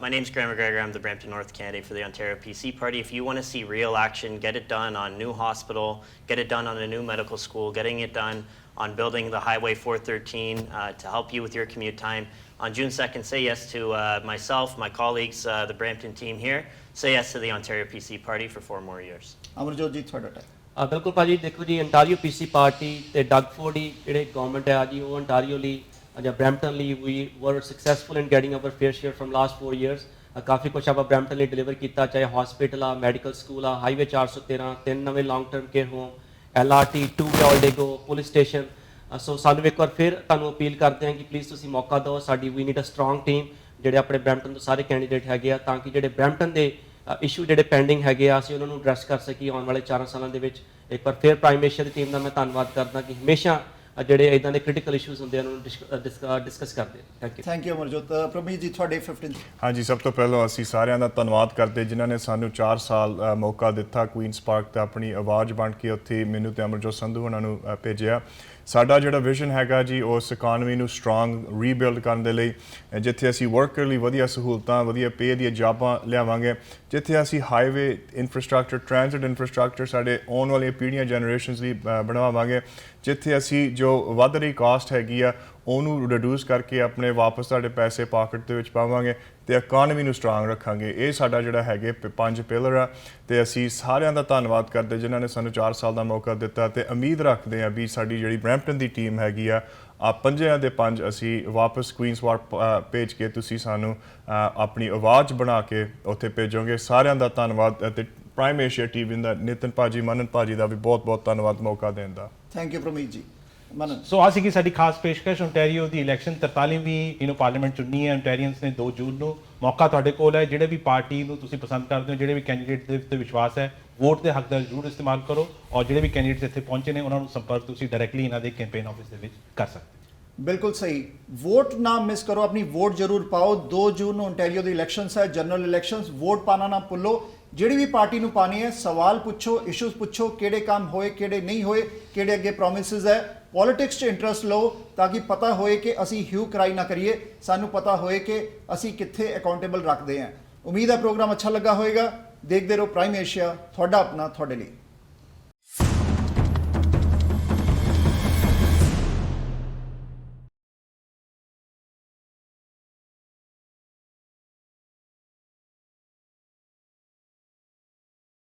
[SPEAKER 4] My name's Graham McGregor. I'm the Brampton North candidate for the Ontario PC Party. If you want to see real action, get it done on new hospital, get it done on a new medical school, getting it done on building the Highway 413 to help you with your commute time. On June 2nd, say yes to myself, my colleagues, the Brampton team here. Say yes to the Ontario PC Party for 4 more years.
[SPEAKER 1] Amarjot ਜੀ ਤੁਹਾਡਾ time.
[SPEAKER 6] ਬਿਲਕੁਲ ਭਾਜੀ, ਦੇਖੋ ਜੀ Ontario ਪੀਸੀ party ਤੇ ਡਗਫੋਰਡ ਹੀ ਜਿਹੜੇ government ਹੈ ਜੀ ਉਹ ਅੰਟਾਰੀਓ ਲਈ ਜਾਂ ਬਰੈਂਪਟਨ ਲਈ we were successful in getting our fair share from last 4 years। ਕਾਫੀ ਕੁਛ ਆਪਾਂ ਬਰੈਂਪਟਨ ਲਈ ਡਿਲੀਵਰ ਕੀਤਾ, ਚਾਹੇ ਹਸਪੀਟਲ ਆ, ਮੈਡੀਕਲ ਸਕੂਲ ਆ, ਹਾਈਵੇ 413, 3 ਨਵੇਂ long term care home, LRT 2 ਵੈਲਡੇਗੋ, ਪੁਲਿਸ ਸਟੇਸ਼ਨ। ਸੋ ਸਾਨੂੰ ਇੱਕ ਵਾਰ ਫਿਰ ਤੁਹਾਨੂੰ ਅਪੀਲ ਕਰਦੇ ਹਾਂ ਕਿ ਪਲੀਜ਼ ਤੁਸੀਂ ਮੌਕਾ ਦਿਓ। ਸਾਡੀ we need a strong team ਜਿਹੜੇ ਆਪਣੇ ਬਰੈਂਪਟਨ ਤੋਂ ਸਾਰੇ ਕੈਂਡੀਡੇਟ ਹੈਗੇ ਆ, ਤਾਂ ਕਿ ਜਿਹੜੇ ਬਰੈਂਪਟਨ ਦੇ ਇਸ਼ੂ ਜਿਹੜੇ ਪੈਂਡਿੰਗ ਹੈਗੇ ਆ ਅਸੀਂ ਉਹਨਾਂ ਨੂੰ ਐਡਰੈਸ ਕਰ ਸਕੀਏ ਆਉਣ ਵਾਲੇ 4 ਸਾਲਾਂ ਦੇ ਵਿੱਚ। ਇੱਕ ਵਾਰ ਫਿਰ ਪ੍ਰਾਈਮ ਏਸ਼ੀਆ ਦੀ ਟੀਮ ਦਾ ਮੈਂ ਧੰਨਵਾਦ ਕਰਦਾ ਕਿ ਹਮੇਸ਼ਾ ਜਿਹੜੇ ਇਦਾਂ ਦੇ ਕ੍ਰਿਟੀਕਲ ਇਸ਼ੂਜ਼ ਹੁੰਦੇ ਆ ਉਹਨਾਂ ਨੂੰ ਡਿਸਕਸ ਕਰਦੇ। Thank you.
[SPEAKER 1] Thank you Amarjot. Parmeet ji ਤੁਹਾਡੇ 15।
[SPEAKER 5] ਹਾਂਜੀ, ਸਭ ਤੋਂ ਪਹਿਲਾਂ ਅਸੀਂ ਸਾਰਿਆਂ ਦਾ ਧੰਨਵਾਦ ਕਰਦੇ ਜਿਨ੍ਹਾਂ ਨੇ ਸਾਨੂੰ 4 ਸਾਲ ਮੌਕਾ ਦਿੱਤਾ ਕੁਈਨਸ ਪਾਰਕ ਤੇ ਆਪਣੀ ਆਵਾਜ਼ ਬਣ ਕੇ ਉੱਥੇ ਮੈਨੂੰ ਤੇ ਅਮਰਜੋਤ ਸੰਧੂ ਉਹਨਾਂ ਨੂੰ ਭੇਜਿਆ। ਸਾਡਾ ਜਿਹੜਾ ਵਿਜ਼ਨ ਹੈਗਾ ਜੀ ਉਸ ਇਕਾਨਮੀ ਨੂੰ ਸਟਰੋਂਗ ਰੀਬਿਲਡ ਕਰਨ ਦੇ ਲਈ, ਜਿੱਥੇ ਅਸੀਂ ਵਰਕਰ ਲਈ ਵਧੀਆ ਸਹੂਲਤਾਂ, ਵਧੀਆ ਪੇ ਦੀਆਂ ਜਾਬਾਂ ਲਿਆਵਾਂਗੇ, ਜਿੱਥੇ ਅਸੀਂ ਹਾਈਵੇ ਇਨਫਰਾਸਟ੍ਰਕਚਰ, ਟ੍ਰਾਂਜ਼ਿਟ ਇਨਫਰਾਸਟ੍ਰਕਚਰ ਸਾਡੇ ਆਉਣ ਵਾਲੀਆਂ ਪੀੜ੍ਹੀਆਂ ਜਨਰੇਸ਼ਨਸ ਲਈ ਬਣਾਵਾਂਗੇ, ਜਿੱਥੇ ਅਸੀਂ ਜੋ ਵੱਧ ਰਹੀ ਕਾਸਟ ਹੈਗੀ ਆ ਉਹਨੂੰ ਰਿਡਿਊਸ ਕਰਕੇ ਆਪਣੇ ਵਾਪਸ ਤੁਹਾਡੇ ਪੈਸੇ ਪਾਕਟ ਦੇ ਵਿੱਚ ਪਾਵਾਂਗੇ ਤੇ ਇਕਾਨਮੀ ਨੂੰ ਸਟਰੋਂਗ ਰੱਖਾਂਗੇ। ਇਹ ਸਾਡਾ ਜਿਹੜਾ ਹੈਗੇ 5 ਪਿਲਰ ਆ ਤੇ ਅਸੀਂ ਸਾਰਿਆਂ ਦਾ ਧੰਨਵਾਦ ਕਰਦੇ ਜਿਨ੍ਹਾਂ ਨੇ ਸਾਨੂੰ 4 ਸਾਲ ਦਾ ਮੌਕਾ ਦਿੱਤਾ ਤੇ ਉਮੀਦ ਰੱਖਦੇ ਹਾਂ ਵੀ ਸਾਡੀ ਜਿਹੜੀ ਬਰੈਂਪਟਨ ਦੀ ਟੀਮ ਹੈਗੀ ਆ 5 ਦੇ 5 ਅਸੀਂ ਵਾਪਸ ਕੁਈਨਸ ਪਾਰਕ ਭੇਜ ਕੇ ਤੁਸੀਂ ਸਾਨੂੰ ਆਪਣੀ ਆਵਾਜ਼ ਬਣਾ ਕੇ ਉੱਥੇ ਭੇਜੋਗੇ। ਸਾਰਿਆਂ ਦਾ ਧੰਨਵਾਦ ਅਤੇ ਪ੍ਰਾਈਮ ਏਸ਼ੀਆ ਟੀਵੀ ਦਾ ਨਿਤਨ ਭਾਜੀ, ਮਨਨ ਭਾਜੀ ਦਾ ਵੀ ਬਹੁਤ ਬਹੁਤ ਧੰਨਵਾਦ ਮੌਕਾ ਦੇਣ ਦਾ।
[SPEAKER 1] ਥੈਂਕ ਯੂ ਪ੍ਰਮੀਤ ਜੀ। ਮਨਨ।
[SPEAKER 2] ਸੋ ਆ ਸੀਗੀ ਸਾਡੀ ਖਾਸ ਪੇਸ਼ਕਸ਼। ਓਨਟਾਰੀਓ ਦੀ ਇਲੈਕਸ਼ਨ 43ਵੀਂ ਪਾਰਲੀਮੈਂਟ ਚੁਣਨੀ ਹੈ ਓਨਟਾਰੀਅਨਸ ਨੇ 2 ਜੂਨ ਨੂੰ। ਮੌਕਾ ਤੁਹਾਡੇ ਕੋਲ ਹੈ। ਜਿਹੜੇ ਵੀ ਪਾਰਟੀ ਨੂੰ ਤੁਸੀਂ ਪਸੰਦ ਕਰਦੇ ਹੋ, ਜਿਹੜੇ ਵੀ ਕੈਂਡੀਡੇਟ ਦੇ ਉੱਤੇ ਵਿਸ਼ਵਾਸ ਹੈ, ਵੋਟ ਦੇ ਹੱਕ ਦਾ ਜ਼ਰੂਰ ਇਸਤੇਮਾਲ ਕਰੋ। ਔਰ ਜਿਹੜੇ ਵੀ ਕੈਂਡੀਡੇਟਸ ਇੱਥੇ ਪਹੁੰਚੇ ਨੇ ਉਹਨਾਂ ਨੂੰ ਸੰਪਰਕ ਤੁਸੀਂ ਡਾਇਰੈਕਟਲੀ ਇਹਨਾਂ ਦੇ ਕੈਂਪੇਨ ਆਫਿਸ ਦੇ ਵਿੱਚ ਕਰ ਸਕਦੇ ਹੋ।
[SPEAKER 1] ਬਿਲਕੁਲ ਸਹੀ। ਵੋਟ ਨਾ ਮਿਸ ਕਰੋ, ਆਪਣੀ ਵੋਟ ਜ਼ਰੂਰ ਪਾਓ। 2 ਜੂਨ ਨੂੰ ਓਨਟਾਰੀਓ ਦੀ ਇਲੈਕਸ਼ਨਸ ਹੈ, ਜਨਰਲ ਇਲੈਕਸ਼ਨਸ। ਵੋਟ ਪਾਣਾ ਨਾ ਭੁੱਲੋ। ਜਿਹੜੀ ਵੀ ਪਾਰਟੀ ਨੂੰ ਪਾਣੀ ਹੈ ਸਵਾਲ ਪੁੱਛੋ, ਇਸ਼ੂਜ਼ ਪੁੱਛੋ, ਕਿਹੜੇ ਕੰਮ ਹੋਏ, ਕਿਹੜੇ ਨਹੀਂ ਹੋਏ, ਕਿਹੜੇ ਅੱਗੇ ਪ੍ਰੋਮਿਸਿਸ ਹੈ। ਪੋਲਿਟਿਕਸ 'ਚ ਇੰਟਰਸਟ ਲਓ ਤਾਂ ਕਿ ਪਤਾ ਹੋਏ ਕਿ ਅਸੀਂ ਹਿਊ ਕਰਾਈ ਨਾ ਕਰੀਏ, ਸਾਨੂੰ ਪਤਾ ਹੋਏ ਕਿ ਅਸੀਂ ਕਿੱਥੇ ਅਕਾਊਂਟੇਬਲ ਰੱਖਦੇ ਹਾਂ। ਉਮੀਦ ਹੈ ਪ੍ਰੋਗਰਾਮ ਅੱਛਾ ਲੱਗਾ ਹੋਵੇਗਾ। ਦੇਖਦੇ ਰਹੋ ਪ੍ਰਾਈਮ ਏਸ਼ੀਆ, ਤੁਹਾਡਾ ਆਪਣਾ, ਤੁਹਾਡੇ ਲਈ।